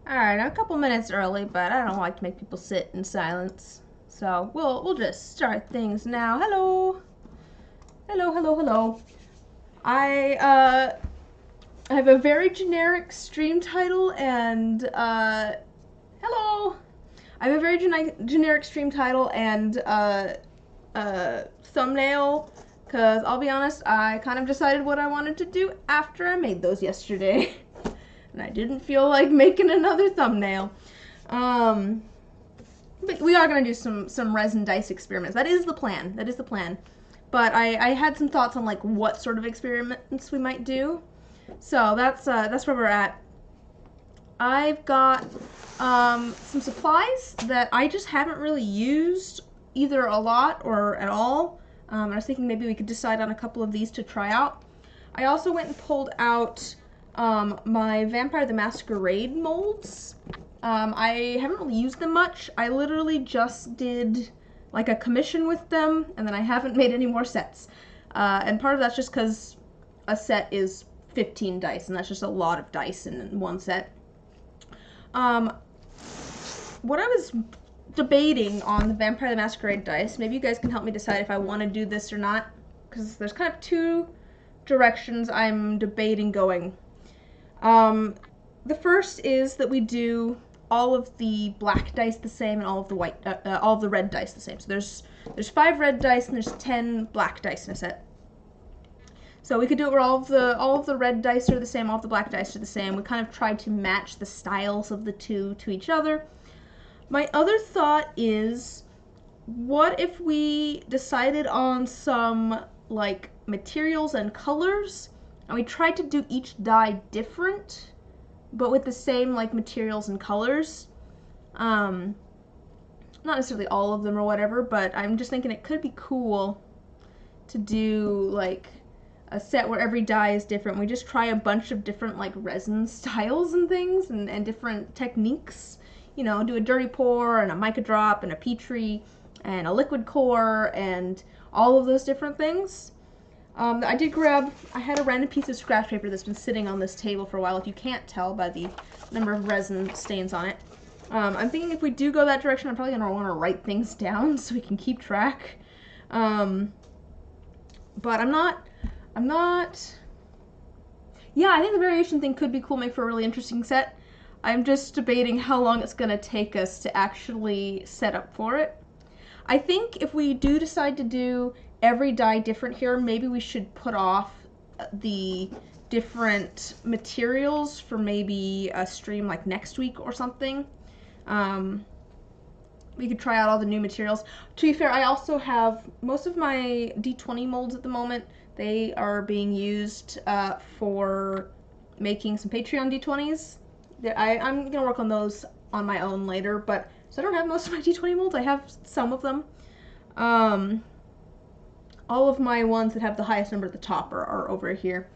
Alright, I'm a couple minutes early, but I don't like to make people sit in silence. So we'll just start things now. Hello. Hello, hello, hello. I have a very generic stream title and hello. I have a very generic stream title and thumbnail because I'll be honest, I kind of decided what I wanted to do after I made those yesterday. And I didn't feel like making another thumbnail. But we are going to do some resin dice experiments. That is the plan. That is the plan. But I had some thoughts on like what sort of experiments we might do. So that's where we're at. I've got some supplies that I just haven't really used either a lot or at all. I was thinking maybe we could decide on a couple of these to try out. I also went and pulled out my Vampire the Masquerade molds. I haven't really used them much. I literally just did like a commission with them, and then I haven't made any more sets. And part of that's just because a set is 15 dice, and that's just a lot of dice in one set. What I was debating on the Vampire the Masquerade dice, maybe you guys can help me decide if I want to do this or not, because there's kind of two directions I'm debating going. The first is that we do all of the black dice the same and all of the red dice the same. So there's 5 red dice and there's 10 black dice in a set. So we could do it where all of the red dice are the same, all of the black dice are the same. We kind of tried to match the styles of the two to each other. My other thought is, what if we decided on some like materials and colors, and we tried to do each die different, but with the same like materials and colors. Not necessarily all of them or whatever, but I'm just thinking it could be cool to do like a set where every die is different. We just try a bunch of different like resin styles and things and different techniques. You know, do a dirty pour and a mica drop and a Petri and a liquid core and all of those different things. I had a random piece of scratch paper that's been sitting on this table for a while, if you can't tell by the number of resin stains on it. I'm thinking if we do go that direction, I'm probably going to want to write things down so we can keep track. But I'm not... Yeah, I think the variation thing could be cool, make for a really interesting set. I'm just debating how long it's going to take us to actually set up for it. I think if we do decide to do every die different here, maybe we should put off the different materials for maybe a stream like next week or something. We could try out all the new materials. To be fair, I also have most of my D20 molds at the moment. They are being used for making some Patreon D20s. I'm going to work on those on my own later, but so I don't have most of my D20 molds. I have some of them. All of my ones that have the highest number at the top are over here.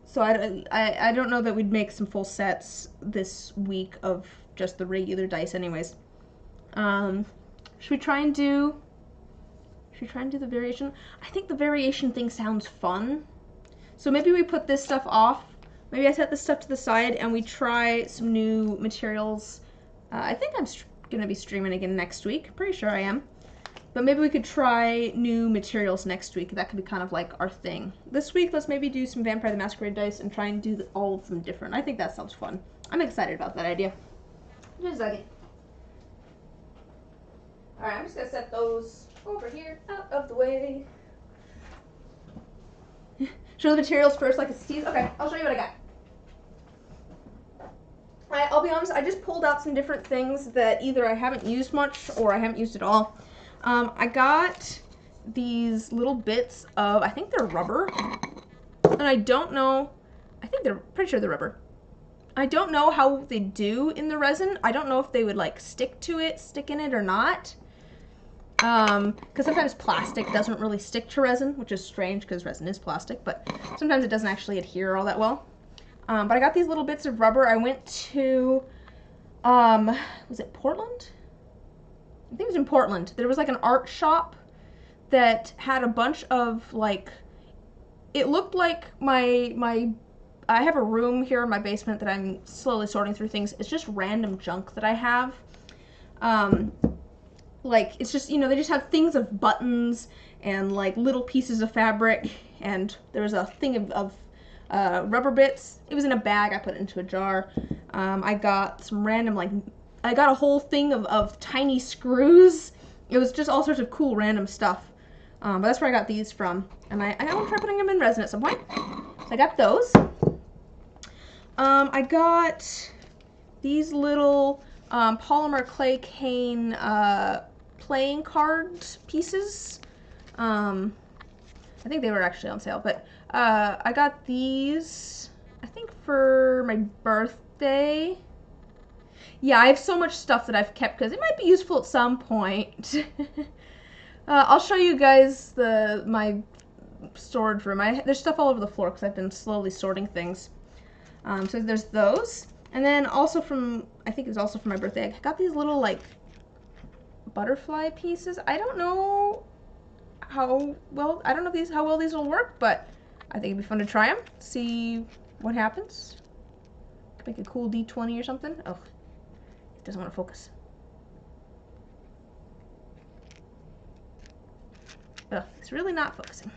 So I don't know that we'd make some full sets this week of just the regular dice anyways. Should we try and do the variation? I think the variation thing sounds fun. So maybe we put this stuff off. Maybe I set this stuff to the side and we try some new materials. I think I'm going to be streaming again next week. Pretty sure I am. But maybe we could try new materials next week. That could be kind of like our thing. This week, let's maybe do some Vampire the Masquerade dice and try and do all of them different. I think that sounds fun. I'm excited about that idea. Just a second. Alright, I'm just going to set those over here, out of the way. Show the materials first like it's teased. Okay, I'll show you what I got. I'll be honest, I just pulled out some different things that either I haven't used much or I haven't used at all. I got these little bits of, I think they're rubber, and I don't know, pretty sure they're rubber. I don't know how they do in the resin. I don't know if they would like stick in it or not. Because sometimes plastic doesn't really stick to resin, which is strange because resin is plastic, but sometimes it doesn't actually adhere all that well. But I got these little bits of rubber. I went to, was it Portland? I think it was in Portland. There was like an art shop that had a bunch of like, it looked like my I have a room here in my basement that I'm slowly sorting through things. It's just random junk that I have. Like, it's just, you know, they just have things of buttons and like little pieces of fabric, and there was a thing of rubber bits. It was in a bag. I put it into a jar. I got some random, like, I got a whole thing of tiny screws. It was just all sorts of cool random stuff. But that's where I got these from. And I want to try putting them in resin at some point. So I got those. I got these little polymer clay cane playing card pieces. I think they were actually on sale, but I got these, I think, for my birthday. Yeah, I have so much stuff that I've kept because it might be useful at some point. I'll show you guys my storage room. There's stuff all over the floor because I've been slowly sorting things. So there's those. And then also I think it was also for my birthday, I got these little, like, butterfly pieces. I don't know how well these will work, but I think it'd be fun to try them, see what happens. Could make a cool D20 or something. Oh, it doesn't want to focus. Ugh, it's really not focusing.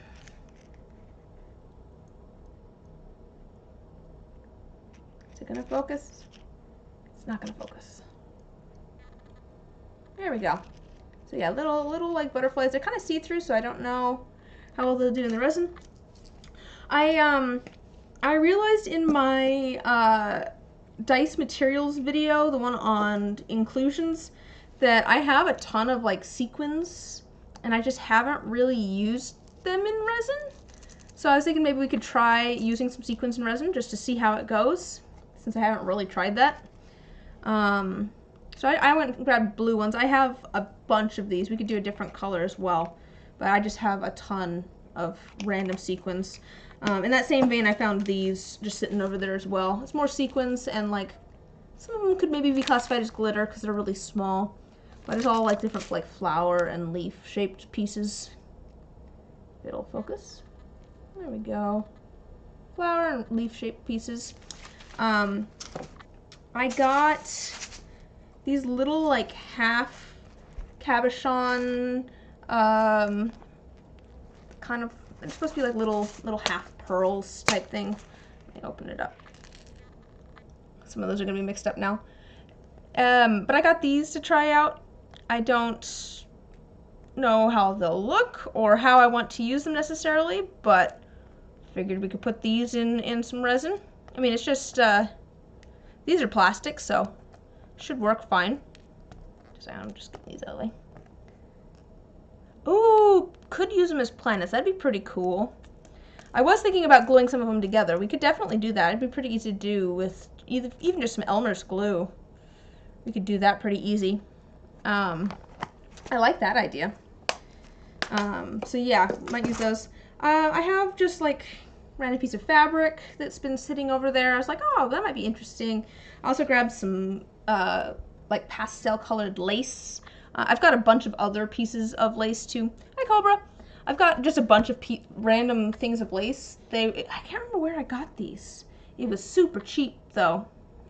Is it gonna focus? It's not gonna focus. There we go. So yeah, little like butterflies. They're kind of see-through, so I don't know how well they'll do in the resin. I realized in my dice materials video, the one on inclusions, that I have a ton of like sequins, and I just haven't really used them in resin. So I was thinking maybe we could try using some sequins in resin just to see how it goes, since I haven't really tried that. So I went and grabbed blue ones. I have a bunch of these. We could do a different color as well, but I just have a ton of random sequins. In that same vein, I found these just sitting over there as well. It's more sequins, and like some of them could maybe be classified as glitter because they're really small, but it's all like different like flower and leaf shaped pieces. It'll focus. There we go. Flower and leaf shaped pieces. I got these little like half cabochon, kind of, it's supposed to be like little half pearls type thing. Let me open it up. Some of those are gonna be mixed up now. But I got these to try out. I don't know how they'll look or how I want to use them necessarily, but figured we could put these in some resin. I mean, it's just, these are plastic, so should work fine. I'm just getting these out of the way. Ooh, could use them as planets. That'd be pretty cool. I was thinking about gluing some of them together. We could definitely do that. It'd be pretty easy to do with even just some Elmer's glue. We could do that pretty easy. I like that idea. So yeah, might use those. I have just like random piece of fabric that's been sitting over there. I was like, oh, that might be interesting. I also grabbed some like pastel colored lace. I've got a bunch of other pieces of lace too. Hi, Cobra. I've got just a bunch of random things of lace. I can't remember where I got these. It was super cheap though.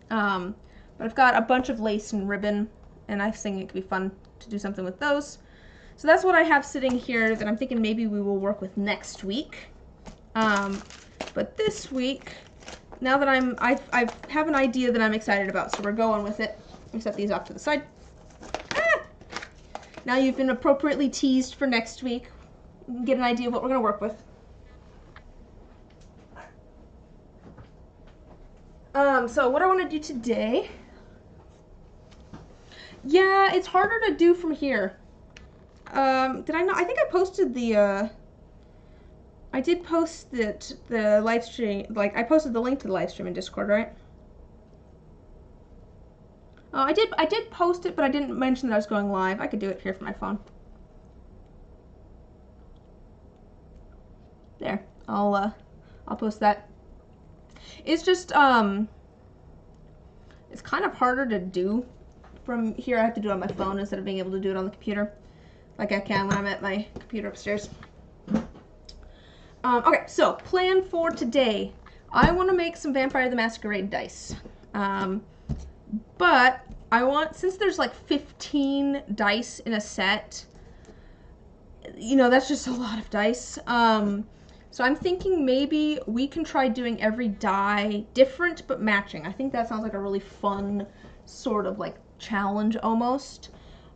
But I've got a bunch of lace and ribbon, and I think it could be fun to do something with those. So that's what I have sitting here that I'm thinking maybe we will work with next week. But this week, now that I have an idea that I'm excited about, so we're going with it. Let me set these off to the side. Ah! Now you've been appropriately teased for next week. You can get an idea of what we're going to work with. So what I want to do today, yeah, it's harder to do from here. Did I not? I think I posted the, I did post the live stream, like I posted the link to the live stream in Discord, right? Oh, I did post it, but I didn't mention that I was going live. I could do it here from my phone. There, I'll post that. It's just, it's kind of harder to do from here. I have to do it on my phone instead of being able to do it on the computer, like I can when I'm at my computer upstairs. Okay, so plan for today. I want to make some Vampire the Masquerade dice. But I want, since there's like 15 dice in a set, you know, that's just a lot of dice. So I'm thinking maybe we can try doing every die different but matching. I think that sounds like a really fun sort of like challenge almost.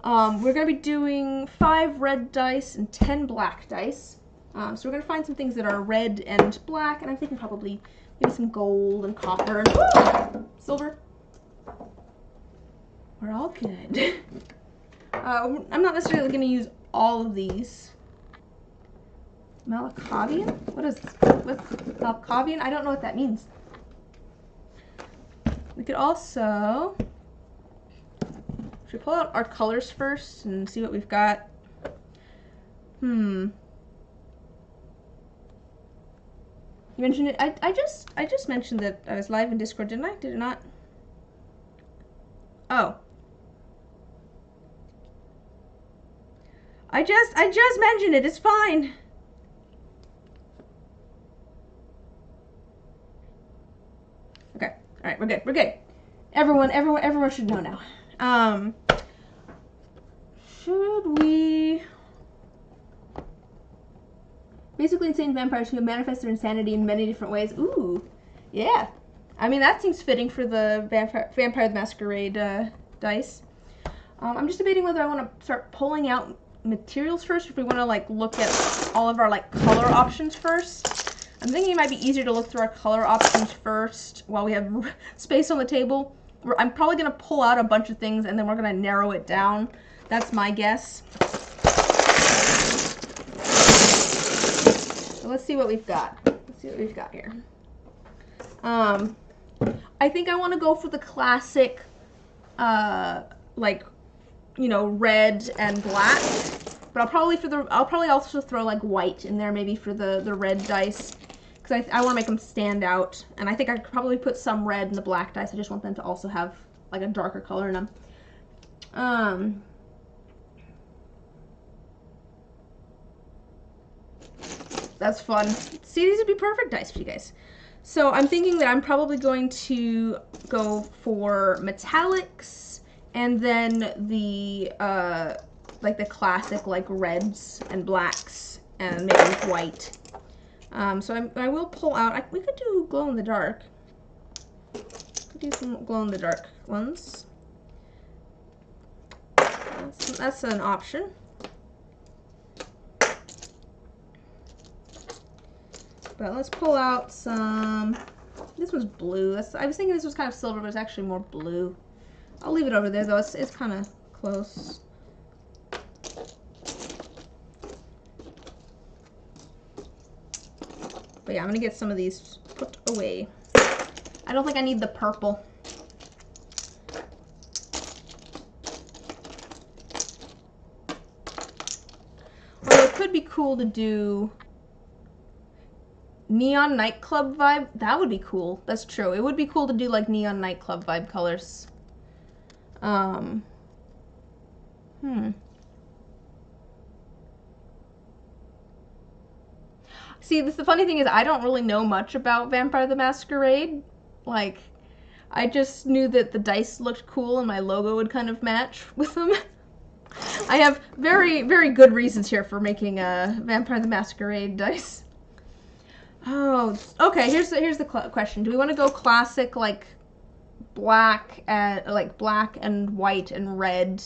We're going to be doing 5 red dice and 10 black dice. So we're going to find some things that are red and black, and I'm thinking probably maybe some gold and copper and silver. We're all good. I'm not necessarily going to use all of these. Malacavian? What is this? What's Malacavian? I don't know what that means. We could also... Should we pull out our colors first and see what we've got? You mentioned it. I just mentioned that I was live in Discord, didn't I? Did it not? Oh. I just mentioned it. It's fine. Okay. All right. We're good. We're good. Everyone should know now. Should we? Basically, insane vampires who manifest their insanity in many different ways. Ooh, yeah. I mean, that seems fitting for the Vampire the Masquerade dice. I'm just debating whether I want to start pulling out materials first, or if we want to like look at all of our like color options first. I'm thinking it might be easier to look through our color options first while we have space on the table. I'm probably going to pull out a bunch of things and then we're going to narrow it down. That's my guess. So let's see what we've got. Let's see what we've got here. I think I want to go for the classic, like, you know, red and black. But I'll probably also throw like white in there, maybe for the red dice, because I want to make them stand out. And I think I could probably put some red in the black dice. I just want them to also have like a darker color in them. That's fun. See, these would be perfect dice for you guys. So I'm thinking that I'm probably going to go for metallics, and then the like the classic like reds and blacks, and maybe white. So I will pull out. We could do glow in the dark. Could do some glow in the dark ones. That's an option. But let's pull out some. This was blue. I was thinking this was kind of silver, but it's actually more blue. I'll leave it over there though. It's kind of close. But yeah, I'm gonna get some of these put away. I don't think I need the purple. Although it could be cool to do neon nightclub vibe. That would be cool. That's true. It would be cool to do like neon nightclub vibe colors. See, the funny thing is I don't really know much about Vampire the Masquerade. Like, I just knew that the dice looked cool and my logo would kind of match with them. I have very, very good reasons here for making a Vampire the Masquerade dice. Oh, okay. Here's the question: do we want to go classic, like black and white and red,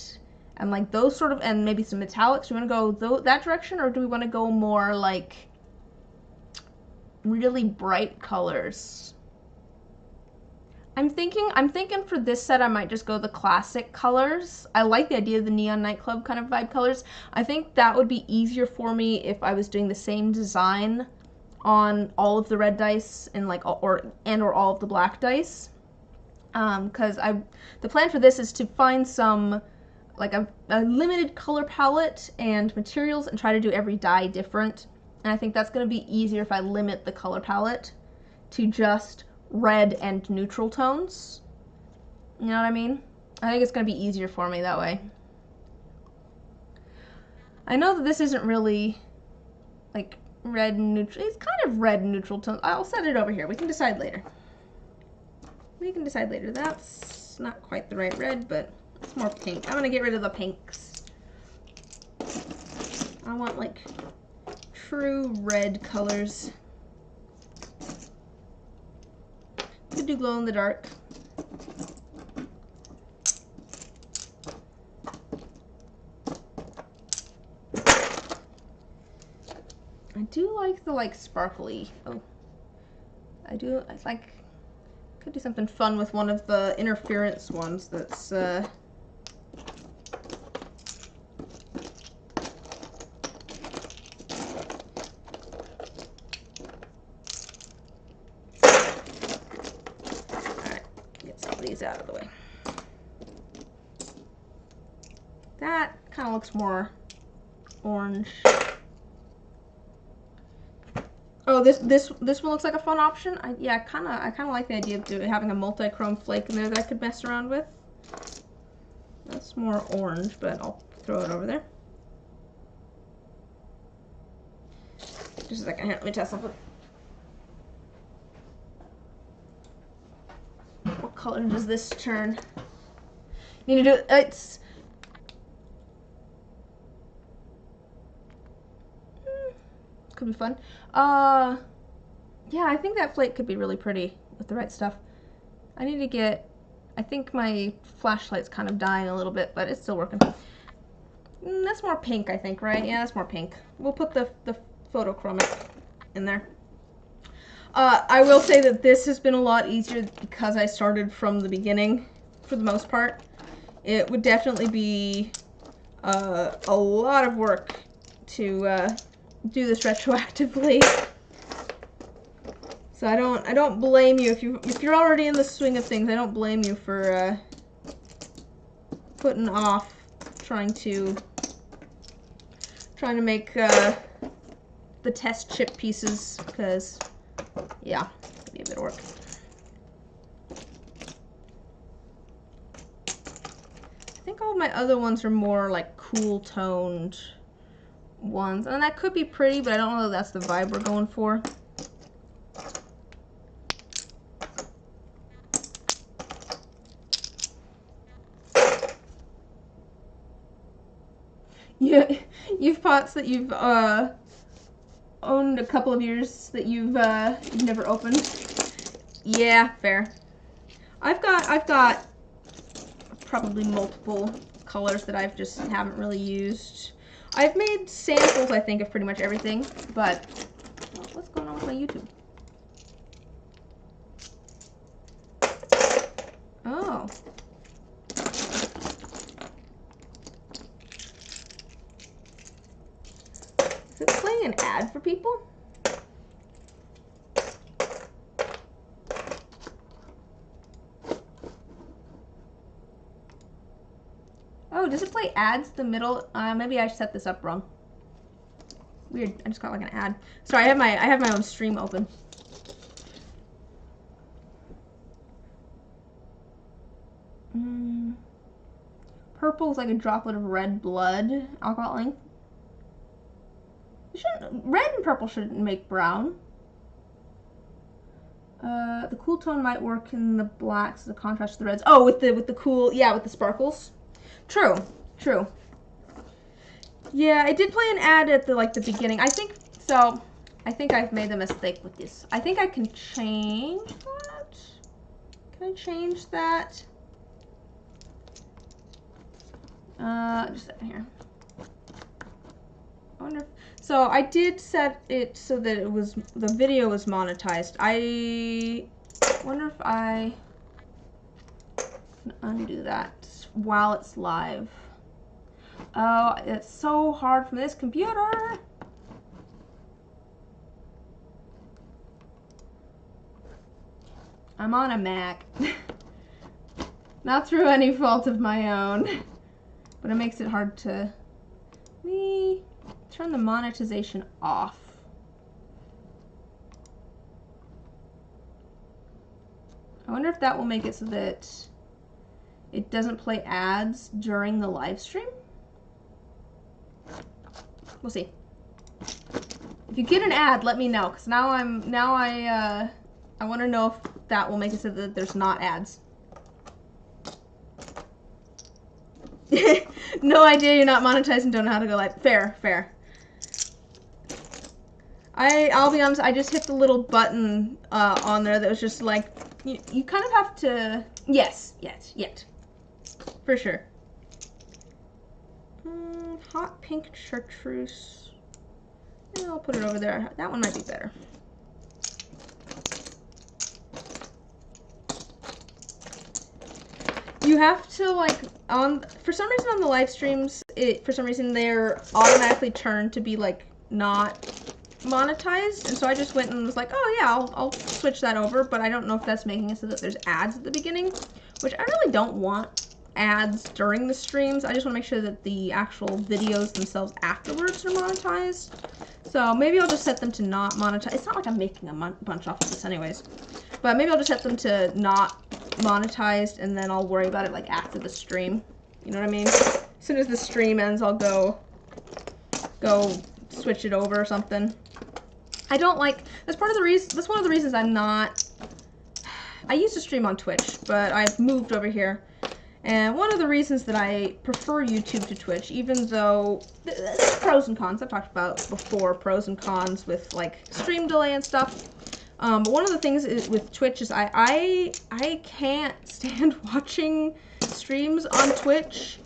and like those sort of, and maybe some metallics? Do we want to go that direction, or do we want to go more like really bright colors? I'm thinking for this set I might just go the classic colors. I like the idea of the neon nightclub kind of vibe colors. I think that would be easier for me if I was doing the same design on all of the red dice and like or all of the black dice. Because the plan for this is to find some like a limited color palette and materials and try to do every die different. And I think that's going to be easier if I limit the color palette to just red and neutral tones. You know what I mean? I think it's going to be easier for me that way. I know that this isn't really like red neutral. It's kind of red neutral tone. I'll set it over here. We can decide later. We can decide later. That's not quite the right red, but it's more pink. I'm gonna get rid of the pinks. I want like true red colors. Could do glow in the dark. I do like the sparkly. Oh, I do. I like. Could do something fun with one of the interference ones. That's. Alright, get some of these out of the way. That kind of looks more orange. Oh, this one looks like a fun option. Yeah, I kind of like the idea of having a multi-chrome flake in there that I could mess around with. That's more orange, but I'll throw it over there. Just a second here, let me test something. What color does this turn? You need to do it's. Could be fun. Yeah, I think that flake could be really pretty with the right stuff. I need to get, I think my flashlight's kind of dying a little bit, but it's still working. That's more pink, I think, right? Yeah, that's more pink. We'll put the photochromic in there. I will say that this has been a lot easier because I started from the beginning, for the most part. It would definitely be a lot of work to do this retroactively. So I don't blame you if you're already in the swing of things. I don't blame you for putting off trying to make the test chip pieces, because yeah, it'd be a bit of work. I think all of my other ones are more like cool toned ones, and that could be pretty, but I don't know if that's the vibe we're going for. Yeah, you've pots that you've owned a couple of years that you've never opened. Yeah, fair. I've got probably multiple colors that I've just haven't really used. I've made samples, I think, of pretty much everything, but what's going on with my YouTube? Oh. Is it playing an ad for people? Oh, does it play ads in the middle? Maybe I set this up wrong. Weird. I just got like an ad. Sorry, I have my own stream open. Purple is like a droplet of red blood. Alcohol length. Red and purple shouldn't make brown. The cool tone might work in the blacks, the contrast to the reds. Oh, with the cool, yeah, with the sparkles. True, true. Yeah, I did play an ad at the beginning. I think so. I think I've made a mistake with this. I think I can change that. Can I change that? Just in here. I wonder if, so I did set it so that it was, the video was monetized. I wonder if I can undo that while it's live. Oh, it's so hard from this computer. I'm on a Mac. Not through any fault of my own, but it makes it hard to, let me turn the monetization off. I wonder if that will make it so that it doesn't play ads during the live stream. We'll see. If you get an ad, let me know, because now I want to know if that will make it so that there's not ads. No idea, you're not monetized and don't know how to go live. Fair, fair. I'll be honest, I just hit the little button on there that was just like, you kind of have to, yes, for sure. Hot pink chartreuse. Yeah, I'll put it over there. That one might be better. You have to, like, for some reason on the live streams, for some reason they're automatically turned to be, like, not monetized, and so I just went and was like, oh yeah, I'll switch that over, but I don't know if that's making it so that there's ads at the beginning, which I really don't want ads during the streams. I just want to make sure that the actual videos themselves afterwards are monetized. So maybe I'll just set them to not monetize. It's not like I'm making a bunch off of this anyways, but maybe I'll just set them to not monetized, and then I'll worry about it like after the stream. You know what I mean? As soon as the stream ends, I'll go switch it over or something. I don't like, that's one of the reasons I'm not, I used to stream on Twitch, but I've moved over here. And one of the reasons that I prefer YouTube to Twitch, even though there's pros and cons, I've talked about before, pros and cons with like stream delay and stuff. But one of the things with Twitch is I can't stand watching streams on Twitch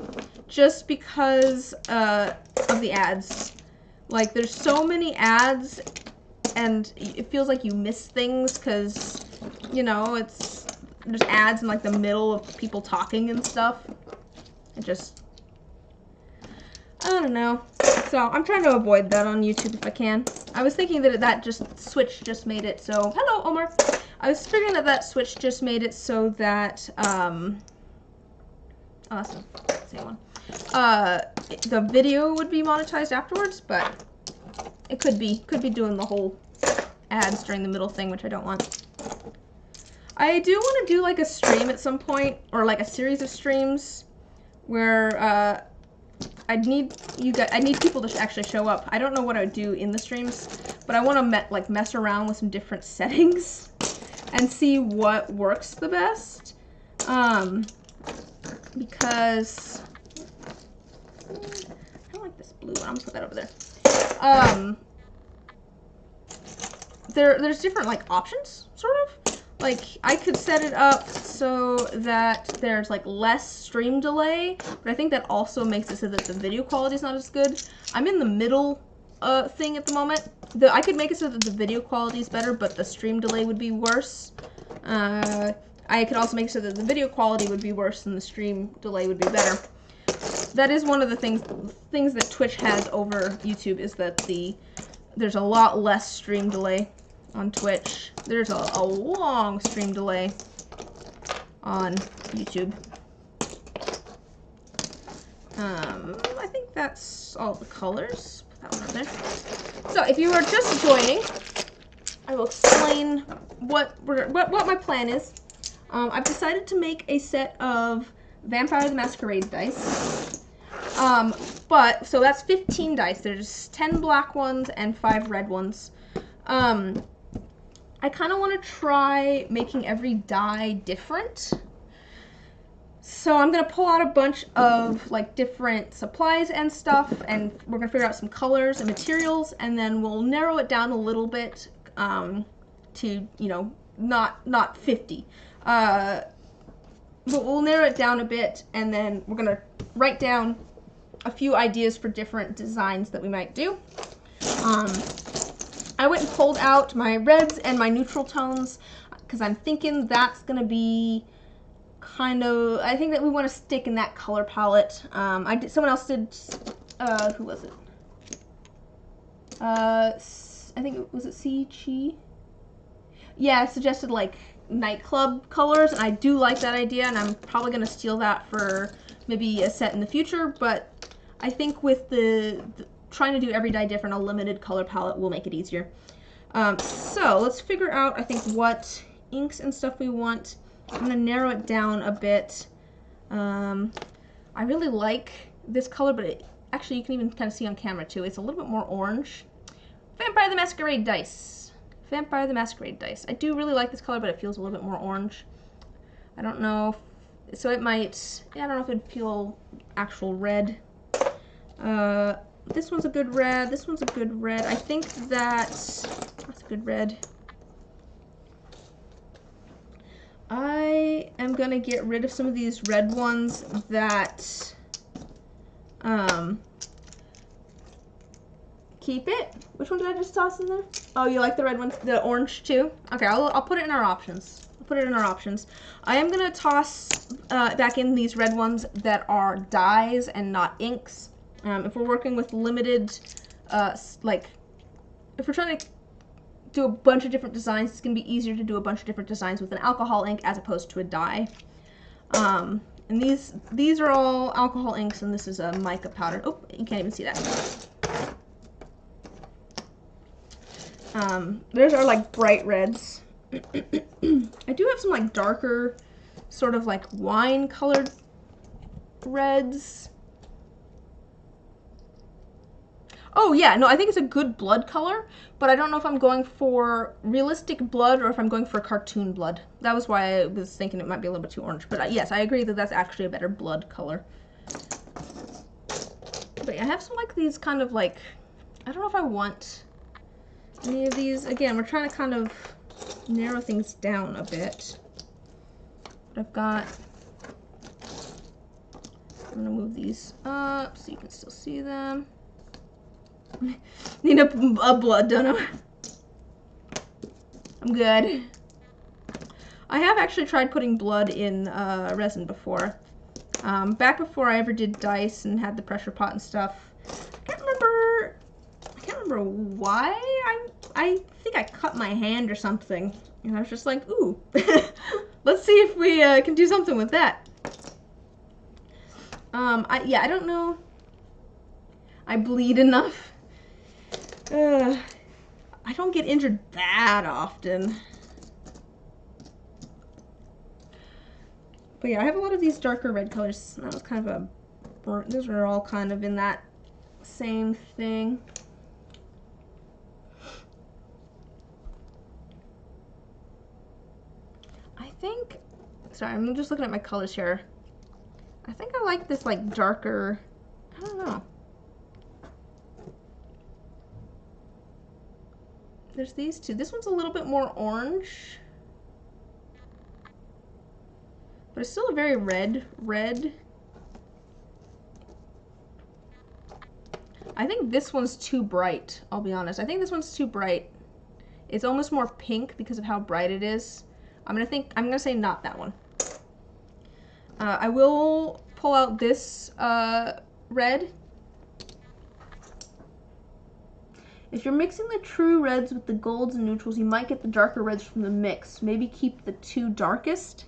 just because of the ads. Like, there's so many ads, and it feels like you miss things because, you know, there's ads in like the middle of people talking and stuff. It just, I don't know. So I'm trying to avoid that on YouTube if I can. I was thinking that switch just made it so, hello Omar. I was figuring that switch just made it so that, oh, that's the same one. The video would be monetized afterwards, but it could be doing the whole ads during the middle thing, which I don't want. I do want to do like a stream at some point, or like a series of streams where I need people to actually show up. I don't know what I would do in the streams, but I want to mess around with some different settings and see what works the best. Because I don't like this blue one. I'm gonna put that over there. There's different like options, sort of. Like, I could set it up so that there's like less stream delay, but I think that also makes it so that the video quality is not as good. I'm in the middle thing at the moment. I could make it so that the video quality is better, but the stream delay would be worse. I could also make it so that the video quality would be worse and the stream delay would be better. That is one of the things that Twitch has over YouTube, is that there's a lot less stream delay on Twitch. There's a long stream delay on YouTube. I think that's all the colors. Put that one up there. So if you are just joining, I will explain what my plan is. I've decided to make a set of Vampire the Masquerade dice. So that's 15 dice. There's 10 black ones and 5 red ones. I kind of want to try making every die different. So I'm going to pull out a bunch of like different supplies and stuff, and we're going to figure out some colors and materials, and then we'll narrow it down a little bit to, you know, not 50. But we'll narrow it down a bit, and then we're going to write down a few ideas for different designs that we might do. I went and pulled out my reds and my neutral tones because I'm thinking that's going to be kind of, I think that we want to stick in that color palette. Someone else did, who was it? I think, was it C-Chi? Yeah, it suggested like nightclub colors, and I do like that idea, and I'm probably going to steal that for maybe a set in the future, but I think with the trying to do every die different, a limited color palette will make it easier. So let's figure out, I think, what inks and stuff we want. I'm going to narrow it down a bit. I really like this color, but actually you can even kind of see on camera too. It's a little bit more orange. Vampire the Masquerade dice. Vampire the Masquerade dice. I do really like this color, but it feels a little bit more orange. I don't know. So it might, yeah, I don't know if it'd feel actual red. This one's a good red. This one's a good red. I think that's a good red. I am gonna get rid of some of these red ones that, keep it. Which one did I just toss in there? Oh, you like the red ones, the orange too? Okay, I'll put it in our options. I'll put it in our options. I am gonna toss back in these red ones that are dyes and not inks. If we're working with limited, like, if we're trying to do a bunch of different designs, it's gonna be easier to do a bunch of different designs with an alcohol ink as opposed to a dye. And these are all alcohol inks, and this is a mica powder. Oh, you can't even see that. Those are like bright reds. I do have some like darker, sort of like wine colored reds. Oh yeah, no, I think it's a good blood color, but I don't know if I'm going for realistic blood or if I'm going for cartoon blood. That was why I was thinking it might be a little bit too orange. But yes, I agree that that's actually a better blood color. But yeah, I have some like these kind of like, I don't know if I want any of these. Again, we're trying to kind of narrow things down a bit. But I've got, I'm gonna move these up so you can still see them. Need a blood donor. I'm good. I have actually tried putting blood in resin before. Back before I ever did dice and had the pressure pot and stuff. I can't remember why. I think I cut my hand or something. And I was just like, ooh, let's see if we can do something with that. Yeah, I don't know. I bleed enough. I don't get injured that often. But yeah, I have a lot of these darker red colors. That was kind of a, those are all kind of in that same thing. I think, sorry, I'm just looking at my colors here. I think I like this like darker, I don't know. There's these two. This one's a little bit more orange. But it's still a very red. I think this one's too bright, I'll be honest. I think this one's too bright. It's almost more pink because of how bright it is. I'm gonna say not that one. I will pull out this red. If you're mixing the true reds with the golds and neutrals, you might get the darker reds from the mix. Maybe keep the two darkest.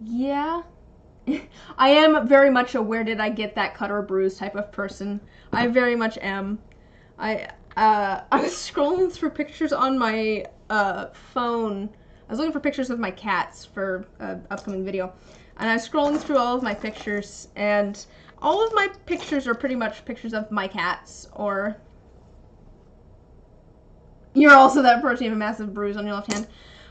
Yeah. I am very much a where did I get that cut or bruise type of person. I very much am. I was scrolling through pictures on my phone. I was looking for pictures of my cats for an upcoming video, and I was scrolling through all of my pictures, and all of my pictures are pretty much pictures of my cats, or you're also that person, you have a massive bruise on your left hand.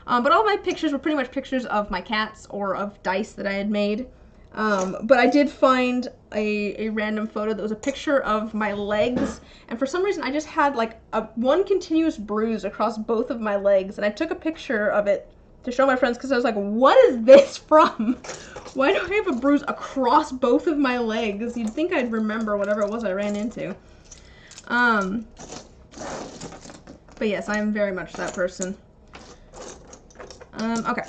But all my pictures were pretty much pictures of my cats or of dice that I had made. But I did find a random photo that was a picture of my legs, and for some reason I just had like one continuous bruise across both of my legs, and I took a picture of it to show my friends because I was like, what is this from? Why do I have a bruise across both of my legs? You'd think I'd remember whatever it was I ran into. But yes, I am very much that person. Okay.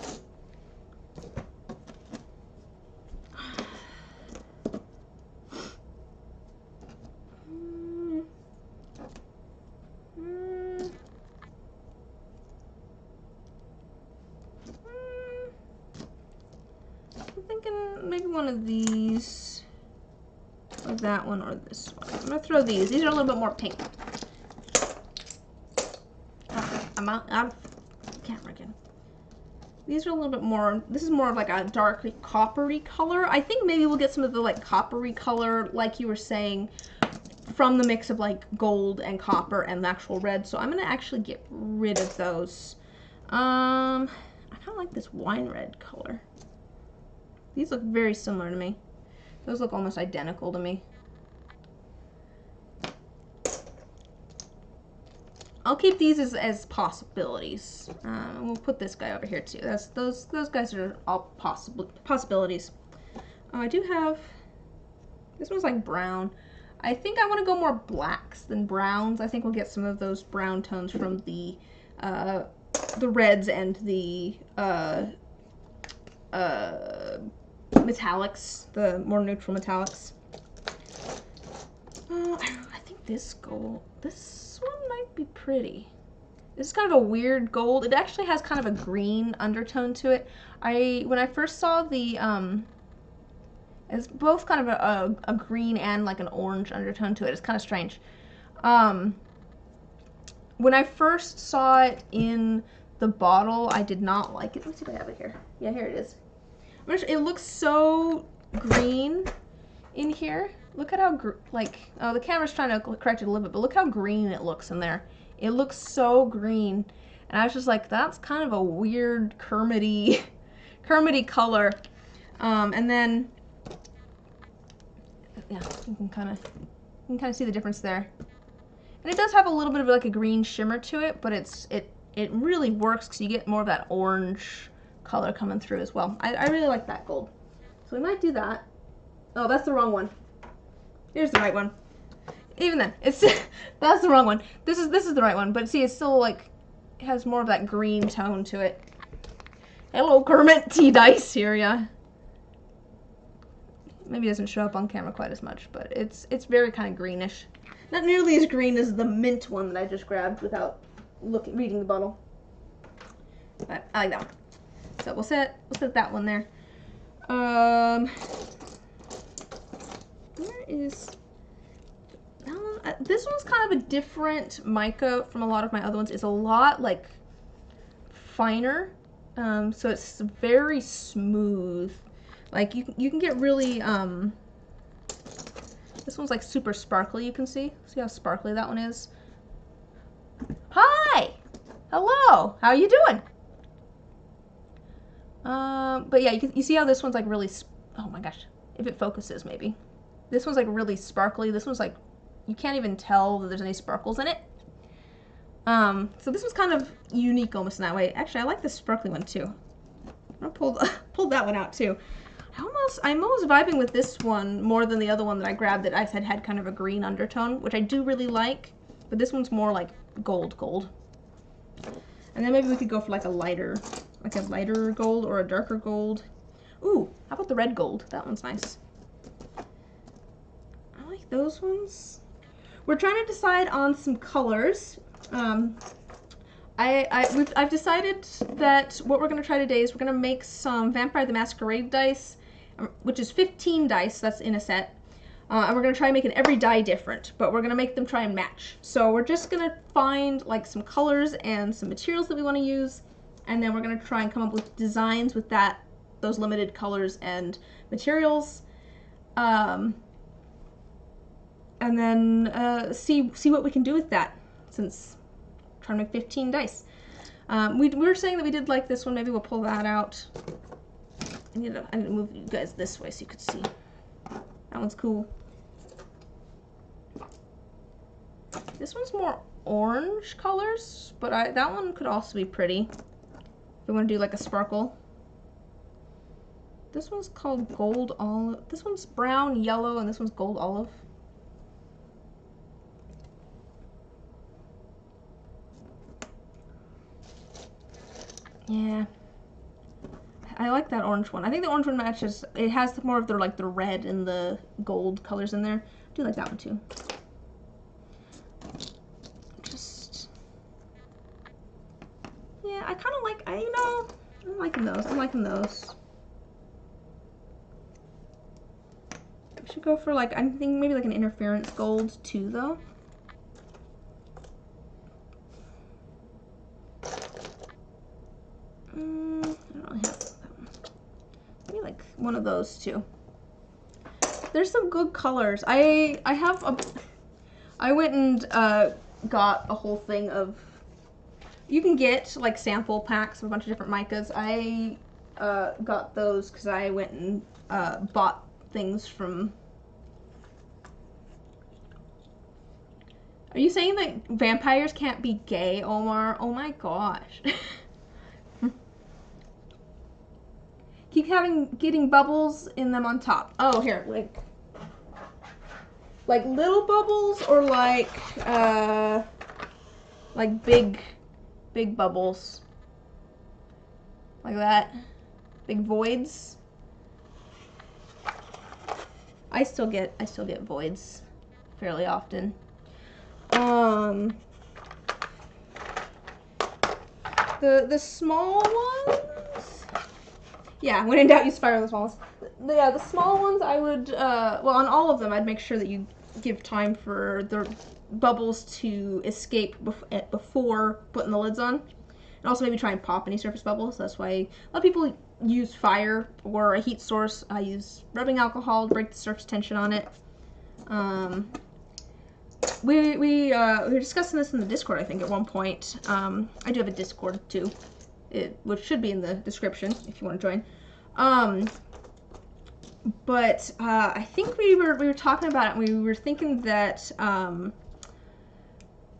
I'm thinking maybe one of these, or that one, or this one. I'm gonna throw these. These are a little bit more pink. I'm out of camera again. These are a little bit more, this is more of like a dark coppery color. I think maybe we'll get some of the like coppery color, like you were saying, from the mix of like gold and copper and the actual red. So I'm gonna actually get rid of those. I kind of like this wine red color. These look very similar to me. Those look almost identical to me. I'll keep these as possibilities. We'll put this guy over here too. Those guys are all possibilities. I do have, this one's like brown. I think I want to go more blacks than browns. I think we'll get some of those brown tones from the reds and the metallics, the more neutral metallics. I think this gold, this one might be pretty. This is kind of a weird gold. It actually has kind of a green undertone to it. When I first saw the, it's both kind of a green and like an orange undertone to it. It's kind of strange. When I first saw it in the bottle, I did not like it. Let's see if I have it here. Yeah, here it is. It looks so green in here. Look at how, oh, the camera's trying to correct it a little bit, but look how green it looks in there. It looks so green. And I was just like, that's kind of a weird Kermity color. And then, yeah, you can kind of see the difference there. And it does have a little bit of like a green shimmer to it, but it really works because you get more of that orange color coming through as well. I really like that gold. So we might do that. Oh, that's the wrong one. Here's the right one. Even then, it's that's the wrong one. This is the right one, but see, it's still like, it has more of that green tone to it. Hello, Kermit T Dice here, yeah. Maybe it doesn't show up on camera quite as much, but it's very kind of greenish. Not nearly as green as the mint one that I just grabbed without reading the bottle. But I like that one. So we'll set that one there. Where is that one? This one's kind of a different mica from a lot of my other ones. It's a lot like finer, so it's very smooth. Like you can get really this one's like super sparkly. You can see how sparkly that one is. Hi, hello, how are you doing? But yeah, you see how this one's like really, oh my gosh, if it focuses maybe. This one's like really sparkly. This one's like, you can't even tell that there's any sparkles in it. So this was kind of unique almost in that way. Actually, I like the sparkly one too. I pulled that one out too. I'm almost vibing with this one more than the other one that I grabbed that I said had kind of a green undertone, which I do really like, but this one's more like gold. And then maybe we could go for like a lighter gold or a darker gold. Ooh, how about the red gold? That one's nice. I like those ones. We're trying to decide on some colors. I've decided that what we're going to try today is we're going to make some Vampire the Masquerade dice, which is 15 dice that's in a set. And we're going to try and make every die different, but we're going to make them try and match. So we're just going to find like some colors and some materials that we want to use, and then we're going to try and come up with designs with those limited colors and materials. And then see what we can do with that, since we're trying to make 15 dice. We were saying that we did like this one. Maybe we'll pull that out. I need to move you guys this way so you could see. That one's cool. This one's more orange colors, but that one could also be pretty. If we want to do like a sparkle. This one's called gold olive. This one's brown, yellow, and this one's gold olive. Yeah. I like that orange one. I think the orange one matches. It has more of the red and the gold colors in there. I do like that one too. Yeah, I kind of like. I'm liking those. I'm liking those. We should go for I think maybe like an interference gold too, though. don't really have that one. Maybe like one of those too. There's some good colors. I went and got a whole thing of, you can get like sample packs of a bunch of different micas. I got those because I went and bought things from. Are you saying that vampires can't be gay, Omar? Oh my gosh. Keep getting bubbles in them on top. Oh, here, like little bubbles or like big bubbles. Like that. Big voids. I still get voids fairly often. The small ones, yeah, when in doubt use fire on the small ones. The small ones I would, well, on all of them I'd make sure that you give time for the bubbles to escape before putting the lids on. And also maybe try and pop any surface bubbles. That's why a lot of people use fire or a heat source. I use rubbing alcohol to break the surface tension on it. We were discussing this in the Discord, I think, at one point. I do have a Discord too, which should be in the description if you want to join. But I think we were talking about it, and we were thinking that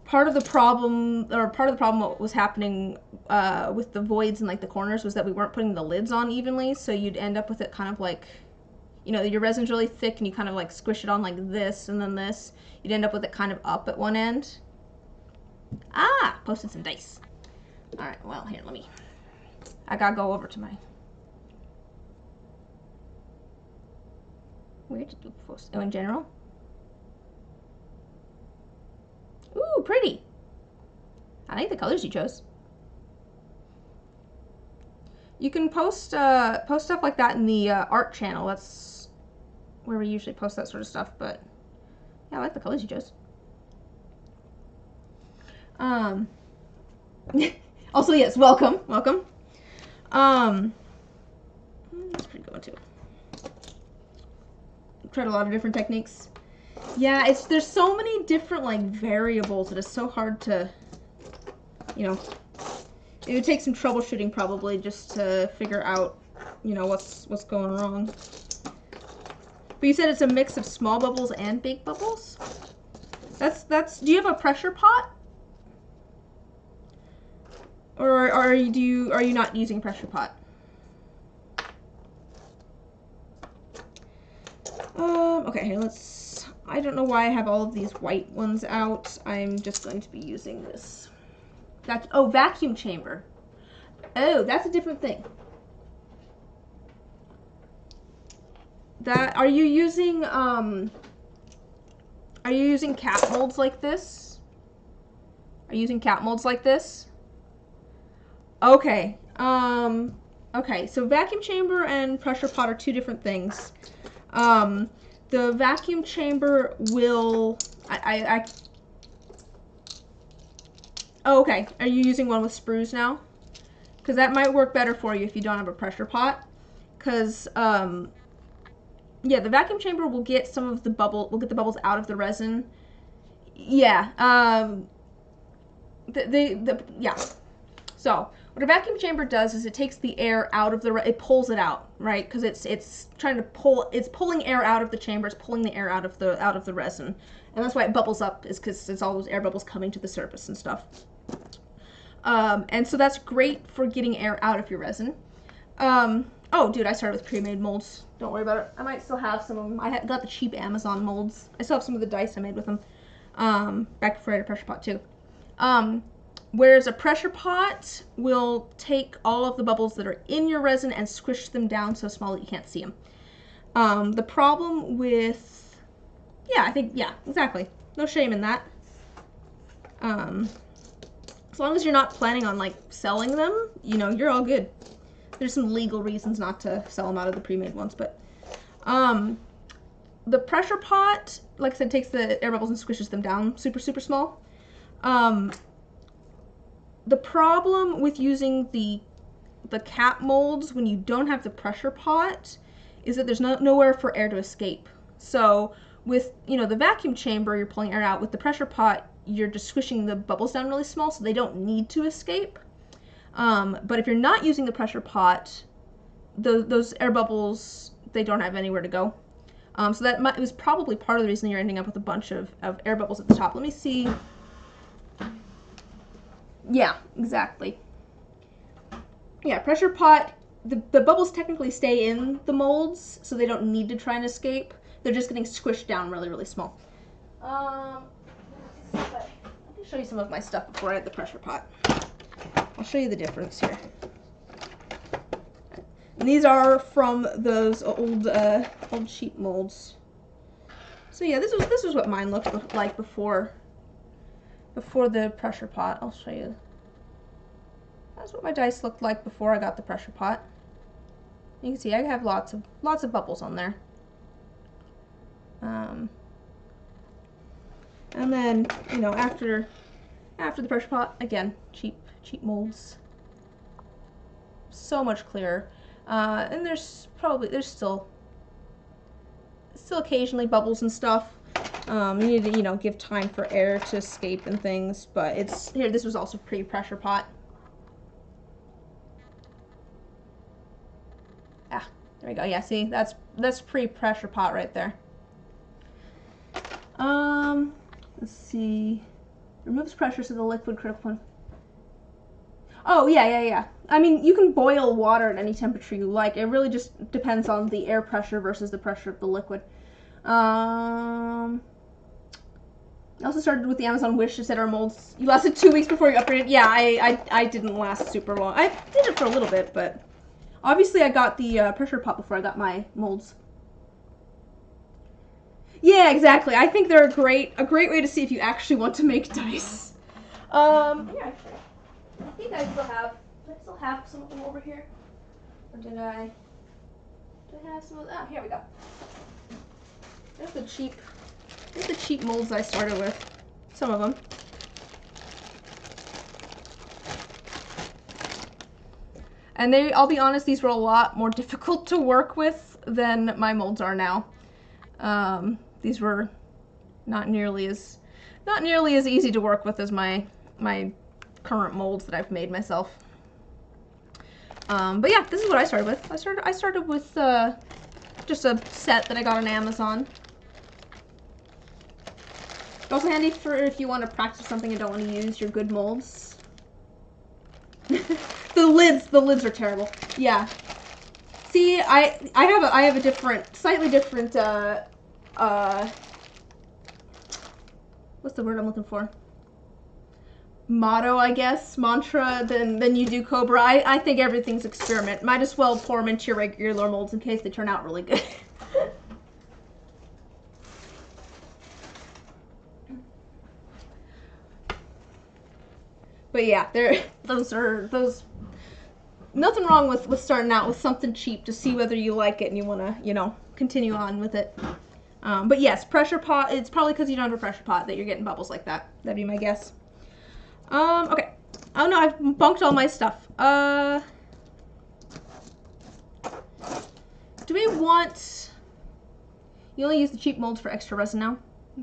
part of the problem what was happening with the voids and like the corners was that we weren't putting the lids on evenly, so you'd end up with it kind of like, you know, your resin's really thick and you kind of like squish it on like this and then this. You'd end up with it kind of up at one end. Ah, posted some dice. All right, well, here, I gotta go over to my, where did you post? Oh, in general? Ooh, pretty. I like the colors you chose. You can post stuff like that in the art channel. That's where we usually post that sort of stuff, but yeah, I like the colors you chose. Also, yes, welcome. That's pretty good one too. Tried a lot of different techniques. Yeah, there's so many different like variables that it's so hard to, you know, it would take some troubleshooting probably just to figure out, you know, what's going wrong. But you said it's a mix of small bubbles and big bubbles? Do you have a pressure pot? Or are you not using a pressure pot? Okay, here, I don't know why I have all of these white ones out. I'm just going to be using this. Vacuum chamber. Oh, that's a different thing. Are you using cat molds like this? Are you using cat molds like this? Okay. Okay, so vacuum chamber and pressure pot are two different things. The vacuum chamber will, oh, okay. Are you using one with sprues now? Because that might work better for you if you don't have a pressure pot. Because, yeah, the vacuum chamber will get some of the will get the bubbles out of the resin. Yeah, yeah. So, what a vacuum chamber does is it takes the air out of it pulls it out, right? Because it's pulling air out of the chamber, it's pulling the air out of the resin. And that's why it bubbles up, is because it's all those air bubbles coming to the surface and stuff. And so that's great for getting air out of your resin. Oh, dude, I started with pre-made molds. Don't worry about it. I might still have some of them. I got the cheap Amazon molds. I still have some of the dice I made with them. Back before I had a pressure pot, too. Whereas a pressure pot will take all of the bubbles that are in your resin and squish them down so small that you can't see them. The problem with, yeah, exactly. No shame in that. As long as you're not planning on, like, selling them, you know, you're all good. There's some legal reasons not to sell them out of the pre-made ones, but, the pressure pot, like I said, takes the air bubbles and squishes them down super, super small. The problem with using the the cap molds when you don't have the pressure pot is that there's nowhere for air to escape. So with, the vacuum chamber, you're pulling air out. With the pressure pot, you're just squishing the bubbles down really small so they don't need to escape. But if you're not using the pressure pot, those air bubbles, they don't have anywhere to go. So that was probably part of the reason you're ending up with a bunch of air bubbles at the top. Let me see. Yeah, exactly. Yeah, pressure pot, the bubbles technically stay in the molds, so they don't need to try and escape. They're just getting squished down really, really small. Let me show you some of my stuff before I add the pressure pot. I'll show you the difference here. And these are from those old sheep molds. So yeah, this was what mine looked like before the pressure pot. I'll show you. That's what my dice looked like before I got the pressure pot. You can see I have lots of bubbles on there. And then, after the pressure pot, again, cheap molds. So much clearer. And there's still occasionally bubbles and stuff. You need to, give time for air to escape and things, but this was also pre-pressure pot. There we go. Yeah, see, that's pre-pressure pot right there. Let's see. Removes pressure so the liquid critical point. Oh, yeah. I mean, you can boil water at any temperature you like. It really just depends on the air pressure versus the pressure of the liquid. I also started with the Amazon wish to set our molds. You lasted 2 weeks before you upgraded. Yeah, I didn't last super long. I did it for a little bit, but obviously I got the pressure pot before I got my molds. Yeah, exactly. I think they're a great way to see if you actually want to make dice. Here, actually. I think I still have some of them over here. Or did I have some of them? Oh, here we go. There's the cheap molds I started with. Some of them. And I'll be honest, these were a lot more difficult to work with than my molds are now. These were not nearly as easy to work with as my current molds that I've made myself. But yeah, this is what I started with. I started with just a set that I got on Amazon. Also handy for if you want to practice something and don't want to use your good molds. The lids are terrible. Yeah. See, I have a slightly different what's the word I'm looking for? Motto, I guess, mantra than you do, Cobra. I think everything's experiment. Might as well pour them into your regular molds in case they turn out really good. But yeah, nothing wrong with starting out with something cheap to see whether you like it and you want to, continue on with it. But yes, pressure pot, it's probably because you don't have a pressure pot that you're getting bubbles like that. That'd be my guess. Okay. Oh no, I've bunked all my stuff. Do we want... You only use the cheap molds for extra resin now?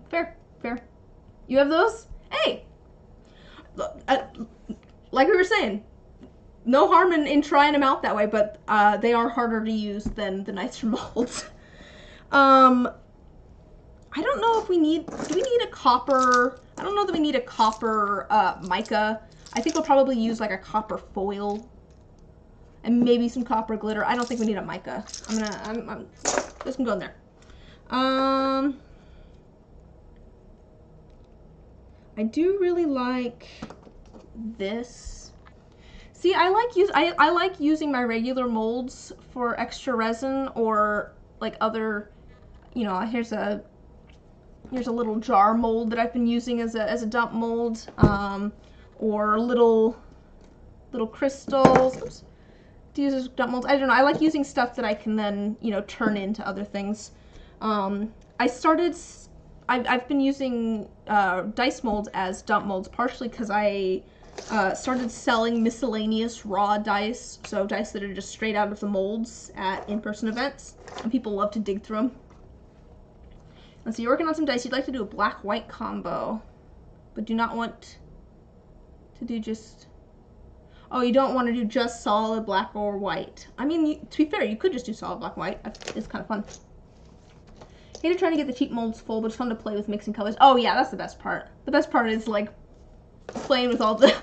Fair. You have those? Hey! Like we were saying, no harm in trying them out that way, but they are harder to use than the nicer molds. I don't know if do we need a copper, I don't know that we need a copper mica. I think we'll probably use like a copper foil and maybe some copper glitter. I don't think we need a mica. This can go in there. I do really like this. See, I like using my regular molds for extra resin or like other, here's a little jar mold that I've been using as a dump mold, or little crystals to use as dump molds. I don't know. I like using stuff that I can then turn into other things. I've been using dice molds as dump molds partially because I started selling miscellaneous raw dice, so dice that are just straight out of the molds at in-person events, and people love to dig through them. Let's see, you're working on some dice. You'd like to do a black-white combo, but do not want to do just... Oh, you don't want to do just solid black or white. I mean, to be fair, you could just do solid black and white. It's kind of fun. Hated trying to get the cheap molds full, but it's fun to play with mixing colors. Oh yeah, that's the best part. The best part is like playing with all the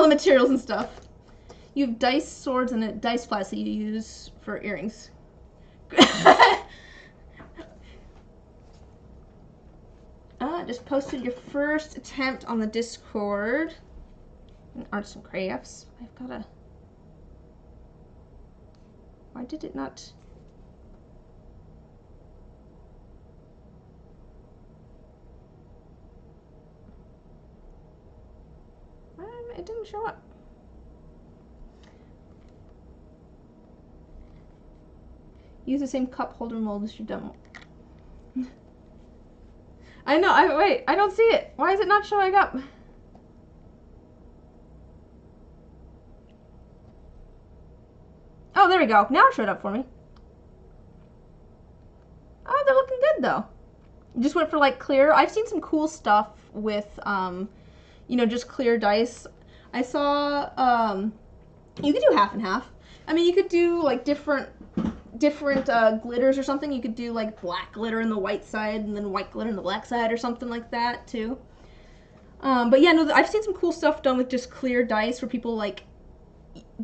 materials and stuff. You have dice swords and dice flats that you use for earrings. Just posted your first attempt on the Discord. Arts and crafts. I've gotta... Why did it not... It didn't show up. Use the same cup holder mold as your demo. I know, wait, I don't see it. Why is it not showing up? Oh, there we go. Now it showed up for me. Oh, they're looking good though. Just went for like clear. I've seen some cool stuff with, you know, just clear dice. I saw, you could do half and half. I mean, you could do like different glitters or something. You could do like black glitter in the white side and then white glitter in the black side or something like that too. But yeah, no, I've seen some cool stuff done with just clear dice where people like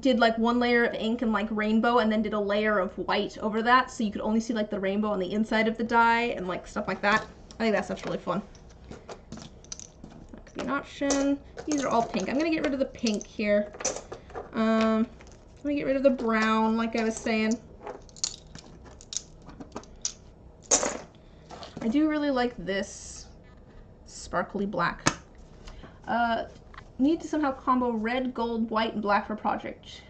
did like one layer of ink and like rainbow and then did a layer of white over that so you could only see like the rainbow on the inside of the die and like stuff like that. I think that stuff's really fun. That could be an option. These are all pink. I'm gonna get rid of the pink here. I'm gonna get rid of the brown like I was saying. I do really like this sparkly black. Need to somehow combo red, gold, white, and black for project.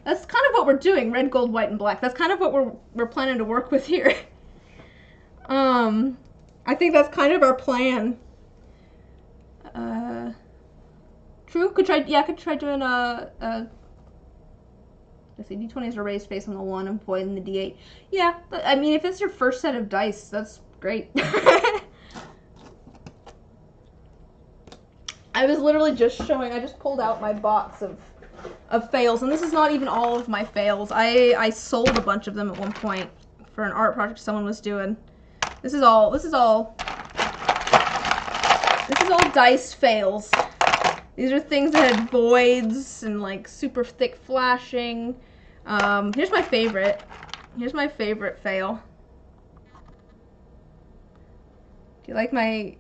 That's kind of what we're doing, red, gold, white, and black. That's kind of what we're planning to work with here. I think that's kind of our plan. True, could try doing let's see, D20 is a raised face on the 1 and void in the D8. Yeah, but I mean, if it's your first set of dice, that's great. I was literally just showing, I just pulled out my box of fails, and this is not even all of my fails. I sold a bunch of them at one point for an art project someone was doing. This is all dice fails. These are things that had voids and like super thick flashing. Here's my favorite. Here's my favorite fail. Do you like my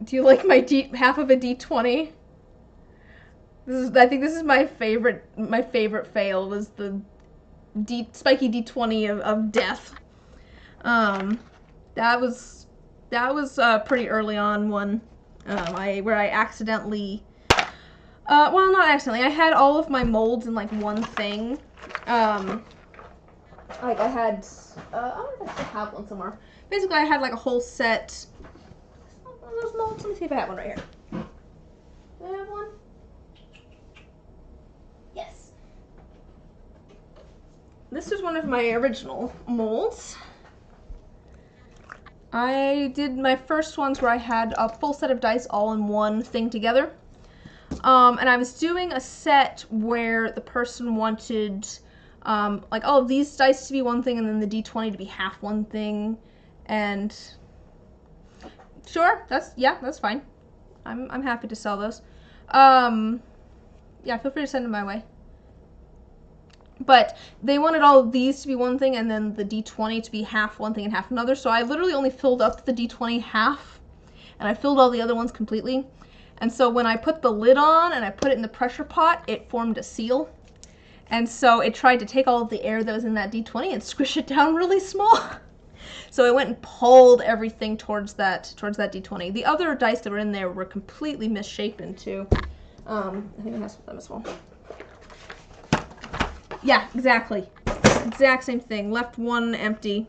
half of a D20? I think this is my favorite fail was the spiky D20 of death. That was pretty early on one where I accidentally well, not accidentally, I had all of my molds in like one thing. Like I had I don't know if I still have one somewhere. Basically I had like a whole set. One of those molds. Let me see if I have one right here. Do I have one? Yes. This is one of my original molds. I did my first ones where I had a full set of dice all in one thing together. And I was doing a set where the person wanted like all of these dice to be one thing and then the D20 to be half one thing. And sure, that's fine. I'm happy to sell those. Yeah, feel free to send them my way. But they wanted all of these to be one thing and then the D20 to be half one thing and half another. So I literally only filled up the D20 half and I filled all the other ones completely. And so when I put the lid on and I put it in the pressure pot, it formed a seal. And so it tried to take all of the air that was in that D20 and squish it down really small. So it went and pulled everything towards that D20. The other dice that were in there were completely misshapen too. I think I have some of them as well. Yeah, exactly. Exact same thing. Left one empty.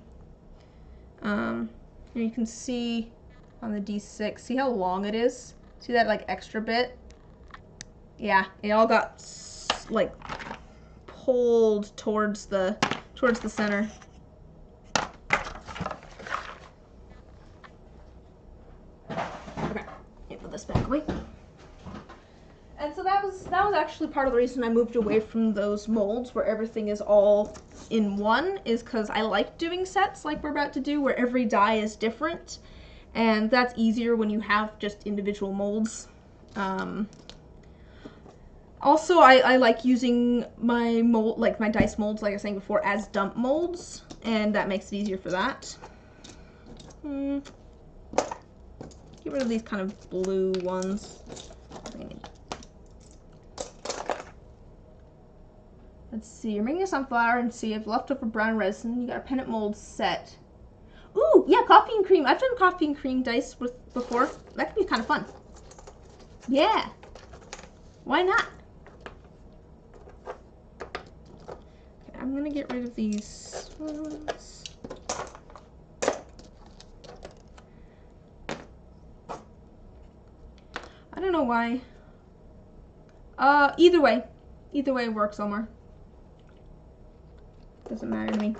Here you can see on the D6, see how long it is? See that like extra bit? Yeah, it all got like pulled towards the center. Okay, put this back away. And so that was actually part of the reason I moved away from those molds where everything is all in one, is because I like doing sets like we're about to do where every die is different, and that's easier when you have just individual molds. Also, I like using my mold, like my dice molds, like I was saying before, as dump molds, and that makes it easier for that. Get rid of these kind of blue ones. Let's see, you're making a sunflower, and see, I've leftover brown resin. You got a pennant mold set. Ooh, yeah, coffee and cream. I've done coffee and cream dice before. That could be kind of fun. Yeah. Why not? Okay, I'm gonna get rid of these ones. I don't know why. Either way. Either way works, Omar. Doesn't matter to me.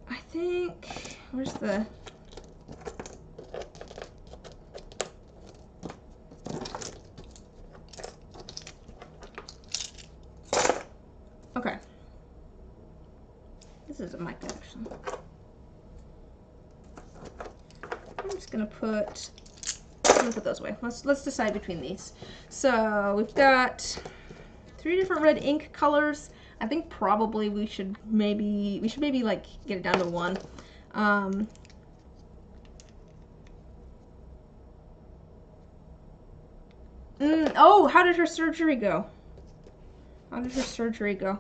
I think, where's the... Okay. This is a mic connection. I'm just gonna put those away. Let's decide between these. So we've got 3 different red ink colors. I think probably we should maybe like get it down to 1. Oh, how did her surgery go? How did her surgery go?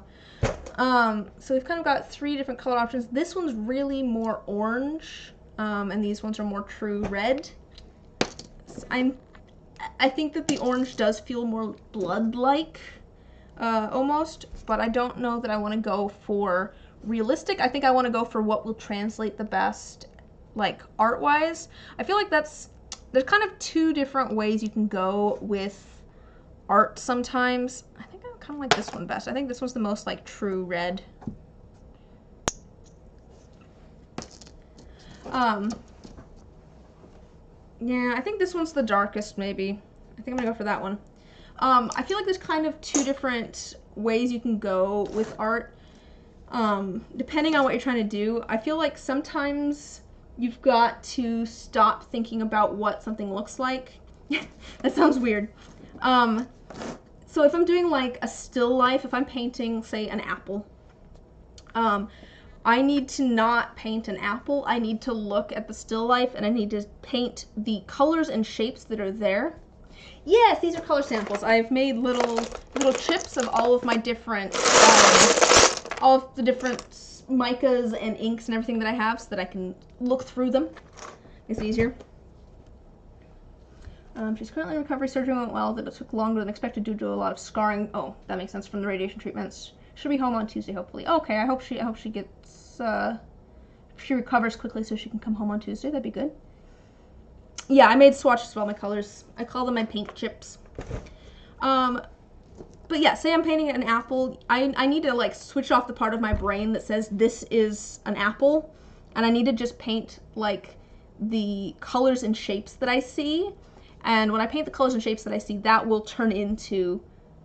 So we've kind of got 3 different color options. This one's really more orange, and these ones are more true red. I think that the orange does feel more blood-like, almost, but I don't know that I want to go for realistic. I think I want to go for what will translate the best, like, art-wise. I feel like there's kind of 2 different ways you can go with art sometimes. I think I kind of like this one best. I think this one's the most, like, true red. Yeah, I think this one's the darkest, maybe. I think I'm gonna go for that one. I feel like there's kind of 2 different ways you can go with art, depending on what you're trying to do. I feel like sometimes you've got to stop thinking about what something looks like. That sounds weird. So if I'm doing like a still life, if I'm painting, say, an apple, I need to not paint an apple. I need to look at the still life, and I need to paint the colors and shapes that are there. Yes, these are color samples. I've made little chips of all of my different, all of the different micas and inks and everything that I have, so that I can look through them. It's easier. She's currently in recovery. Surgery went well, that it took longer than expected due to a lot of scarring. Oh, that makes sense from the radiation treatments. She'll be home on Tuesday, hopefully. Okay, I hope she gets, she recovers quickly so she can come home on Tuesday. That'd be good. Yeah, I made swatches of all my colors. I call them my paint chips. But yeah, say I'm painting an apple. I need to, like, switch off the part of my brain that says this is an apple, and I need to just paint, like, the colors and shapes that I see. And when I paint the colors and shapes that I see, that will turn into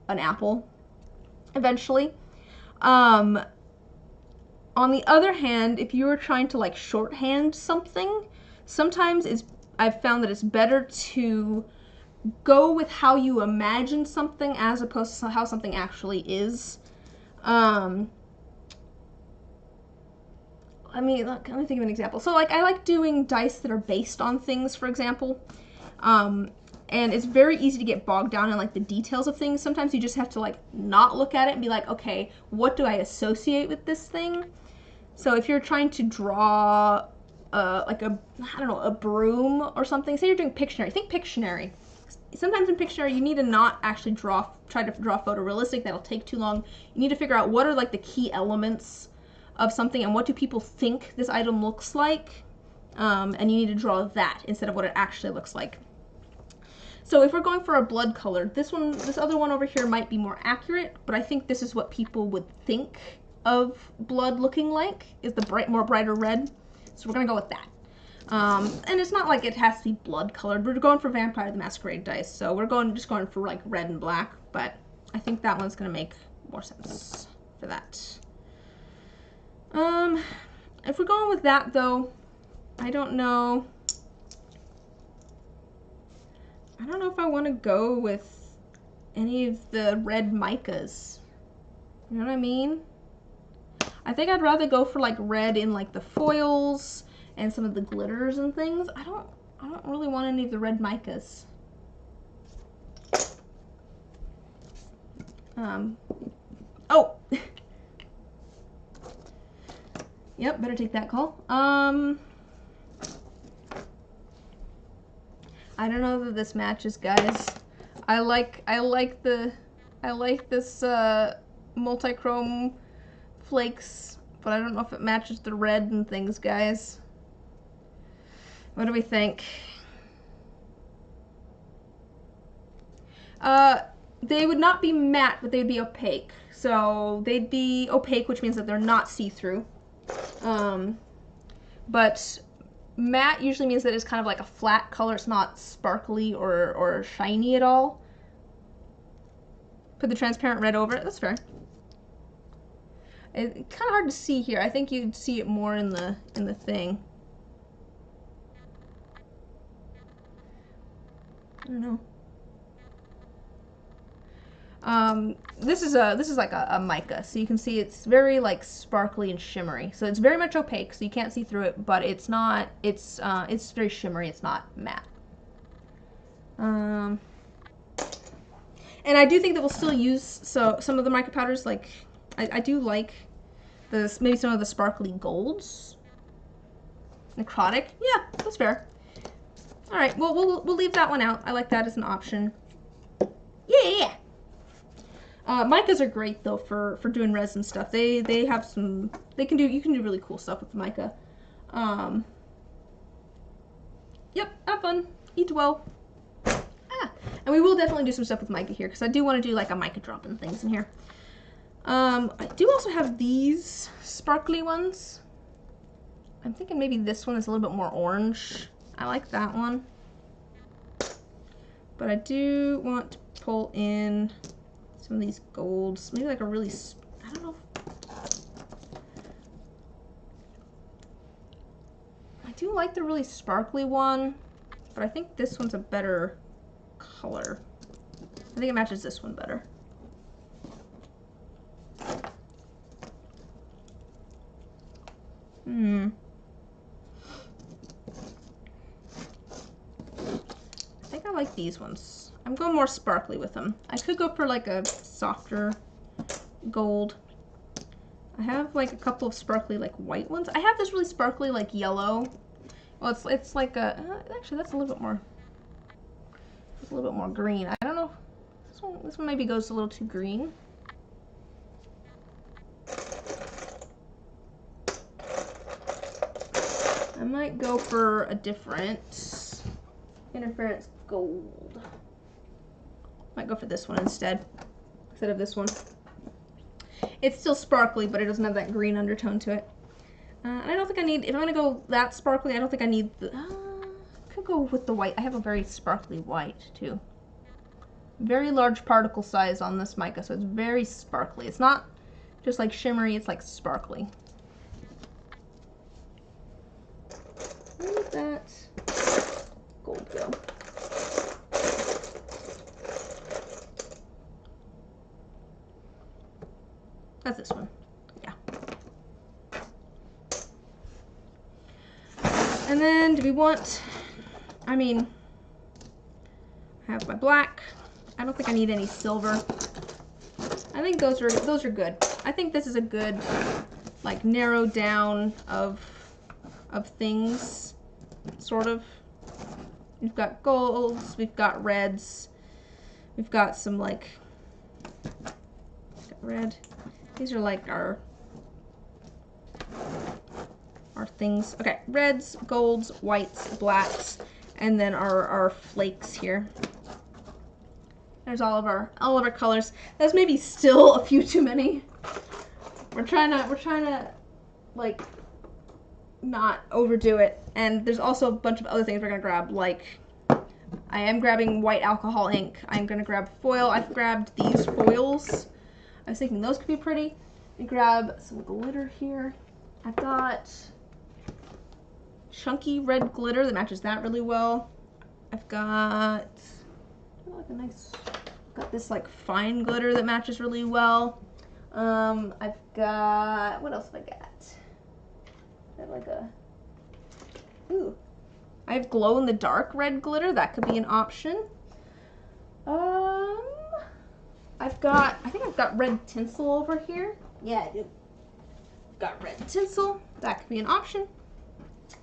an apple eventually. On the other hand, if you were trying to, like, shorthand something, sometimes I've found that it's better to go with how you imagine something as opposed to how something actually is. Let me think of an example. So, like, I like doing dice that are based on things, for example. And it's very easy to get bogged down in, like, the details of things. Sometimes you just have to, like, not look at it and be like, okay, what do I associate with this thing? So if you're trying to draw, like a broom or something, say you're doing Pictionary. Think Pictionary. Sometimes in Pictionary, you need to not actually try to draw photorealistic. That'll take too long. You need to figure out what are, like, the key elements of something and what do people think this item looks like, and you need to draw that instead of what it actually looks like. So if we're going for a blood color, this other one over here might be more accurate, but I think this is what people would think of blood looking like, is the brighter red. So we're gonna go with that. And it's not like it has to be blood colored. We're going for Vampire the Masquerade dice, so we're just going for like red and black, but I think that one's gonna make more sense for that. If we're going with that though, I don't know if I want to go with any of the red micas. You know what I mean? I think I'd rather go for like red in like the foils and some of the glitters and things. I don't really want any of the red micas. Oh! Yep, better take that call. I don't know that this matches, guys. I like this multi-chrome flakes, but I don't know if it matches the red and things, guys. What do we think? They would not be matte, but they'd be opaque. So they'd be opaque, which means that they're not see-through. But matte usually means that it's kind of like a flat color. It's not sparkly or shiny at all. Put the transparent red over it. That's fair. It's kind of hard to see here. I think you'd see it more in the thing. I don't know. This is like a mica, so you can see it's very like sparkly and shimmery. So it's very much opaque, so you can't see through it, but it's not. It's very shimmery. It's not matte. And I do think that we'll still use some of the mica powders. Like I do like maybe some of the sparkly golds. Necrotic, yeah, that's fair. All right, well we'll leave that one out. I like that as an option. Yeah. Micas are great though for doing resin stuff. They have some. You can do really cool stuff with the mica. Yep, have fun, eat well. And we will definitely do some stuff with mica here because I do want to do like a mica drop and things in here. I do also have these sparkly ones. I'm thinking maybe this one is a little bit more orange. I like that one. But I do want to pull in some of these golds. Maybe like a really, I don't know. I do like the really sparkly one, but I think this one's a better color. I think it matches this one better. I think I like these ones. I'm going more sparkly with them. I could go for like a softer gold. I have like a couple of sparkly like white ones. I have this really sparkly like yellow. Well, it's like a actually that's a little bit more. It's a little bit more green. I don't know. This one maybe goes a little too green. I might go for a different interference gold. Might go for this one instead of this one. It's still sparkly, but it doesn't have that green undertone to it. I don't think I need, if I'm gonna go that sparkly, I don't think I need the, I could go with the white. I have a very sparkly white too. Very large particle size on this mica, so it's very sparkly. It's not just like shimmery, it's like sparkly. Where did that gold go? That's this one. Yeah. And then do we want, I mean, I have my black. I don't think I need any silver. I think those are good. I think this is a good like narrow down of things, sort of. We've got golds, we've got reds, we've got some like red. These are like our our things. Okay, reds, golds, whites, blacks, and then our flakes here. There's all of our colors. That's maybe still a few too many. We're trying to like not overdo it. And there's also a bunch of other things we're gonna grab, like I am grabbing white alcohol ink. I'm gonna grab foil. I've grabbed these foils. I was thinking those could be pretty. We grab some glitter here. I've got chunky red glitter that matches that really well. I've got got this like fine glitter that matches really well. I've got, what else have I got? I have like I have glow in the dark red glitter. That could be an option. I think I've got red tinsel over here. Yeah, I do. Got red tinsel. That could be an option.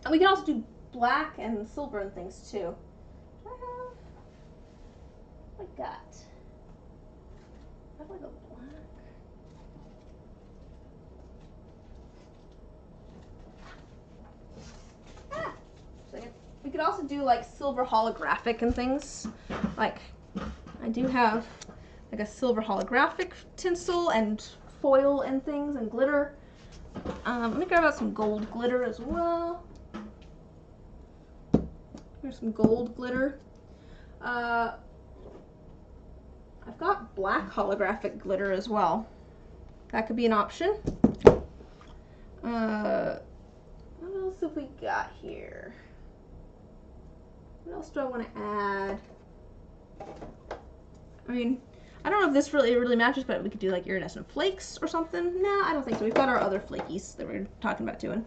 And we can also do black and silver and things too. I have like a black. We could also do like silver holographic and things. Like I do have like a silver holographic tinsel and foil and things and glitter. Let me grab out some gold glitter as well. Here's some gold glitter. I've got black holographic glitter as well. That could be an option. What else have we got here? What else do I want to add? I mean, I don't know if this really matches, but we could do like iridescent flakes or something. Nah, I don't think so. We've got our other flakies that we're talking about doing.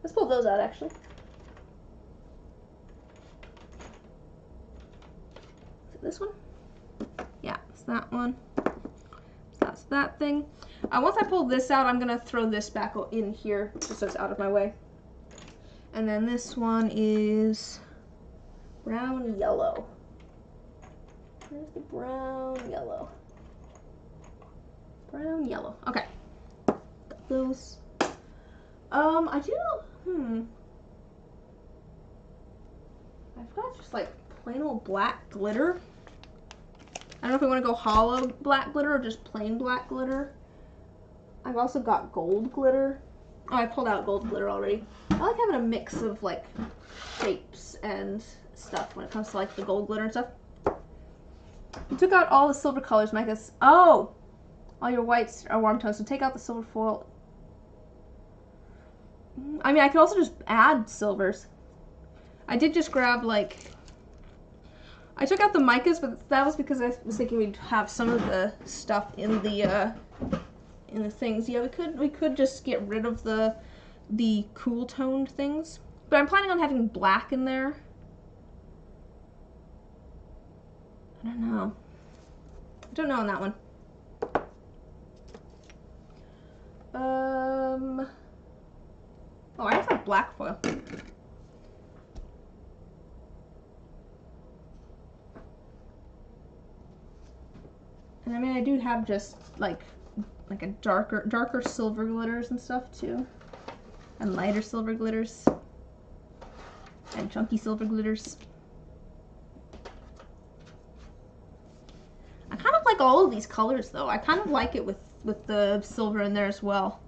Let's pull those out, actually. Is it this one? Yeah, it's that one. So that's that thing. Once I pull this out, I'm going to throw this back in here just so it's out of my way. And then this one is brown yellow. Where's the brown yellow? Brown yellow. Okay. Got those. I do. I've got just like plain old black glitter. I don't know if we want to go hollow black glitter or just plain black glitter. I've also got gold glitter. Oh, I pulled out gold glitter already. I like having a mix of like shapes and stuff when it comes to like the gold glitter and stuff. You took out all the silver colors, Micah. Oh! All your whites are warm tones, so take out the silver foil. I mean, I could also just add silvers. I did just grab, like... I took out the micas, but that was because I was thinking we'd have some of the stuff in the things. Yeah, we could just get rid of the cool toned things. But I'm planning on having black in there. I don't know. I don't know on that one. Oh, I have that black foil. And I mean, I do have just like a darker silver glitters and stuff too, and lighter silver glitters, and chunky silver glitters. I kind of like all of these colors though. I kind of like it with the silver in there as well.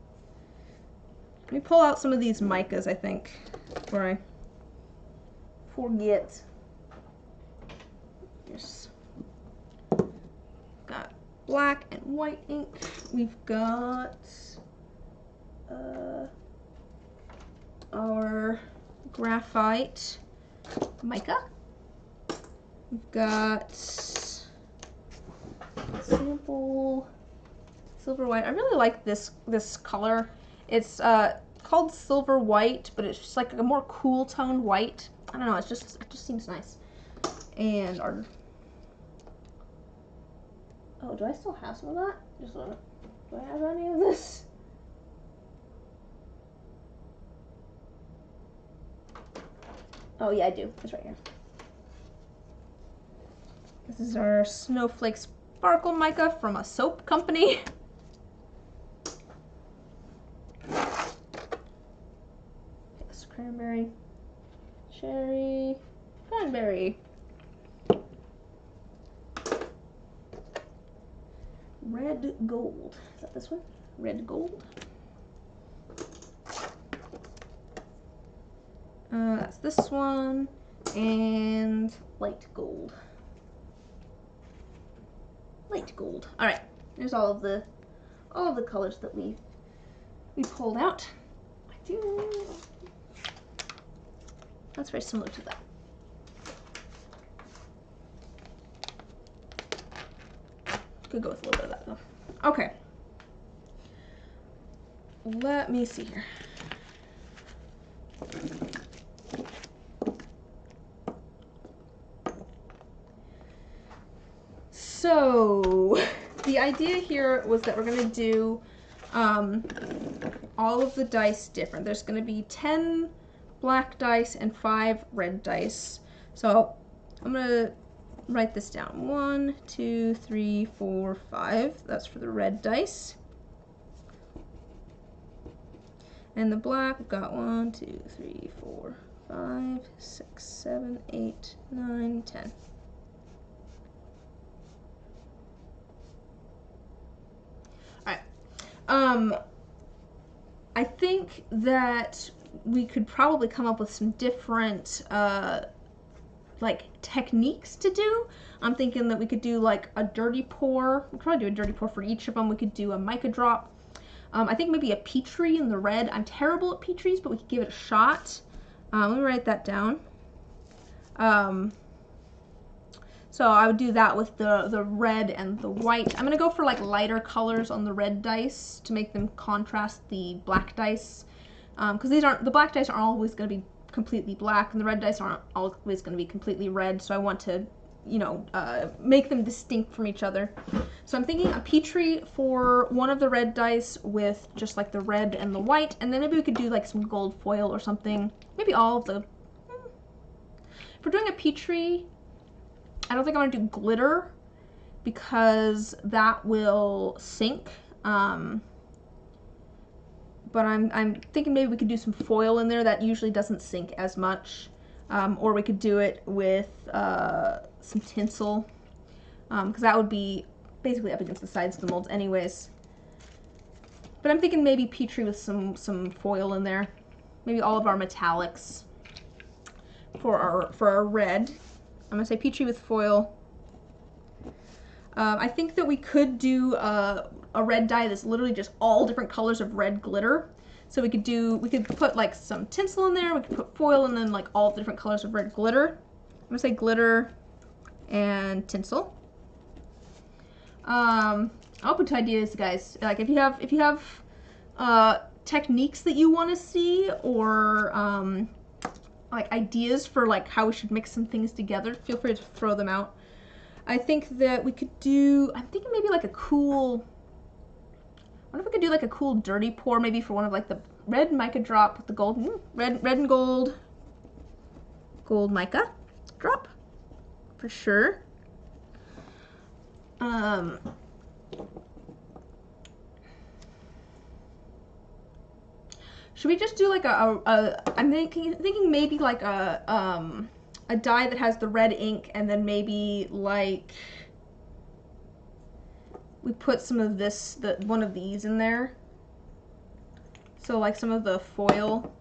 Let me pull out some of these micas, I think, before I forget. Yes. Got black and white ink. We've got our graphite mica. We've got sample silver white. I really like this color. It's called silver white, but it's just like a more cool toned white. I don't know, it just seems nice. And our, oh, do I still have some of that? Do I have any of this? Oh yeah, I do. It's right here. This is our Snowflake Sparkle Mica from a soap company. cranberry, cherry, cranberry. Red gold. Is that this one? Red gold. That's this one. And light gold. Light gold. All right. There's all of the colors that we pulled out. That's very similar to that. Could go with a little bit of that though. Okay. Let me see here. So the idea here was that we're going to do all of the dice different. There's going to be 10 black dice and 5 red dice. So I'm going to write this down. 1, 2, 3, 4, 5. That's for the red dice. And the black, we've got 1, 2, 3, 4, 5, 6, 7, 8, 9, 10. I think that we could probably come up with some different like techniques to do. I'm thinking that we could do like a dirty pour. We'll probably do a dirty pour for each of them. We could do a mica drop. I think maybe a Petri in the red. I'm terrible at Petris, but we could give it a shot. Let me write that down. So I would do that with the red and the white. I'm gonna go for like lighter colors on the red dice to make them contrast the black dice, because the black dice aren't always gonna be completely black, and the red dice aren't always gonna be completely red. So I want to, you know, make them distinct from each other. So I'm thinking a Petri for one of the red dice with just like the red and the white, and then maybe we could do like some gold foil or something. Maybe all of the. If we're doing a Petri, I don't think I want to do glitter because that will sink. But I'm thinking maybe we could do some foil in there. That usually doesn't sink as much. Or we could do it with some tinsel, because that would be basically up against the sides of the molds anyways. But I'm thinking maybe Petri with some foil in there. Maybe all of our metallics for our red. I'm gonna say Petri with foil. I think that we could do a red dye that's literally just all different colors of red glitter. So we could put like some tinsel in there, we could put foil, and then like all the different colors of red glitter. I'm gonna say glitter and tinsel. Open to ideas, guys. Like if you have techniques that you want to see, or like ideas for like how we should mix some things together, feel free to throw them out. I think that we could do, I'm thinking maybe like a cool, I wonder if we could do like a cool dirty pour maybe for one of like the red mica drop with the gold, red and gold mica drop for sure. Should we just do like I'm thinking maybe like a dye that has the red ink, and then maybe like we put some of this, one of these in there. So like some of the foil,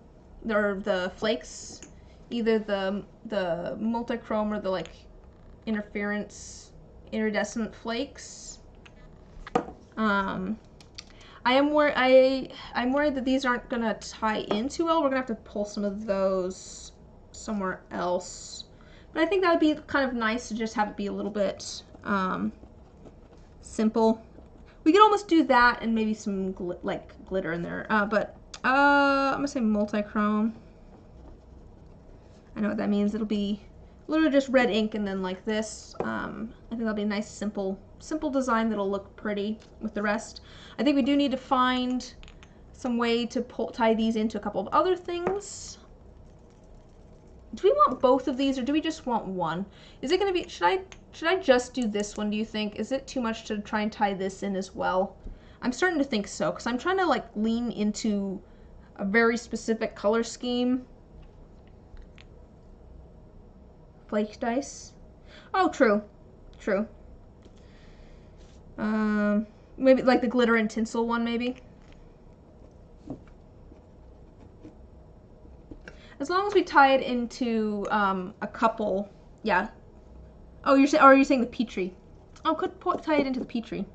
or the flakes, either the multichrome or the like iridescent flakes. I'm worried that these aren't gonna tie in too well. We're gonna have to pull some of those somewhere else. But I think that would be kind of nice to just have it be a little bit simple. We could almost do that and maybe some glitter in there. But I'm gonna say multichrome. I know what that means. It'll be literally just red ink and then like this. I think that'll be a nice simple design that'll look pretty with the rest. I think we do need to find some way to tie these into a couple of other things. Do we want both of these, or do we just want one? Is it gonna be, should I just do this one, do you think? Is it too much to try and tie this in as well? I'm starting to think so, because I'm trying to like lean into a very specific color scheme. flake dice. Oh, true. True. Maybe like the glitter and tinsel one, maybe. As long as we tie it into a couple, yeah. Oh, are you saying the Petri? Oh, could tie it into the Petri.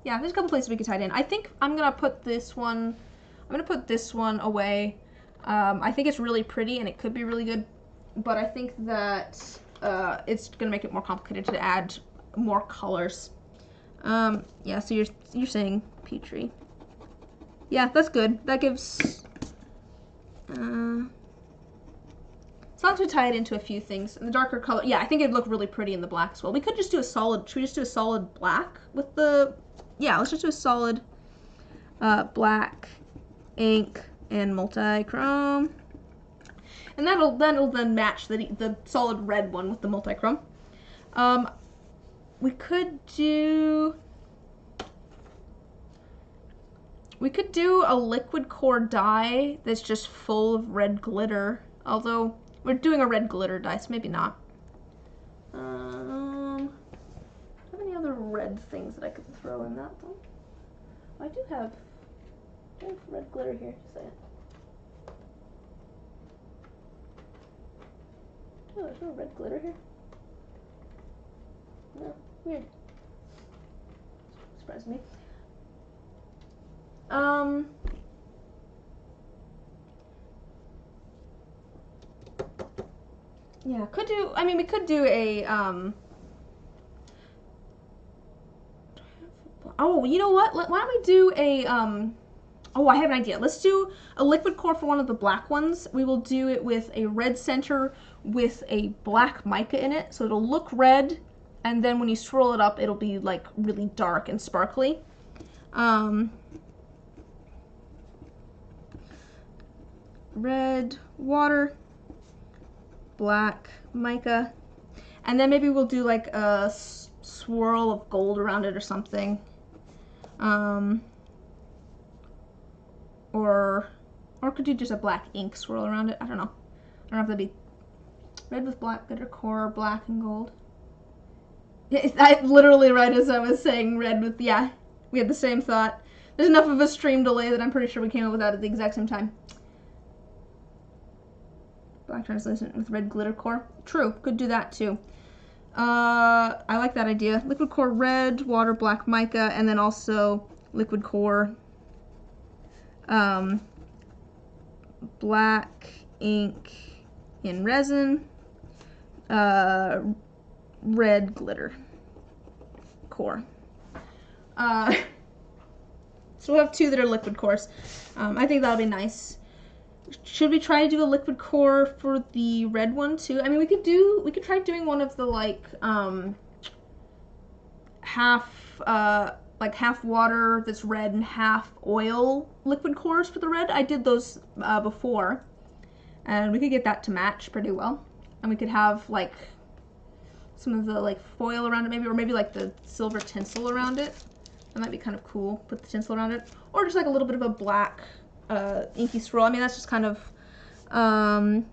Yeah, there's a couple places we could tie it in. I think I'm gonna put this one. I'm gonna put this one away. I think it's really pretty and it could be really good, but I think that it's gonna make it more complicated to add more colors. Yeah. So you're saying Petri. Yeah, that's good. That gives. As long as we tie it into a few things, and the darker color, yeah, I think it'd look really pretty in the black as well. We could just do a solid. Should we just do a solid black with the? Yeah, let's just do a solid black ink and multi-chrome, and that'll then match the solid red one with the multi-chrome. We could do a liquid core dye that's just full of red glitter, although we're doing a red glitter dye, so maybe not. Do I have any other red things that I could throw in that though? I do have red glitter here. Just a second. Oh, there's no red glitter here. No, weird. Surprised me. Yeah, could do. I mean, we could do a Oh, you know what? Why don't we do a Oh, I have an idea. Let's do a liquid core for one of the black ones. We will do it with a red center with a black mica in it, so it'll look red, and then when you swirl it up, it'll be like really dark and sparkly. Red water, black mica, and then maybe we'll do like a swirl of gold around it or something. Or could do just a black ink swirl around it. I don't know. I don't know if that'd be red with black glitter core, black and gold. Yeah, I literally right as I was saying red with, yeah, we had the same thought. There's enough of a stream delay that I'm pretty sure we came up with that at the exact same time. Black translucent with red glitter core. True, could do that too. I like that idea. Liquid core red, water, black mica, and then also liquid core black ink in resin, red glitter core. So we'll have two that are liquid cores. I think that'll be nice. Should we try to do a liquid core for the red one too? I mean, we could try doing one of the like half water that's red and half oil liquid cores for the red. I did those before, and we could get that to match pretty well. And we could have like some of the like foil around it maybe, or maybe like the silver tinsel around it. That might be kind of cool. Put the tinsel around it, or just like a little bit of a black inky swirl. I mean, that's just kind of I'm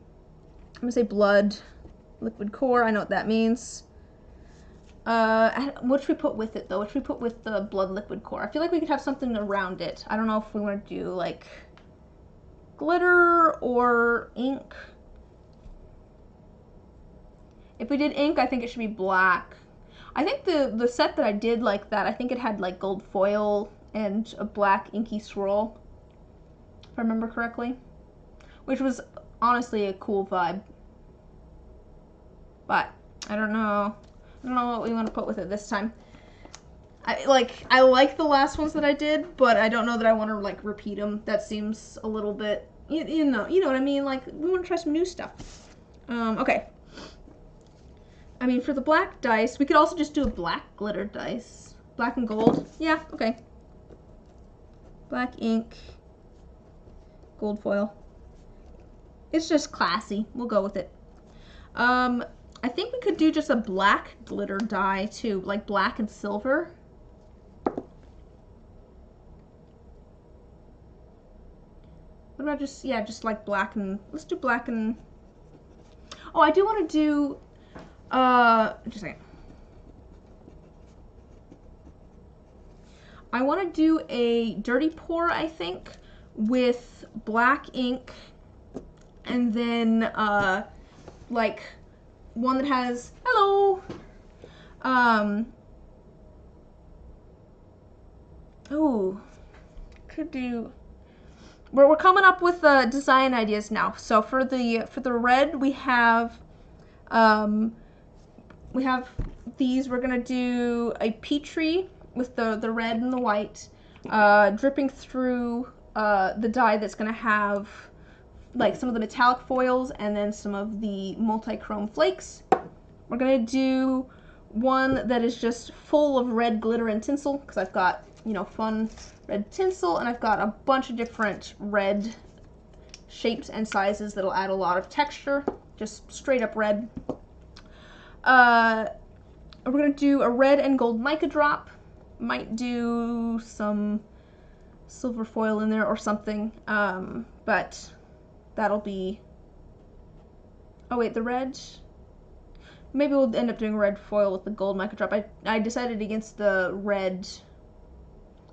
gonna say blood liquid core. I know what that means. What should we put with it though? What should we put with the blood liquid core? I feel like we could have something around it. I don't know if we want to do like glitter or ink. If we did ink, I think it should be black. I think the set that I did like that, I think it had like gold foil and a black inky swirl, if I remember correctly, which was honestly a cool vibe. But I don't know what we want to put with it this time. I like the last ones that I did, but I don't know that I want to like repeat them. That seems a little bit, you know what I mean? Like, we want to try some new stuff. Okay. I mean, for the black dice, we could also just do a black glitter dice. Black and gold. Yeah, okay. Black ink. Gold foil. It's just classy. We'll go with it. I think we could do just a black glitter dye too, like black and silver. What about just like black and, let's do black and Oh, I do want to do, just a second. I want to do a dirty pour, I think, with black ink, and then, like, one that has, hello, ooh, could do, we're coming up with design ideas now. So for the red, we have these. We're gonna do a Petri with the red and the white, dripping through the dye that's gonna have like some of the metallic foils and then some of the multi-chrome flakes. We're gonna do one that is just full of red glitter and tinsel, because I've got, you know, fun red tinsel, and I've got a bunch of different red shapes and sizes that'll add a lot of texture, just straight up red. We're gonna do a red and gold mica drop. Might do some silver foil in there or something, but that'll be, oh wait, the red, maybe we'll end up doing red foil with the gold mica drop. I decided against the red.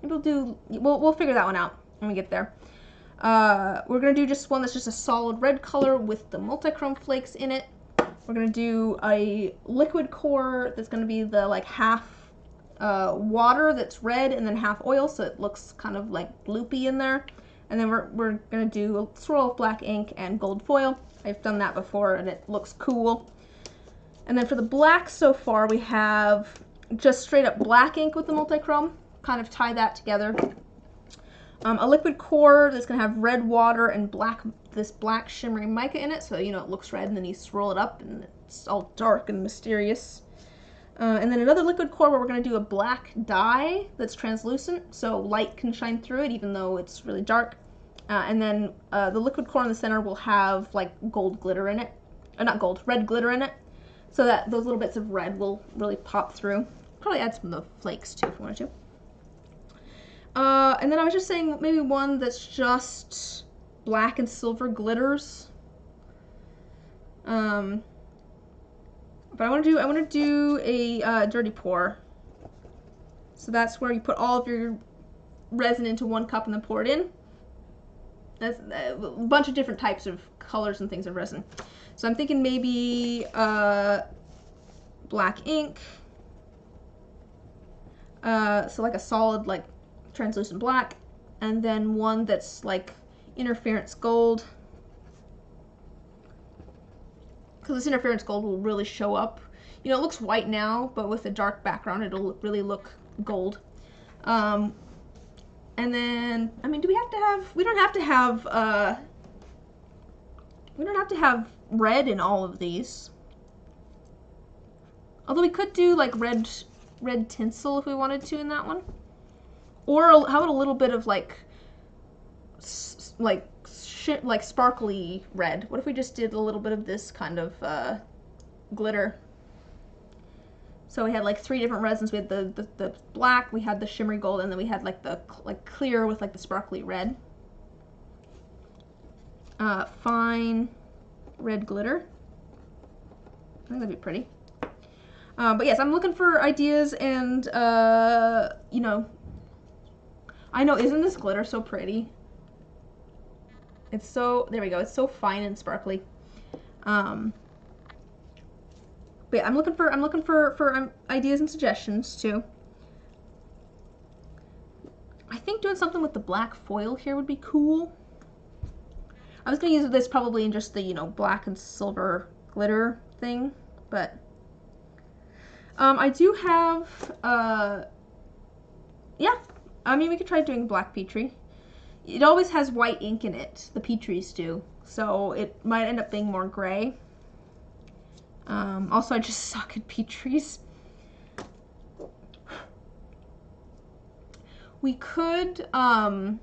Maybe we'll figure that one out when we get there. We're gonna do just one that's just a solid red color with the multi-chrome flakes in it. We're gonna do a liquid core that's gonna be the like half water that's red and then half oil, so it looks kind of like loopy in there. And then we're gonna do a swirl of black ink and gold foil. I've done that before and it looks cool. And then for the black so far, we have just straight up black ink with the multi-chrome. Kind of tie that together. A liquid core that's gonna have red water and this black shimmery mica in it, so you know it looks red, and then you swirl it up and it's all dark and mysterious. And then another liquid core where we're gonna do a black dye that's translucent, so light can shine through it even though it's really dark. And then the liquid core in the center will have like gold glitter in it, not gold, red glitter in it, so that those little bits of red will really pop through. Probably add some of the flakes too if you wanted to. And then I was just saying maybe one that's just black and silver glitters. But I want to do a dirty pour. So that's where you put all of your resin into one cup and then pour it in. That's a bunch of different types of colors and things of resin. So I'm thinking maybe black ink. So like a solid like translucent black, and then one that's like interference gold, because this interference gold will really show up. You know, it looks white now, but with a dark background it'll really look gold. And then, I mean, do we have to have, we don't have to have red in all of these, although we could do like red tinsel if we wanted to in that one. Or how about a little bit of like sparkly red? What if we just did a little bit of this kind of glitter? So we had like 3 different resins. We had the black, we had the shimmery gold, and then we had like the clear with like the sparkly red. Fine red glitter. I think that'd be pretty. But yes, I'm looking for ideas, and you know, I know, isn't this glitter so pretty? It's so, there we go, it's so fine and sparkly. But yeah, I'm looking for ideas and suggestions too. I think doing something with the black foil here would be cool. I was gonna use this probably in just the, you know, black and silver glitter thing, but I do have yeah, I mean, we could try doing black Petri. It always has white ink in it, the Petris do, so it might end up being more gray. Also, I just suck at Petris. We could, I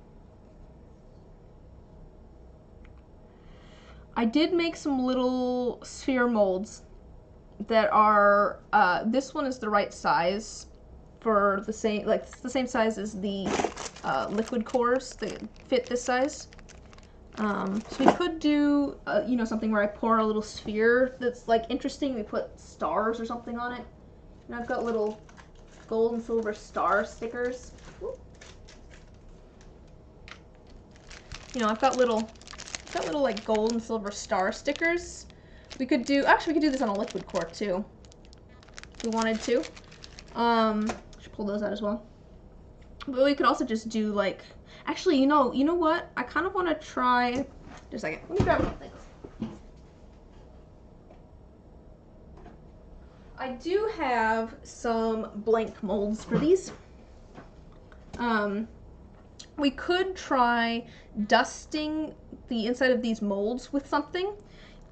did make some little sphere molds that are, this one is the right size for the same, like, it's the same size as the liquid cores that fit this size. So we could do, you know, something where I pour a little sphere that's like interesting. We put stars or something on it. And I've got little gold and silver star stickers. You know, I've got little like gold and silver star stickers. We could do, actually we could do this on a liquid core too, if we wanted to. Should pull those out as well. But we could also just do like, actually, you know what? I kind of want to try, just a second, let me grab something. I do have some blank molds for these. We could try dusting the inside of these molds with something,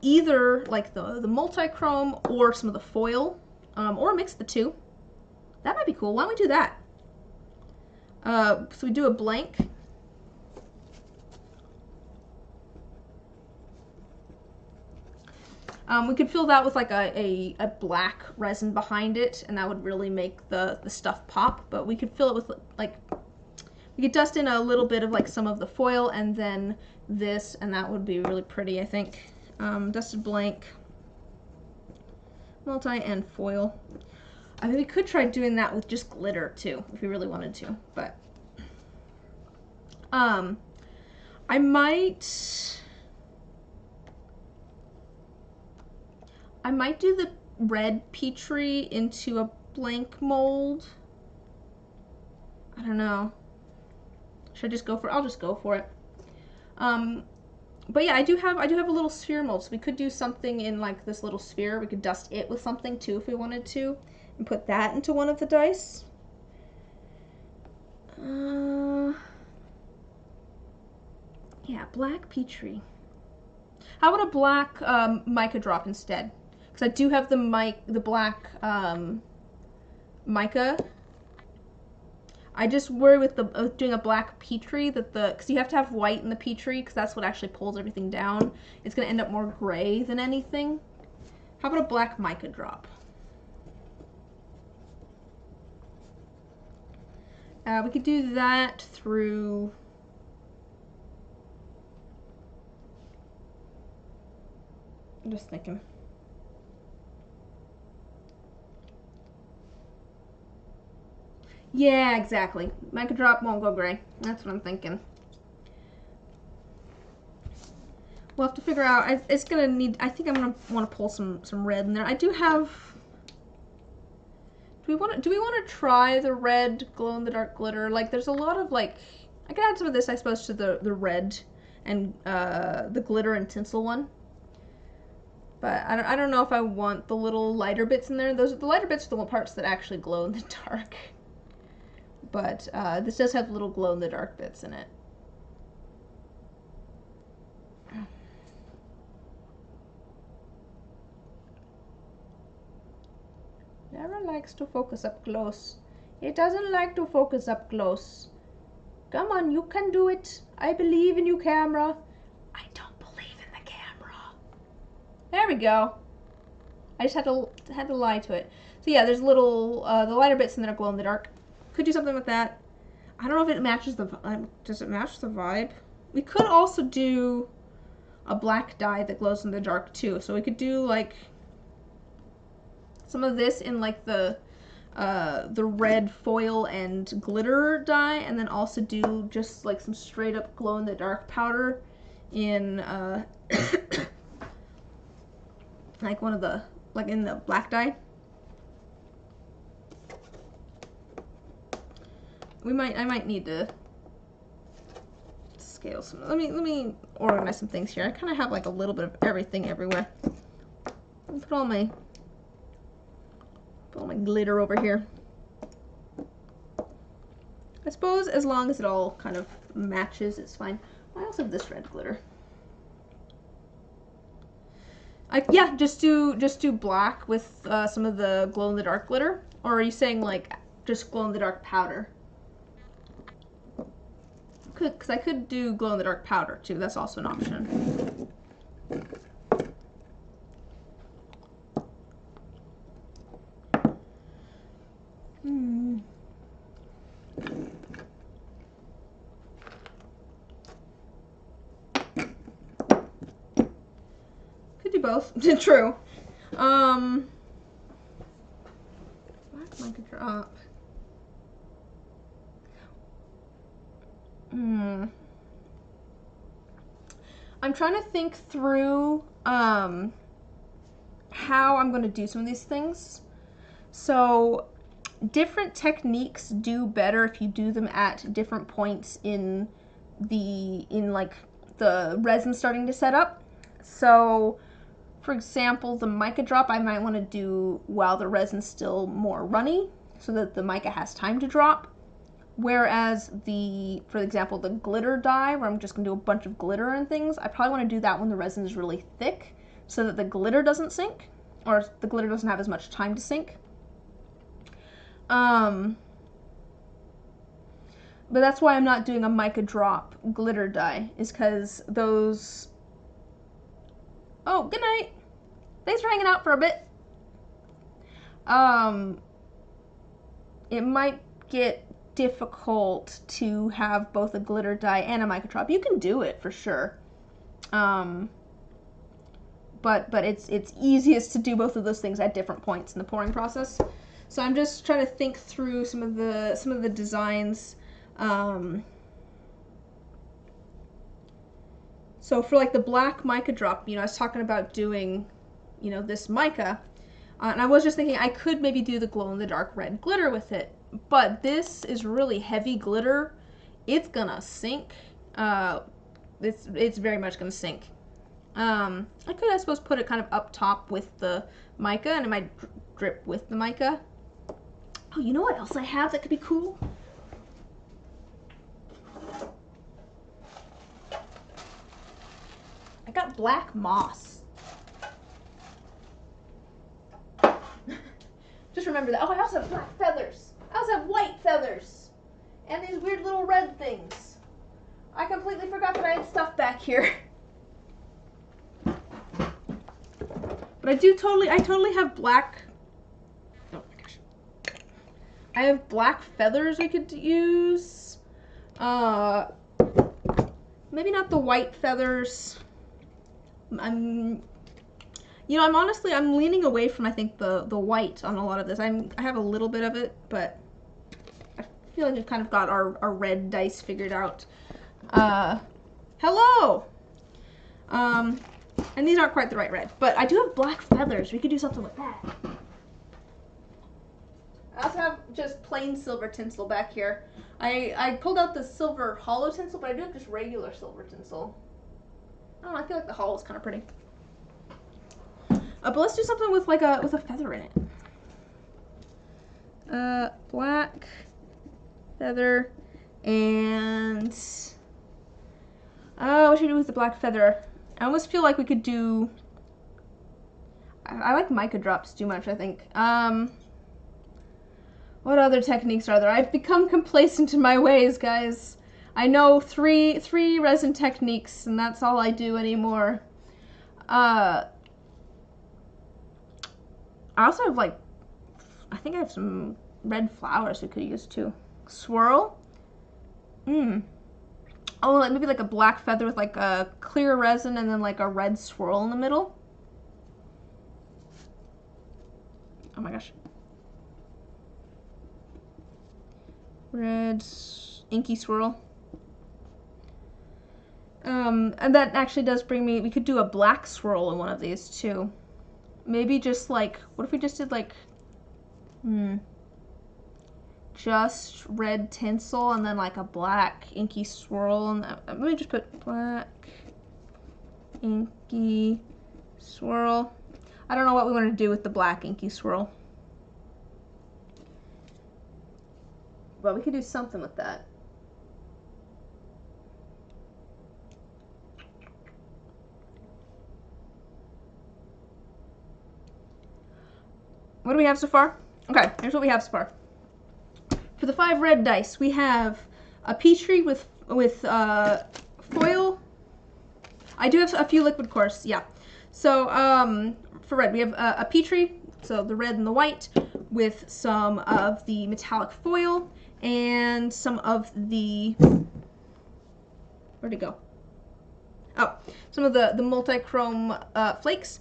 either like the multi-chrome or some of the foil, or mix the two. That might be cool. Why don't we do that? So we do a blank. We could fill that with like a black resin behind it, and that would really make the stuff pop. But we could fill it with like, we could dust in a little bit of like some of the foil and then this, and that would be really pretty, I think. Dusted blank, multi, and foil. I mean, we could try doing that with just glitter too, if we really wanted to, but I might do the red Petrie into a blank mold. I don't know. Should I just go for it? I'll just go for it. But yeah, I do have a little sphere mold, so we could do something in like this little sphere. We could dust it with something too if we wanted to, and put that into one of the dice. Yeah, black Petrie. How about a black mica drop instead? Because I do have the black mica. I just worry with the doing a black Petrie that because you have to have white in the Petrie because that's what actually pulls everything down. It's gonna end up more gray than anything. How about a black mica drop? We could do that through. I'm just thinking. Yeah, exactly. Mica drop won't go gray. That's what I'm thinking. We'll have to figure out. It's gonna need. I think I'm gonna want to pull some red in there. I do have. Do we want to try the red glow in the dark glitter? Like, there's a lot of like. I could add some of this, I suppose, to the red and the glitter and tinsel one. But I don't know if I want the little lighter bits in there. The lighter bits are the parts that actually glow in the dark. But this does have little glow in the dark bits in it. Never likes to focus up close. It doesn't like to focus up close. Come on, you can do it. I believe in you, camera. I don't believe in the camera. There we go. I just had to lie to it. So yeah, there's little the lighter bits in there glow in the dark. Could do something with that. I don't know if it matches the. Does it match the vibe? We could also do a black dye that glows in the dark too. So we could do like some of this in like the red foil and glitter dye, and then also do just like some straight up glow in the dark powder in like one of the in the black dye. I might need to scale some. Let me organize some things here. I kind of have like a little bit of everything everywhere. I'll put all my glitter over here. I suppose as long as it all kind of matches, it's fine. I also have this red glitter. Yeah, just do black with some of the glow in the dark glitter, or are you saying like just glow in the dark powder? Because I could do glow in the dark powder too. That's also an option. both. True. Black mica drop. I'm trying to think through how I'm going to do some of these things. So different techniques do better if you do them at different points in like the resin starting to set up. So for example, the mica drop I might want to do while the resin's still more runny so that the mica has time to drop. Whereas for example, the glitter dye, where I'm just going to do a bunch of glitter and things, I probably want to do that when the resin is really thick so that the glitter doesn't sink, or the glitter doesn't have as much time to sink. But that's why I'm not doing a mica drop glitter dye, is because those... Oh, good night! Thanks for hanging out for a bit. It might get difficult to have both a glitter dye and a mica drop. You can do it for sure, but it's easiest to do both of those things at different points in the pouring process. So I'm just trying to think through some of the designs. So for like the black mica drop, I was talking about doing, this mica, and I was just thinking I could maybe do the glow-in-the-dark red glitter with it. But this is really heavy glitter. It's gonna sink. It's very much gonna sink. I could, I suppose, put it kind of up top with the mica, and it might drip with the mica. Oh, you know what else I have that could be cool? I got black moss. Just remember that. Oh, I also have black feathers. I also have white feathers and these weird little red things. I completely forgot that I had stuff back here. But I totally have black, oh my gosh. I have black feathers we could use. Maybe not the white feathers. I'm leaning away from, I think, the white on a lot of this. I have a little bit of it, but I feel like we've kind of got our red dice figured out. Hello! And these aren't quite the right red, but I do have black feathers. We could do something with that. I also have just plain silver tinsel back here. I pulled out the silver hollow tinsel, but I do have just regular silver tinsel. I don't know, I feel like the hollow is kind of pretty. But let's do something with like with a feather in it. Black feather, and what should we do with the black feather? I almost feel like we could do. I like mica drops too much, I think. What other techniques are there? I've become complacent in my ways, guys. I know three resin techniques, and that's all I do anymore. I also have, like, I think I have some red flowers we could use too. Swirl? Oh, like maybe like a black feather with like a clear resin and then like a red swirl in the middle. Oh my gosh. Red inky swirl. And that actually does bring me, we could do a black swirl in one of these too. Maybe just like, what if we just did like, just red tinsel and then like a black inky swirl, and let me just put black inky swirl. I don't know what we want to do with the black inky swirl, but we could do something with that. What do we have so far? Okay, here's what we have so far. For the 5 red dice, we have a Petri with foil. I do have a few liquid course, yeah. So for red, we have a Petri, so the red and the white, with some of the metallic foil and some of the, where'd it go? Oh, some of the multi-chrome flakes.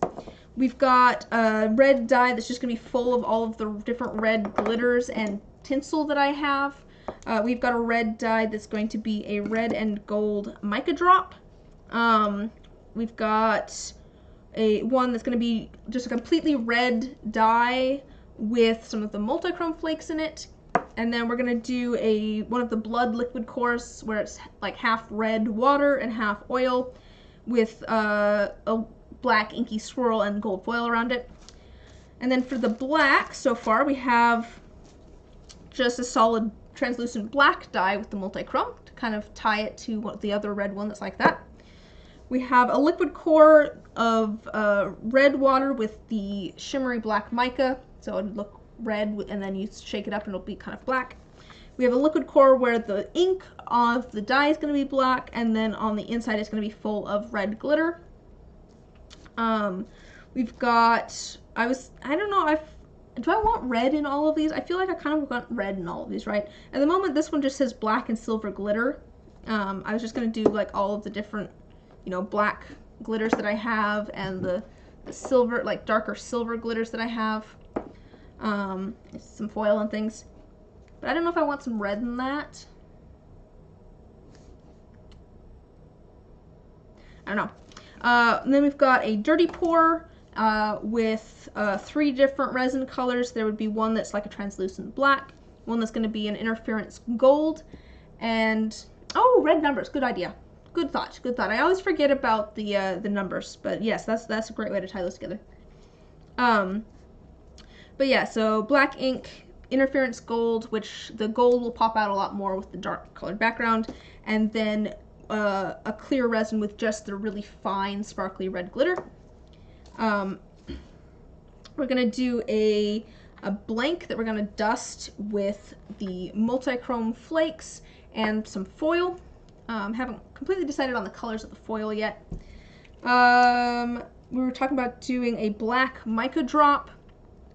We've got a red dye that's just going to be full of all of the different red glitters and tinsel that I have. We've got a red dye that's going to be a red and gold mica drop. We've got one that's going to be just a completely red dye with some of the multi-chrome flakes in it. And then we're going to do one of the blood liquid cores where it's like half red water and half oil with a black inky swirl and gold foil around it. And then for the black, so far we have just a solid translucent black dye with the multi-chrome to kind of tie it to the other red one that's like that. We have a liquid core of red water with the shimmery black mica, so it would look red, and then you shake it up and it'll be kind of black. We have a liquid core where the ink of the dye is going to be black, and then on the inside it's going to be full of red glitter. We've got, I don't know, do I want red in all of these? I feel like I kind of want red in all of these, right? At the moment, this one just says black and silver glitter. I was just going to do like all of the different, black glitters that I have and the silver, like darker silver glitters that I have. Some foil and things. But I don't know if I want some red in that. I don't know. And then we've got a dirty pour with 3 different resin colors. There would be one that's like a translucent black, one that's going to be an interference gold, and red numbers. Good idea. Good thought. Good thought. I always forget about the numbers, but yes, that's a great way to tie those together. But yeah, so black ink, interference gold, which the gold will pop out a lot more with the dark colored background, and then a clear resin with just the really fine sparkly red glitter. We're going to do a blank that we're going to dust with the multi-chrome flakes and some foil. Haven't completely decided on the colors of the foil yet. We were talking about doing a black mica drop.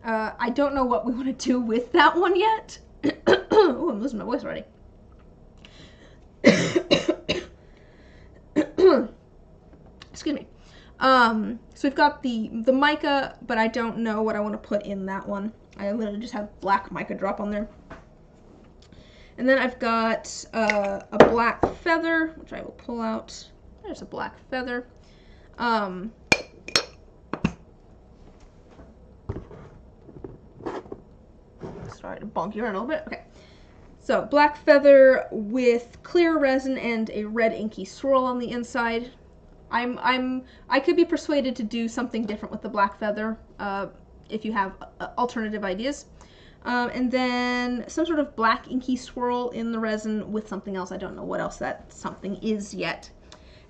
I don't know what we want to do with that one yet. Oh, I'm losing my voice already. Excuse me. So we've got the mica, but I don't know what I want to put in that one. I literally just have black mica drop on there. And then I've got a black feather, which I will pull out. There's a black feather. Sorry to bonk you around a little bit. Okay. So black feather with clear resin and a red inky swirl on the inside. I could be persuaded to do something different with the black feather if you have alternative ideas. And then some sort of black inky swirl in the resin with something else. I don't know what else that something is yet.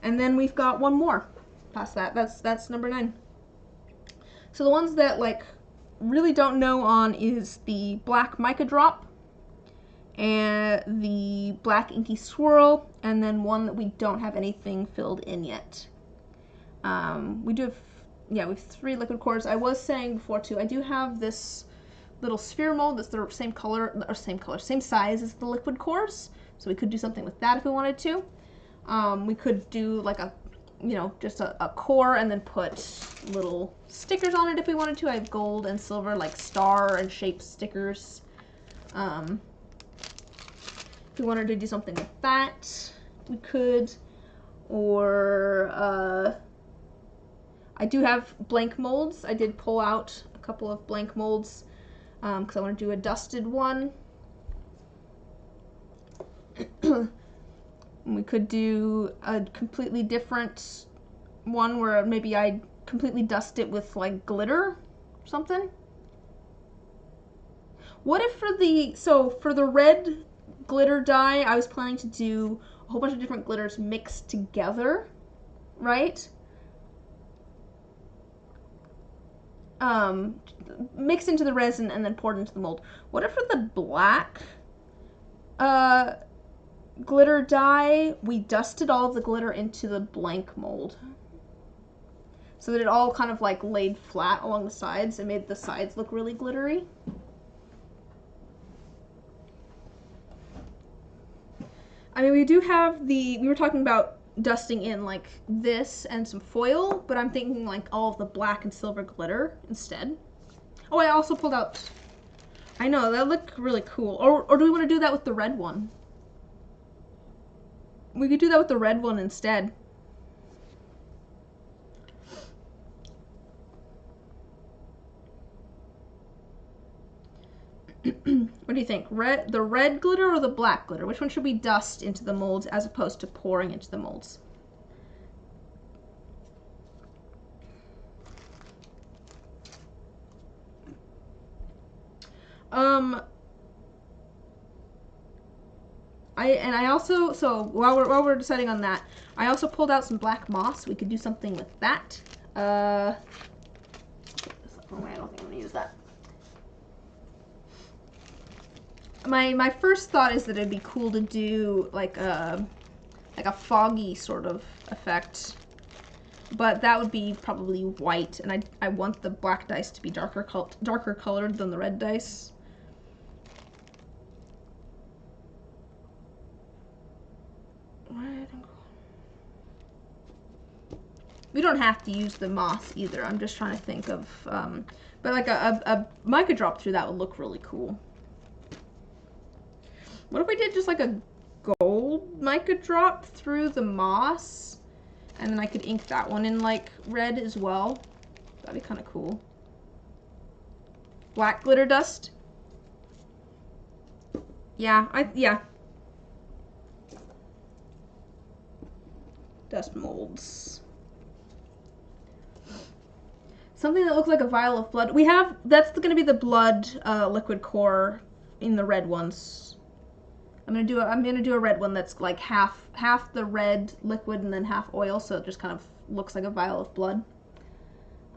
And then we've got one more past that. That's number 9. So the ones that like really don't know on is the black mica drop and the black inky swirl, and then one that we don't have anything filled in yet. We do have, we have 3 liquid cores. I was saying before too, I do have this little sphere mold that's the same size as the liquid cores, so we could do something with that if we wanted to. We could do like a, just a core and then put little stickers on it if we wanted to. I have gold and silver, like star and shape stickers. If we wanted to do something with that, we could. Or I do have blank molds. I did pull out a couple of blank molds because I want to do a dusted one. We could do a completely different one where maybe I completely dust it with like glitter or something. What if for the red glitter dye, I was planning to do a whole bunch of different glitters mixed together, right? Mixed into the resin and then poured into the mold. What if for the black glitter dye, we dusted all of the glitter into the blank mold so that it all kind of like laid flat along the sides and made the sides look really glittery? I mean, we do have we were talking about dusting in like this and some foil, but I'm thinking like all of the black and silver glitter instead. Oh, I also pulled out, I know, that looked really cool. Or do we want to do that with the red one? We could do that with the red one instead. What do you think? The red glitter or the black glitter? Which one should we dust into the molds as opposed to pouring into the molds? I also, so while we're deciding on that, I also pulled out some black moss. We could do something with that. I don't think I'm gonna use that. My first thought is that it'd be cool to do like a foggy sort of effect, but that would be probably white, and I want the black dice to be darker colored than the red dice. We don't have to use the moss either. I'm just trying to think of, but like a mica drop through that would look really cool. What if we did just like a gold mica drop through the moss, and then I could ink that one in like red as well? That'd be kind of cool. Black glitter dust. Yeah. Dust molds. Something that looks like a vial of blood. That's going to be the blood liquid core in the red ones. I'm gonna do a red one that's like half the red liquid and then half oil, so it just kind of looks like a vial of blood.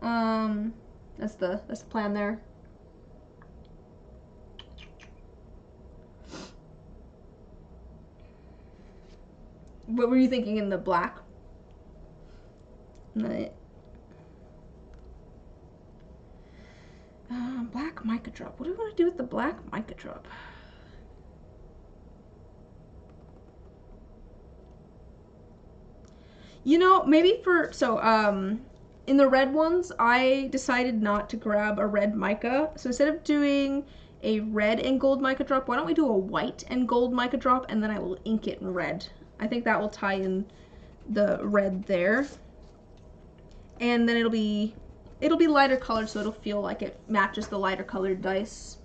That's the plan there. What were you thinking in the black? Black mica drop. What do we want to do with the black mica drop? You know, maybe in the red ones, I decided not to grab a red mica. So instead of doing a red and gold mica drop, why don't we do a white and gold mica drop, and then I will ink it in red. I think that will tie in the red there. And then it'll be lighter colored, so it'll feel like it matches the lighter colored dice.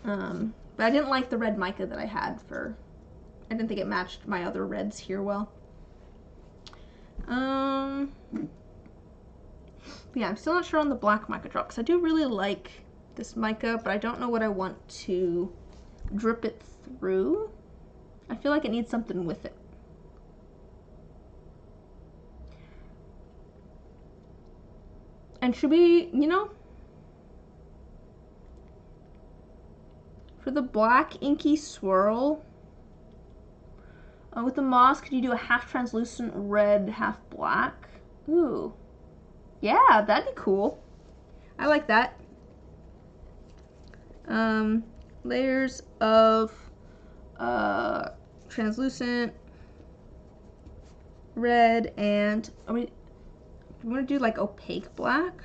But I didn't like the red mica that I had I didn't think it matched my other reds here well. Yeah, I'm still not sure on the black mica drop, because I do really like this mica, but I don't know what I want to drip it through. I feel like it needs something with it. And should we, for the black inky swirl, with the moss, could you do a half translucent red, half black? Ooh. Yeah, that'd be cool. I like that. Layers of translucent red, and do we want to do like opaque black?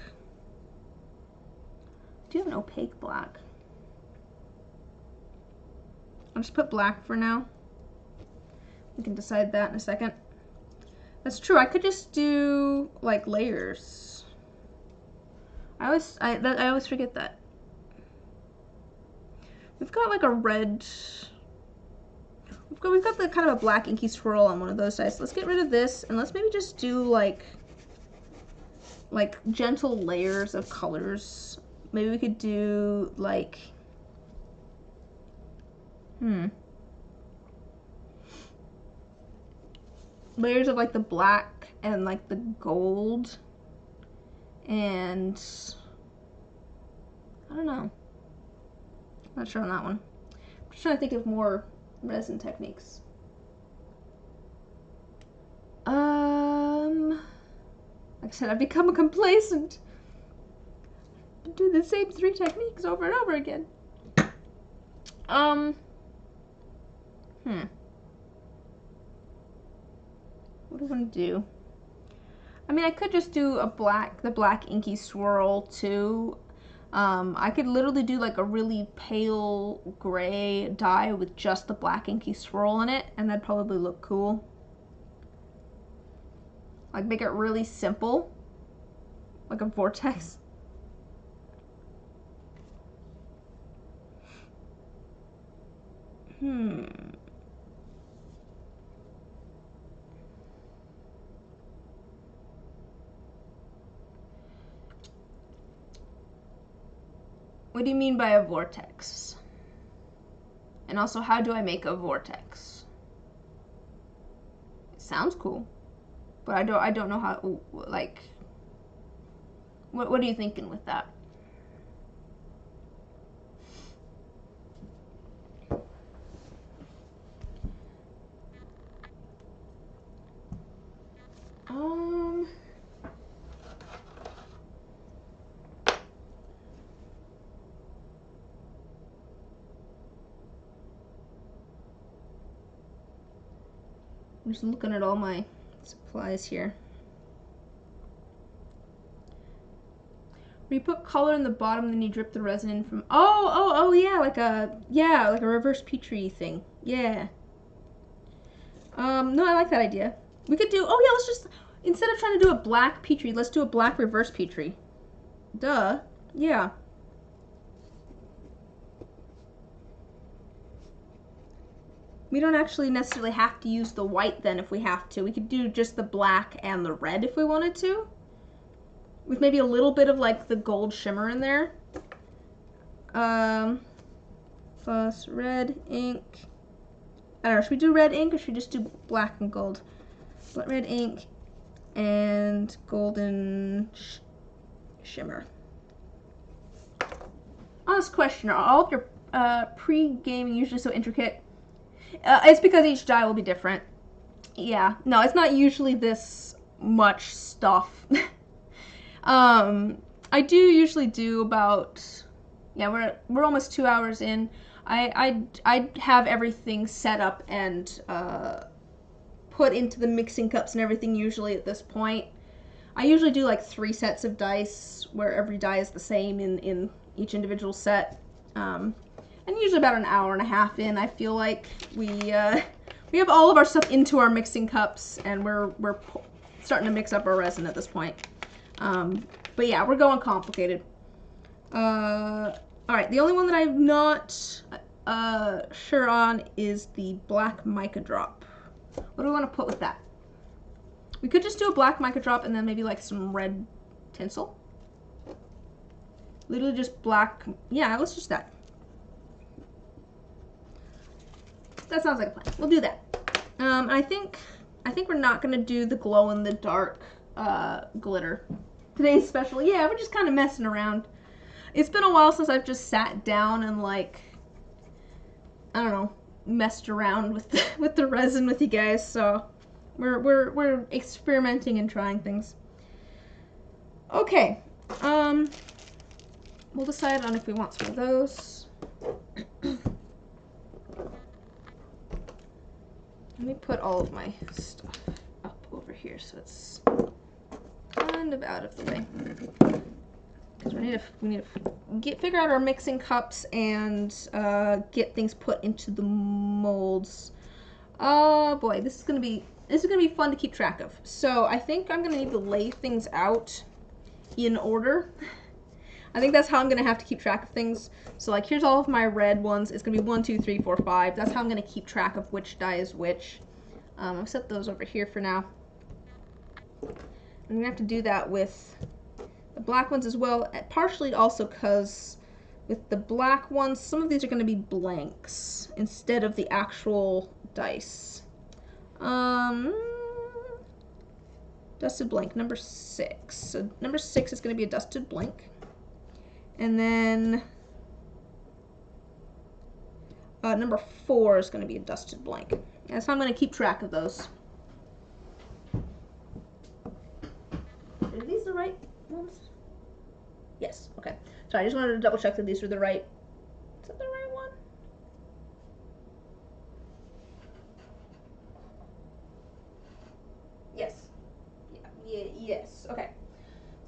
Do you have an opaque black? I'll just put black for now. We can decide that in a second. That's true. I could just do like layers. I always forget that. We've got like a red. We've got the kind of a black inky swirl on one of those dice. Let's get rid of this, and let's maybe just do like gentle layers of colors. Maybe we could do like layers of like the black and like the gold, and I don't know. Not sure on that one. I'm just trying to think of more resin techniques. Like I said, I've become complacent. Do the same 3 techniques over and over again. do I want to do? I mean, I could just do the black inky swirl too. I could literally do like a really pale gray dye with just the black inky swirl in it, and that'd probably look cool. Like make it really simple, like a vortex. What do you mean by a vortex? And also, how do I make a vortex? It sounds cool, but I don't know how, like, what are you thinking with that? I'm just looking at all my supplies here. Where you put color in the bottom, then you drip the resin in from. Oh yeah, like a reverse Petri thing. Yeah. No, I like that idea. We could do. Oh yeah, let's just instead of trying to do a black Petri, let's do a black reverse Petri. Duh. Yeah. We don't actually necessarily have to use the white then if we have to. We could do just the black and the red if we wanted to. With maybe a little bit of like the gold shimmer in there. Plus red ink. I don't know, should we do red ink or should we just do black and gold? Red ink and golden shimmer. Honest question, are all of your pre-gaming usually so intricate? It's because each die will be different. Yeah, no, it's not usually this much stuff. I do usually do about, yeah, we're almost 2 hours in. I have everything set up and put into the mixing cups and everything usually at this point. I usually do like 3 sets of dice where every die is the same in each individual set. And usually about an hour and a half in, I feel like we have all of our stuff into our mixing cups and we're starting to mix up our resin at this point. But yeah, we're going complicated. Alright, the only one that I'm not sure on is the black mica drop. What do we want to put with that? We could just do a black mica drop and then maybe like some red tinsel. Literally just black. Yeah, let's just that. That sounds like a plan. We'll do that. And I think we're not gonna do the glow in the dark glitter. Today's special. Yeah, we're just kind of messing around. It's been a while since I've just sat down and like, I don't know, messed around with the resin with you guys. So we're experimenting and trying things. Okay. We'll decide on if we want some of those. Let me put all of my stuff up over here so it's kind of out of the way. Because we need to figure out our mixing cups and get things put into the molds. Oh boy, this is gonna be fun to keep track of. So I think I'm gonna need to lay things out in order. I think that's how I'm gonna have to keep track of things. So like here's all of my red ones. It's gonna be 1, 2, 3, 4, 5. That's how I'm gonna keep track of which die is which. I'll set those over here for now. I'm gonna have to do that with the black ones as well, partially also because with the black ones, some of these are gonna be blanks instead of the actual dice. Dusted blank, number 6. So number 6 is gonna be a dusted blank. And then number 4 is going to be a dusted blank. That's how I'm going to keep track of those. Are these the right ones? Yes, okay. So I just wanted to double check that these were the right. Is that the right one? Yes. Okay.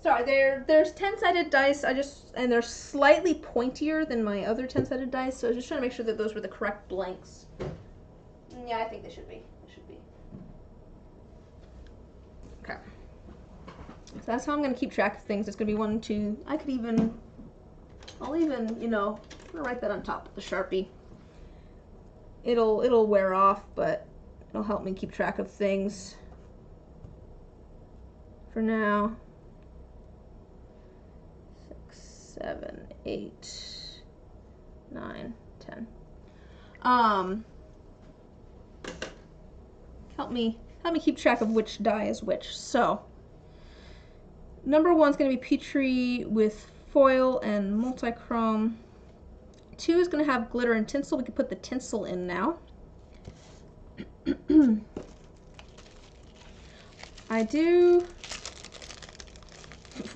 Sorry, there's 10-sided dice. And they're slightly pointier than my other 10-sided dice, so I was just trying to make sure that those were the correct blanks. Yeah, I think they should be. Okay. So that's how I'm gonna keep track of things. It's gonna be 1, 2. I'll even, I'm gonna write that on top with the Sharpie. It'll wear off, but it'll help me keep track of things. For now. 6, 7, 8, 9, 10. Help me keep track of which die is which. So, number 1's gonna be Petrie with foil and multi-chrome. 2 is gonna have glitter and tinsel. We can put the tinsel in now. We'll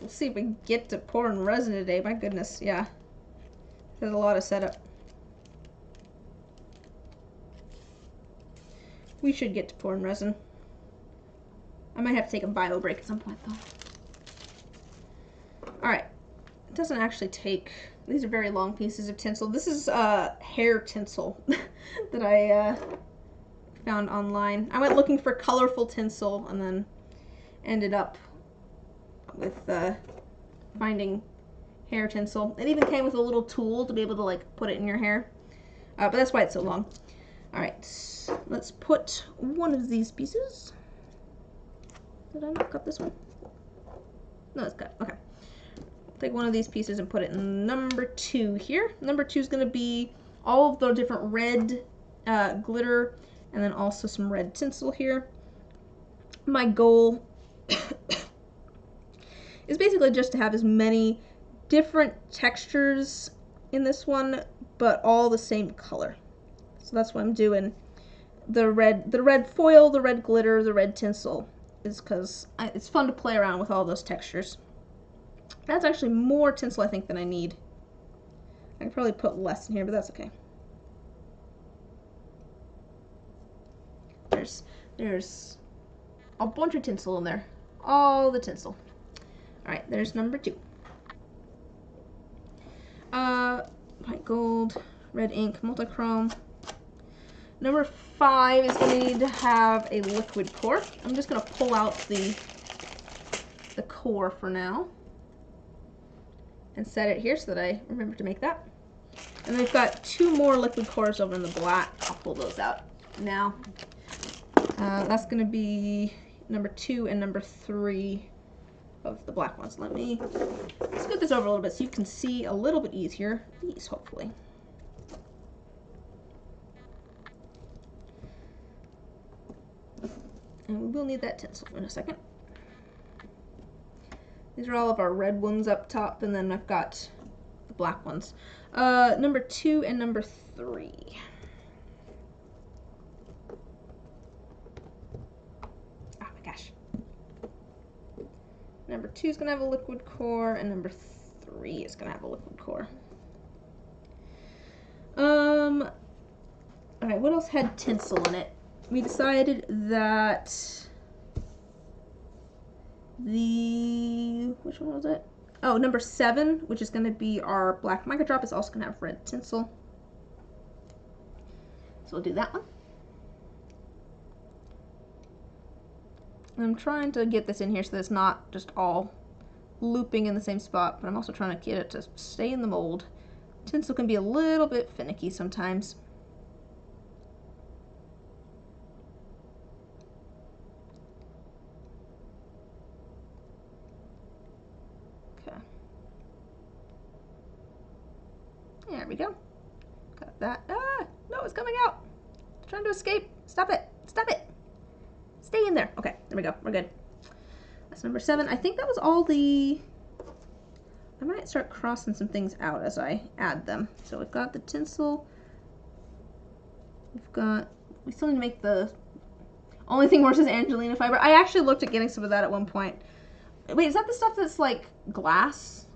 see if we can get to pouring resin today. My goodness, yeah. There's a lot of setup. We should get to pouring resin. I might have to take a bio break at some point, though. Alright. It doesn't actually take... These are very long pieces of tinsel. This is hair tinsel that I found online. I went looking for colorful tinsel and then ended up with finding hair tinsel. It even came with a little tool to be able to like put it in your hair. But that's why it's so long. Alright, let's put one of these pieces. Did I not cut this one? No, it's cut. Okay. Take one of these pieces and put it in number 2 here. Number 2 is going to be all of the different red glitter and then also some red tinsel here. My goal is basically just to have as many different textures in this one, but all the same color. So that's what I'm doing. The red foil, the red glitter, the red tinsel is because it's fun to play around with all those textures. That's actually more tinsel, I think, than I need. I could probably put less in here, but that's okay. There's a bunch of tinsel in there. All the tinsel. Alright, there's number 2. White gold, red ink, multi-chrome. Number 5 is going to need to have a liquid core. I'm just going to pull out the core for now and set it here so that I remember to make that. And then we've got 2 more liquid cores over in the black. I'll pull those out now. That's going to be number 2 and number 3 of the black ones. Let's scoot this over a little bit so you can see a little bit easier. These, hopefully. And we will need that tinsel in a second. These are all of our red ones up top, and then I've got the black ones. Number 2 and number 3. Oh my gosh. Number 2 is going to have a liquid core, and number 3 is going to have a liquid core. Alright, what else had tinsel in it? We decided that which one was it? Oh, number 7, which is going to be our black mica drop, is also going to have red tinsel. So we'll do that one. I'm trying to get this in here so that it's not just all looping in the same spot, but I'm also trying to get it to stay in the mold. Tinsel can be a little bit finicky sometimes. There we go. Got that. Ah, no, it's coming out. It's trying to escape. Stop it. Stop it. Stay in there. Okay, there we go. We're good. That's number 7. I think that was all the... I might start crossing some things out as I add them. So we've got the tinsel. We still need to make the... Only thing worse is Angelina fiber. I actually looked at getting some of that at one point. Wait, is that the stuff that's like glass?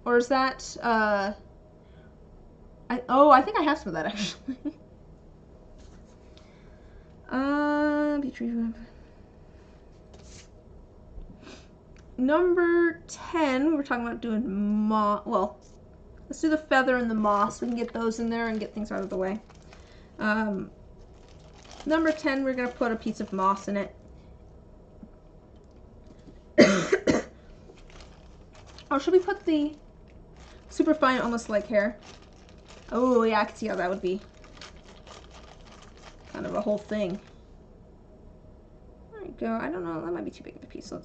Or is that... I think I have some of that actually. number 10, we were talking about doing well, let's do the feather and the moss. We can get those in there and get things out of the way. Number 10, we're going to put a piece of moss in it. Or should we put the super fine, almost like hair? Oh, yeah, I can see how that would be kind of a whole thing. There you go. I don't know. That might be too big of a piece. I'm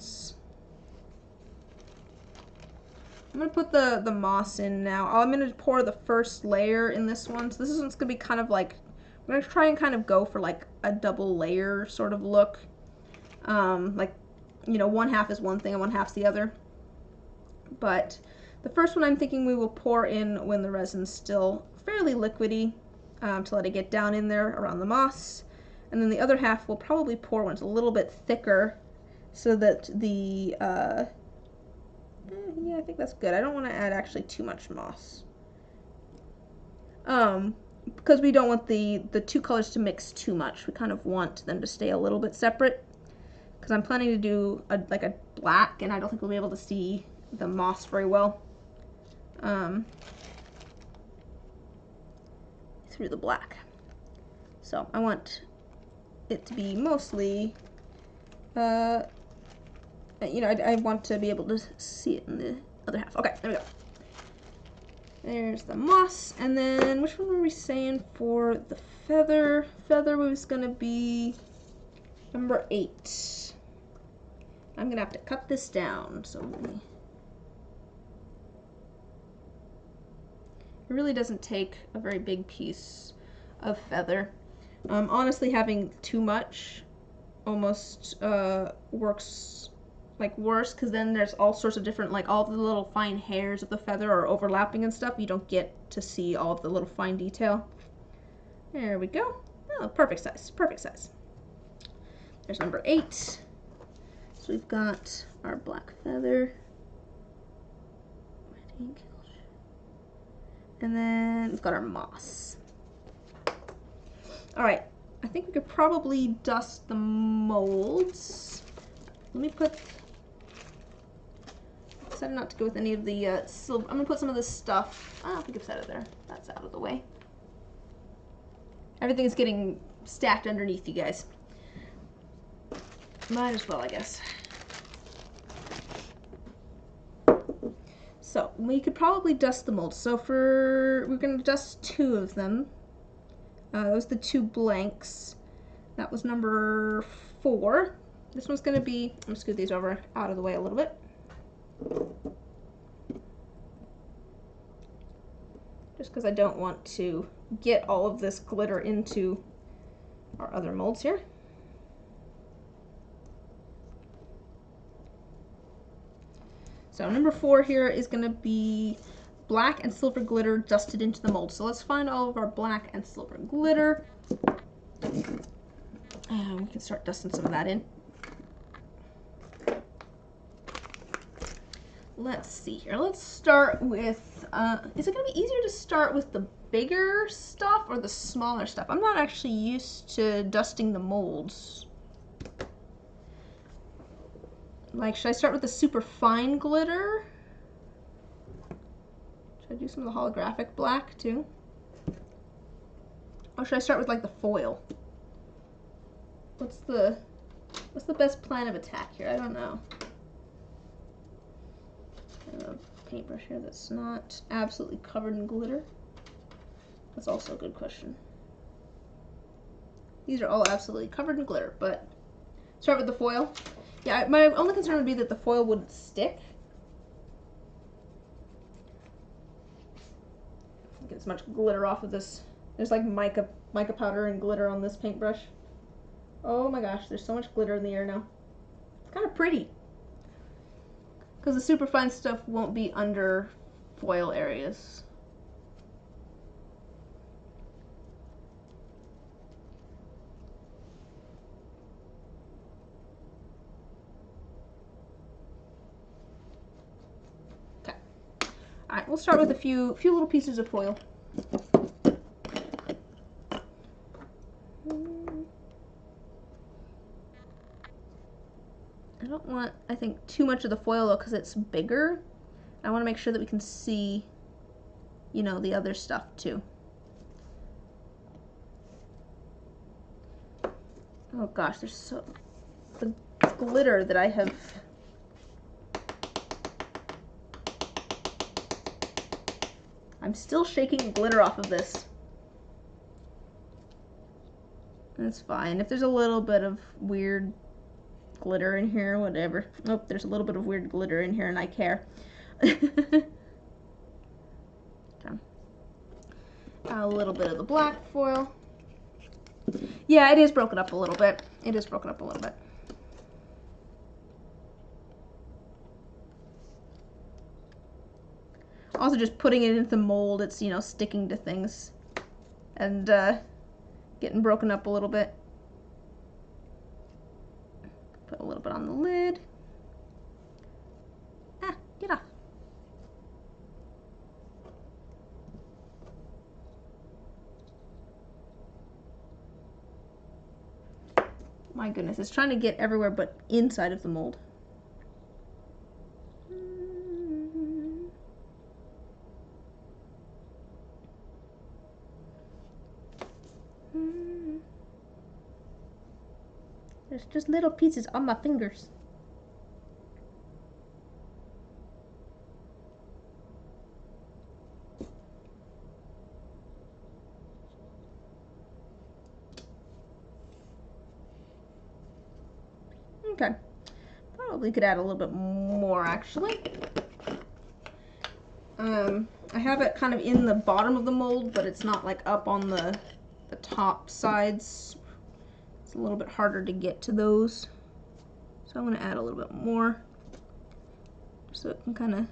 going to put the moss in now. I'm going to pour the first layer in this one. So this one's going to be kind of like, I'm going to try and kind of go for like a double layer sort of look. Like, you know, one half is one thing and one half's the other. But the first one I'm thinking we will pour in when the resin's still fairly liquidy, to let it get down in there around the moss. And then the other half we'll probably pour when it's a little bit thicker so that the, yeah, I think that's good. I don't want to add actually too much moss. Because we don't want the two colors to mix too much. We kind of want them to stay a little bit separate. Because I'm planning to do like a black, and I don't think we'll be able to see the moss very well through the black. So I want it to be mostly, you know, I want to be able to see it in the other half. Okay, there we go. There's the moss, and then which one were we saying for the feather? Feather was gonna be number 8. I'm gonna have to cut this down, so it really doesn't take a very big piece of feather. Honestly, having too much almost works like worse, because then there's all sorts of different, like all the little fine hairs of the feather are overlapping and stuff. You don't get to see all of the little fine detail. There we go. Oh, perfect size, perfect size. There's number 8. So we've got our black feather. And then we've got our moss. All right, I think we could probably dust the molds. Let me put, I decided not to go with any of the silver. I'm gonna put some of this stuff, I don't think I've set it there. That's out of the way. Everything is getting stacked underneath you guys. Might as well, I guess. So we could probably dust the molds. So we're going to dust 2 of them. That was the 2 blanks. That was number 4. This one's going to be, I'm going to scoot these over out of the way a little bit. Just because I don't want to get all of this glitter into our other molds here. So number 4 here is going to be black and silver glitter dusted into the mold. So let's find all of our black and silver glitter. And we can start dusting some of that in. Let's see here. Let's start with, is it going to be easier to start with the bigger stuff or the smaller stuff? I'm not actually used to dusting the molds. Like, should I start with the super fine glitter? Should I do some of the holographic black too? Or should I start with like the foil? What's the best plan of attack here? I don't know. I have a paintbrush here that's not absolutely covered in glitter. That's also a good question. These are all absolutely covered in glitter, but start with the foil. Yeah, my only concern would be that the foil wouldn't stick. Get as much glitter off of this. There's like mica powder and glitter on this paintbrush. Oh my gosh, there's so much glitter in the air now. It's kind of pretty. Because the super fine stuff won't be under foil areas. Alright, we'll start with a few little pieces of foil. think, too much of the foil though because it's bigger. I want to make sure that we can see, you know, the other stuff too. Oh gosh, there's so... the glitter that I have... I'm still shaking glitter off of this. That's fine. If there's a little bit of weird glitter in here, whatever. Oh, there's a little bit of weird glitter in here and I care. Okay. A little bit of the black foil. Yeah, it is broken up a little bit. It is broken up a little bit. Also, just putting it into the mold, it's, you know, sticking to things and getting broken up a little bit. Put a little bit on the lid. Ah, get off. My goodness, it's trying to get everywhere but inside of the mold. There's just little pieces on my fingers. Okay, probably could add a little bit more actually. I have it kind of in the bottom of the mold, but it's not like up on the top sides. It's a little bit harder to get to those. So I'm going to add a little bit more so it can kind of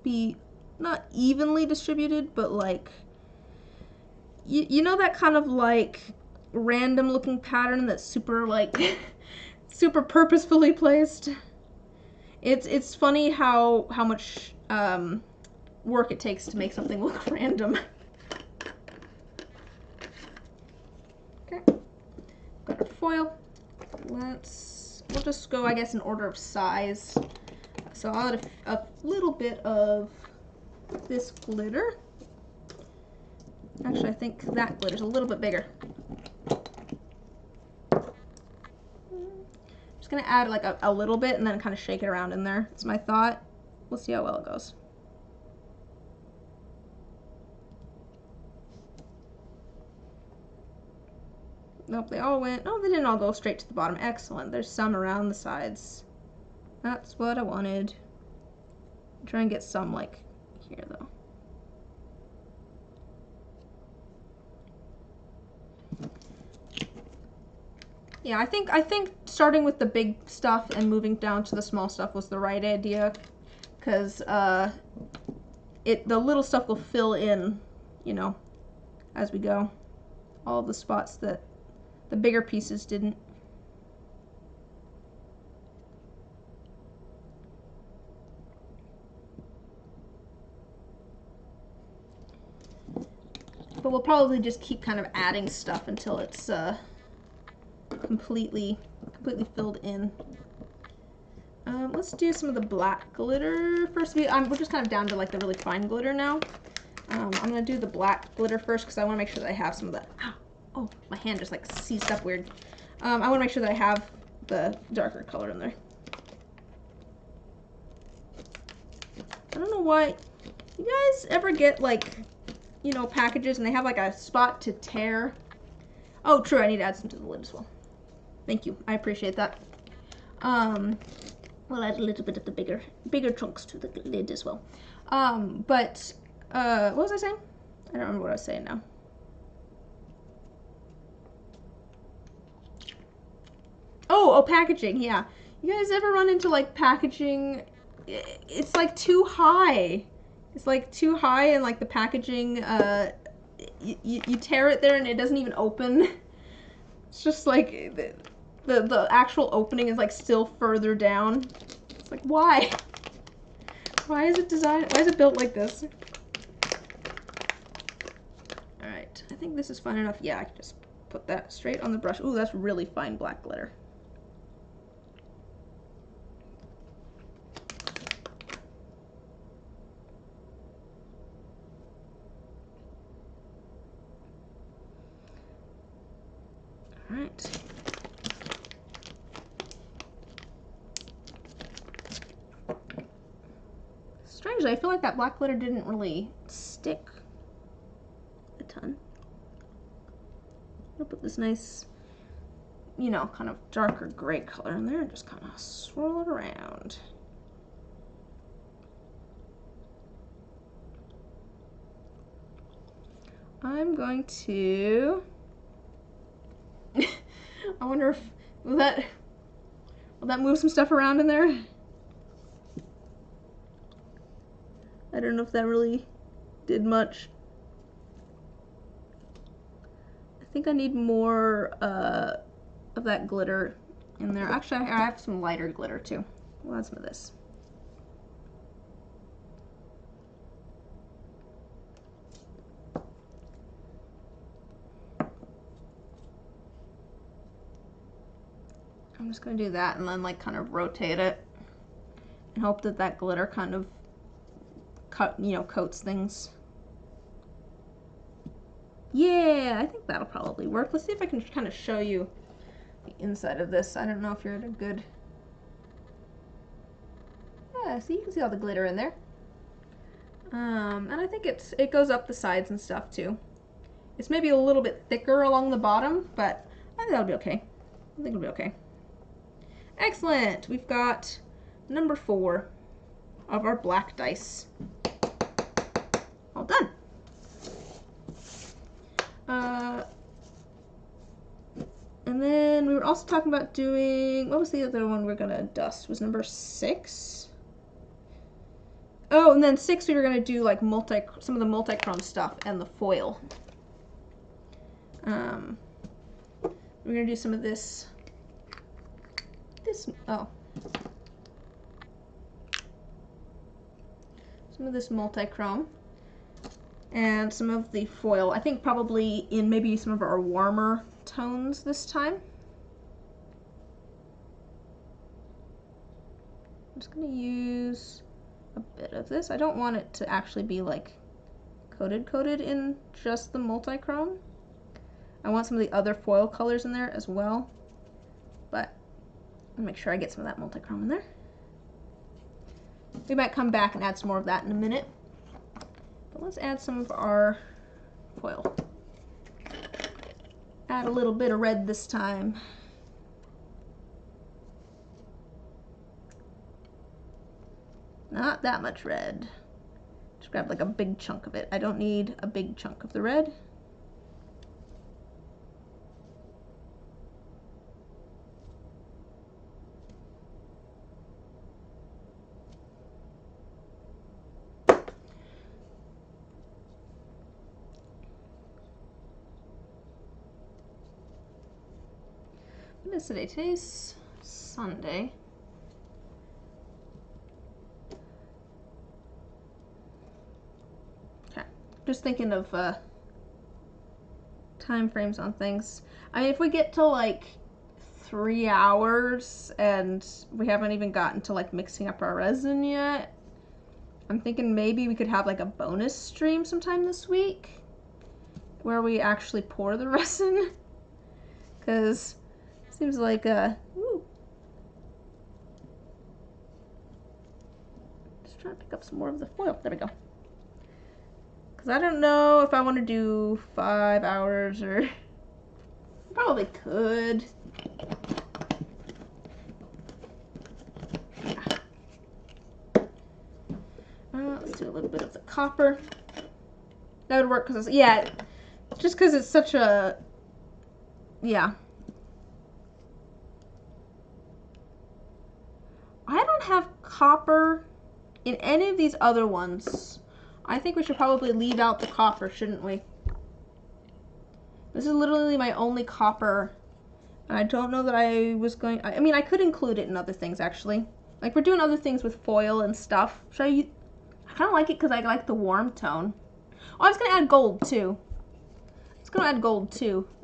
be not evenly distributed, but like, you know that kind of like random looking pattern that's super like super purposefully placed? It's funny how much work it takes to make something look random. Okay, got our foil. We'll just go, I guess, in order of size. So I'll add a little bit of this glitter. Actually, I think that glitter's a little bit bigger. Just gonna add like a little bit and then kind of shake it around in there. That's my thought. We'll see how well it goes. Nope, they all went. Oh, they didn't all go straight to the bottom. Excellent. There's some around the sides. That's what I wanted. Try and get some like here though. Yeah, I think starting with the big stuff and moving down to the small stuff was the right idea, because the little stuff will fill in, you know, as we go. All the spots that the bigger pieces didn't. But we'll probably just keep kind of adding stuff until it's completely filled in. Let's do some of the black glitter first. We're just kind of down to like the really fine glitter now. I'm gonna do the black glitter first because I want to make sure that I have some of the. Oh, my hand just like seized up weird. I want to make sure that I have the darker color in there. I don't know why. You guys ever get like, you know, packages and they have like a spot to tear? Oh, true. I need to add some to the lid as well. Thank you. I appreciate that. We'll add a little bit of the bigger chunks to the lid as well. What was I saying? I don't remember what I was saying now. Oh, packaging. Yeah. You guys ever run into like packaging? It's like too high. It's like too high, and like the packaging, you tear it there and it doesn't even open. It's just like the actual opening is like still further down. It's like, why? Why is it designed? Why is it built like this? All right, I think this is fine enough. Yeah, I can just put that straight on the brush. Ooh, that's really fine black glitter. right. Strangely, I feel like that black glitter didn't really stick a ton. I'll put this nice, you know, kind of darker gray color in there and just kind of swirl it around. I'm going to, I wonder if, will that move some stuff around in there? I don't know if that really did much. I think I need more of that glitter in there. Actually, I have some lighter glitter too. We'll add some of this. I'm just gonna do that and then like kind of rotate it and hope that that glitter kind of coats things. Yeah, I think that'll probably work. Let's see if I can kind of show you the inside of this. I don't know if you're at a good... Yeah, see, you can see all the glitter in there. And I think it goes up the sides and stuff too. It's maybe a little bit thicker along the bottom, but I think that'll be okay. I think it'll be okay. Excellent. We've got number 4 of our black dice. All done. And then we were also talking about doing, what was the other one we're gonna dust? Was number 6? Oh, and then 6 we were gonna do like some of the multi-chrome stuff and the foil. We're gonna do some of this. Some of this multi-chrome and some of the foil. I think probably in maybe some of our warmer tones this time. I'm just gonna use a bit of this. I don't want it to actually be like coated in just the multi-chrome. I want some of the other foil colors in there as well, but I'll make sure I get some of that multi-chrome in there. We might come back and add some more of that in a minute, but let's add some of our foil. Add a little bit of red this time. Not that much red. Just grab like a big chunk of it. I don't need a big chunk of the red. What is today? Today's Sunday. Okay, just thinking of time frames on things. I mean, if we get to like 3 hours and we haven't even gotten to like mixing up our resin yet, I'm thinking maybe we could have like a bonus stream sometime this week where we actually pour the resin, because it seems like just trying to pick up some more of the foil. There we go. Because I don't know if I want to do 5 hours or probably could. Let's do a little bit of the copper. That would work because, yeah, just because it's such a, yeah. I don't have copper in any of these other ones. I think we should probably leave out the copper, shouldn't we? This is literally my only copper. And I don't know that I was going, I mean, I could include it in other things, actually. Like, we're doing other things with foil and stuff. I kind of like it because I like the warm tone. Oh, I was going to add gold, too.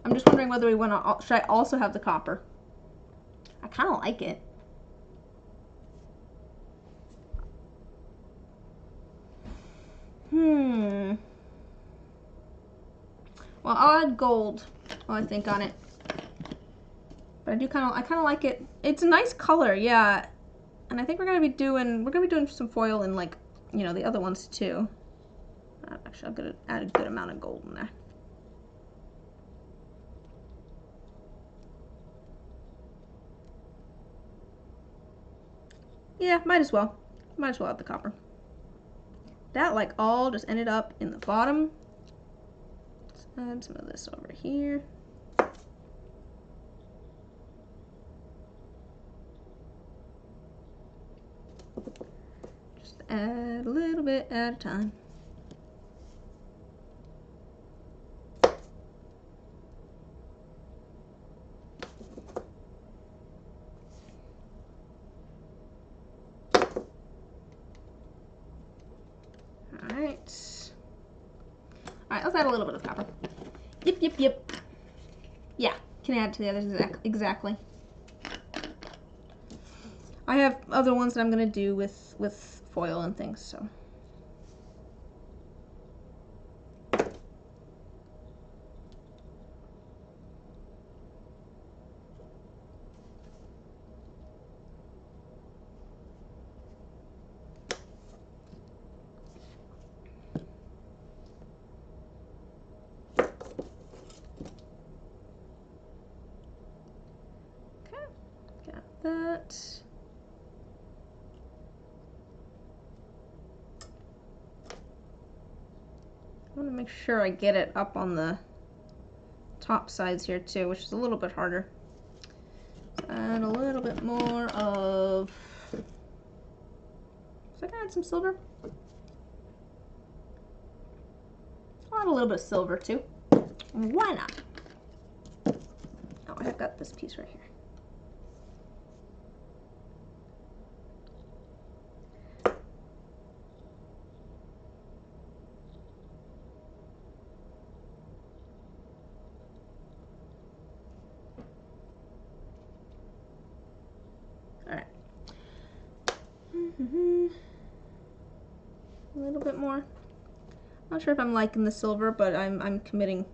I'm just wondering whether we want to, should I also have the copper? I kind of like it. Well, I'll add gold while I think on it. But I kind of like it. It's a nice color, yeah. And I think we're gonna be doing some foil in, like, you know, the other ones too. Actually, I'm gonna add a good amount of gold in there. Yeah, might as well. Might as well add the copper. That, like, all just ended up in the bottom. Let's add some of this over here. Just add a little bit at a time. Alright, let's add a little bit of copper. Yep. Yeah, can add to the others exactly. I have other ones that I'm going to do with foil and things, so. That. I want to make sure I get it up on the top sides here too, which is a little bit harder. Add a little bit more of. So I can add some silver. I'll add a little bit of silver too. Why not? Oh, I've got this piece right here. A little bit more. Not sure if I'm liking the silver, but I'm committing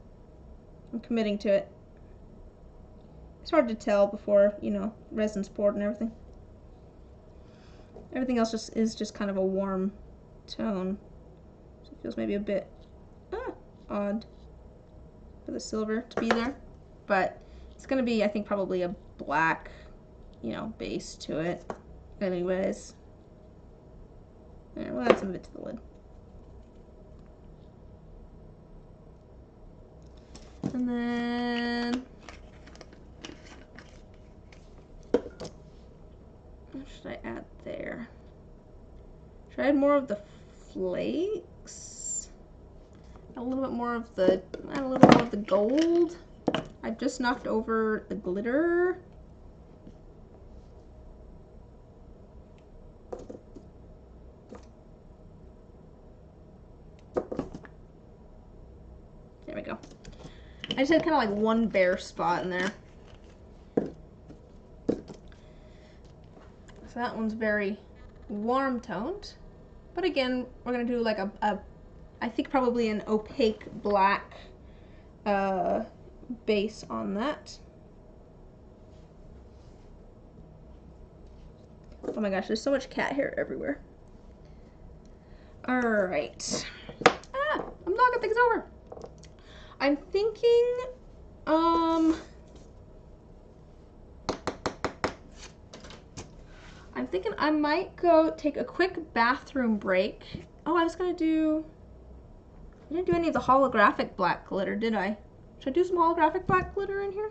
to it. It's hard to tell before, you know, resin's poured and everything. Everything else is just kind of a warm tone. So it feels maybe a bit odd for the silver to be there. But it's gonna be, I think, probably a black, you know, base to it. Anyways. Yeah, we'll add some of it to the lid. And then what should I add there? Should I add more of the flakes? Add a little bit more of the gold. I've just knocked over the glitter. There we go. I just had kind of like one bare spot in there. So that one's very warm toned. But again, we're going to do like I think probably an opaque black base on that. Oh my gosh, there's so much cat hair everywhere. Alright. I'm knocking things over. I'm thinking, I might go take a quick bathroom break. Oh, I didn't do any of the holographic black glitter, did I? Should I do some holographic black glitter in here?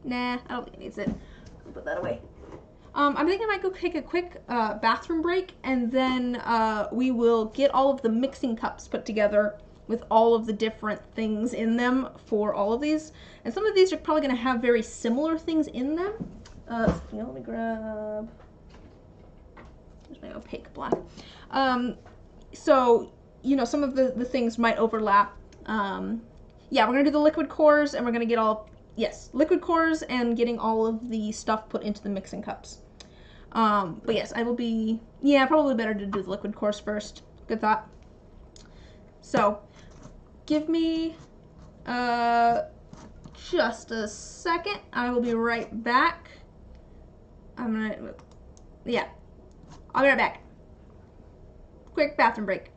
Nah, I don't think it needs it. I'll put that away. I'm thinking I might go take a quick bathroom break, and then we will get all of the mixing cups put together with all of the different things in them for all of these. And some of these are probably going to have very similar things in them. Let me grab, there's my opaque black. So, you know, some of the things might overlap. Yeah, we're going to do the liquid cores, and we're going to get liquid cores and getting all of the stuff put into the mixing cups. But yes, I will be, yeah, probably better to do the liquid cores first. Good thought. So, give me just a second. I will be right back. Yeah, I'll be right back. Quick bathroom break.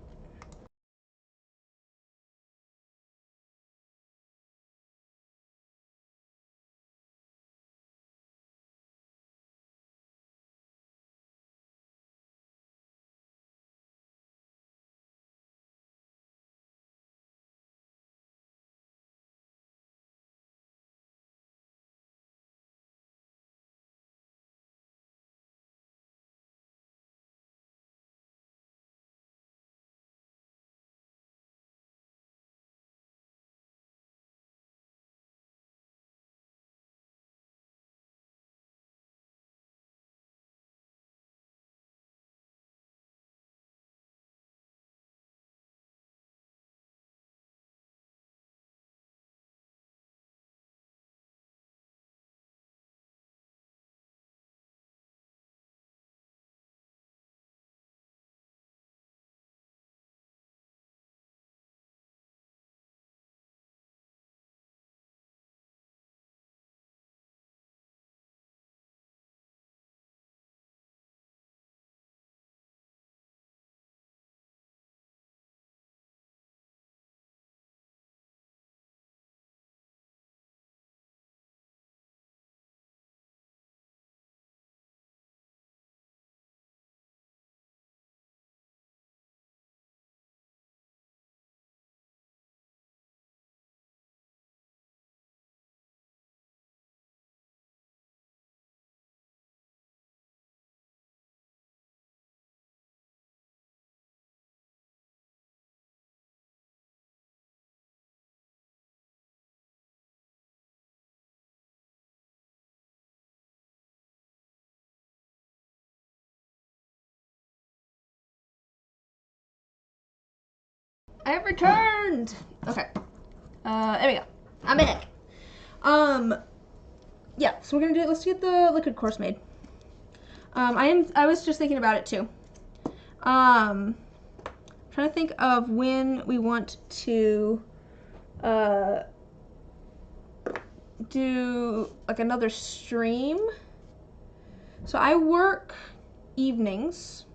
I have returned. Okay. There we go. I'm back. Yeah. So we're gonna do it. Let's get the liquid course made. I was just thinking about it too. Trying to think of when we want to do like another stream. So I work evenings,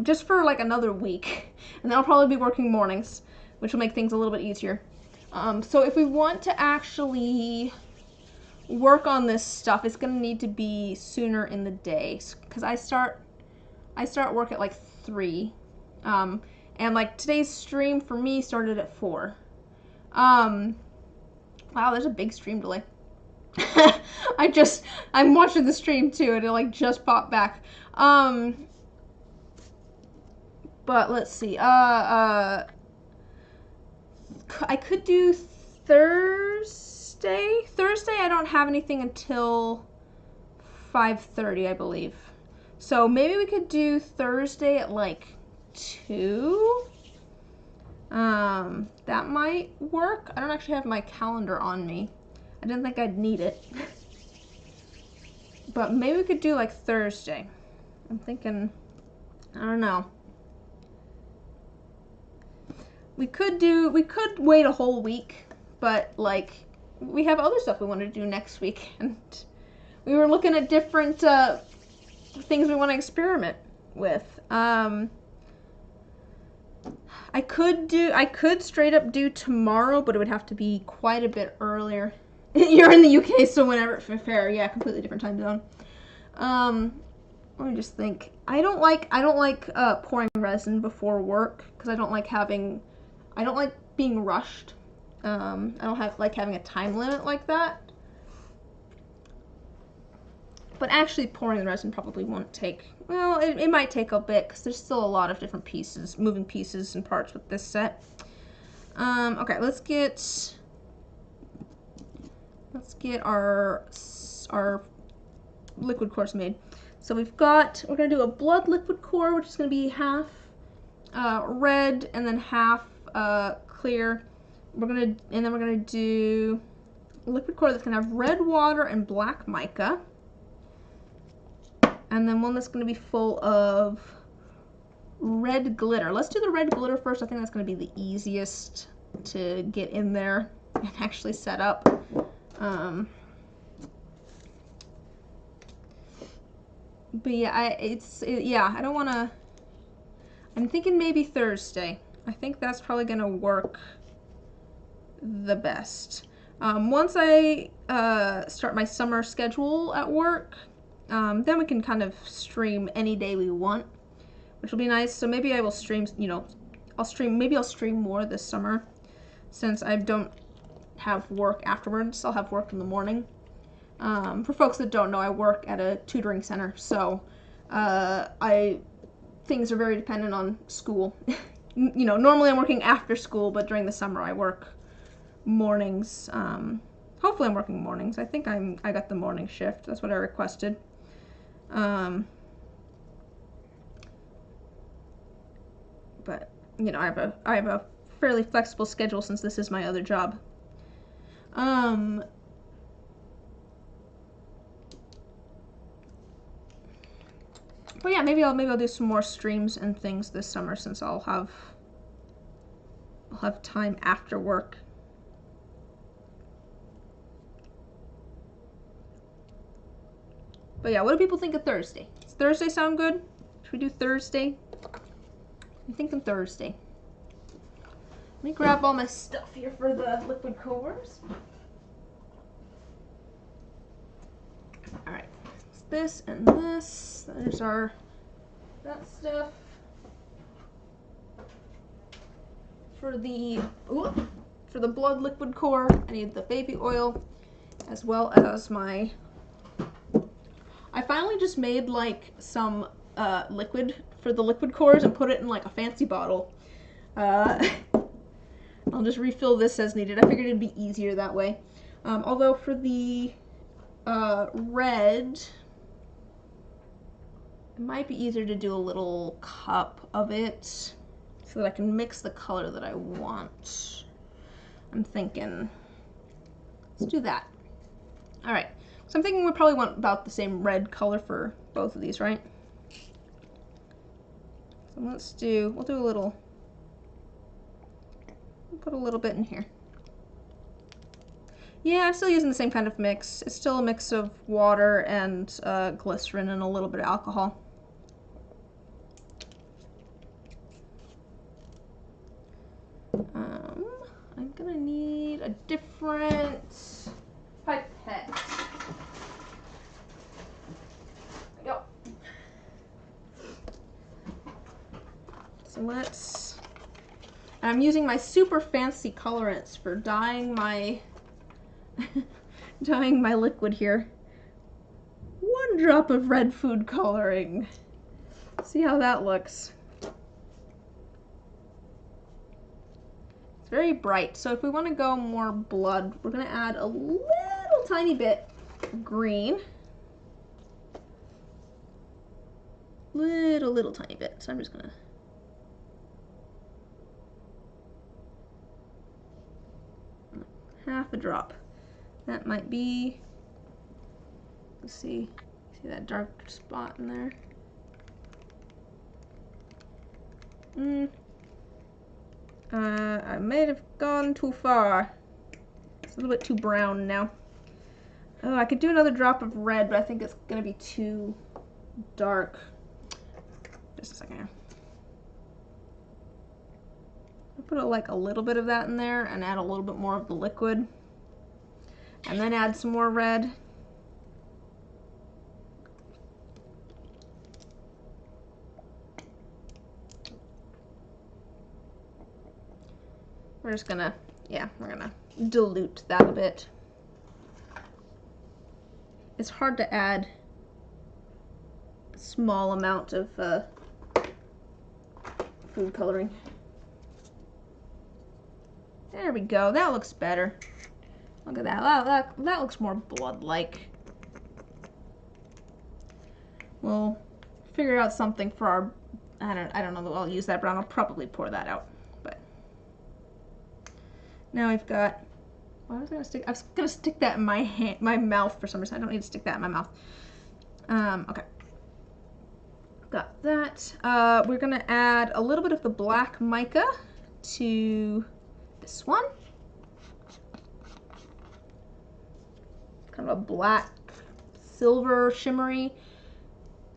just for like another week, and then I'll probably be working mornings, which will make things a little bit easier. So if we want to actually work on this stuff, it's gonna need to be sooner in the day, because I start work at like 3, and like today's stream for me started at 4. Wow, there's a big stream delay. I'm watching the stream too, and it like just popped back. But let's see. I could do Thursday. Thursday I don't have anything until 5:30, I believe. So maybe we could do Thursday at like 2. That might work. I don't actually have my calendar on me. I didn't think I'd need it. But maybe we could do like Thursday. I'm thinking, I don't know. We could wait a whole week, but like we have other stuff we want to do next week, and we were looking at different things we want to experiment with. I could straight up do tomorrow, but it would have to be quite a bit earlier. You're in the UK, so whenever fair, yeah, completely different time zone. Let me just think. I don't like pouring resin before work, because I don't like being rushed. I don't like having a time limit like that. But actually pouring the resin probably won't take, well, it might take a bit, because there's still a lot of different pieces, moving pieces and parts with this set. Okay, let's get our liquid course made. So we're gonna do a blood liquid core, which is gonna be half red and then half clear. And then we're gonna do a liquid core that's gonna have red water and black mica. And then one that's gonna be full of red glitter. Let's do the red glitter first. I think that's gonna be the easiest to get in there. and actually set up. But yeah, I don't want to. I'm thinking maybe Thursday. I think that's probably gonna work the best. Once I start my summer schedule at work, then we can kind of stream any day we want, which will be nice. So maybe I will stream, maybe I'll stream more this summer since I don't have work afterwards. I'll have work in the morning. For folks that don't know, I work at a tutoring center, so things are very dependent on school. Normally I'm working after school, but during the summer I work mornings. Hopefully I'm working mornings. I think I got the morning shift. That's what I requested. But I have a fairly flexible schedule since this is my other job. But yeah, maybe I'll do some more streams and things this summer since I'll have time after work. But yeah, what do people think of Thursday? Does Thursday sound good? Should we do Thursday? I'm thinking Thursday. Let me grab all my stuff here for the liquid cores. Alright, it's this and this. There's that stuff. For the blood liquid core, I need the baby oil, as well as I finally just made like some liquid for the liquid cores and put it in like a fancy bottle. I'll just refill this as needed. I figured it'd be easier that way. Although for the red, it might be easier to do a little cup of it so that I can mix the color that I want. I'm thinking, let's do that. All right, so I'm thinking we probably want about the same red color for both of these, right? So we'll do a little, we'll put a little bit in here. Yeah, I'm still using the same kind of mix. It's still a mix of water and glycerin and a little bit of alcohol. I'm gonna need a different pipette. There we go. So I'm using my super fancy colorants for dyeing my dyeing my liquid here. 1 drop of red food coloring. See how that looks. It's very bright, so if we want to go more blood, we're going to add a little tiny bit of green. Little tiny bit. So I'm just going to half a drop. That might be, let's see that dark spot in there? I may have gone too far. It's a little bit too brown now. Oh, I could do another drop of red, but I think it's gonna be too dark. Just a second here. I'll put like a little bit of that in there and add a little bit more of the liquid. And then add some more red. We're just gonna, we're gonna dilute that a bit. It's hard to add a small amount of food coloring. There we go, that looks better. Look at that, that looks more blood-like. We'll figure out something for our, I don't know that I'll use that brown, I'll probably pour that out. But now we've got, I was gonna stick that in my mouth for some reason. I don't need to stick that in my mouth. Okay. Got that. We're gonna add a little bit of the black mica to this one. kind of a black, silver, shimmery.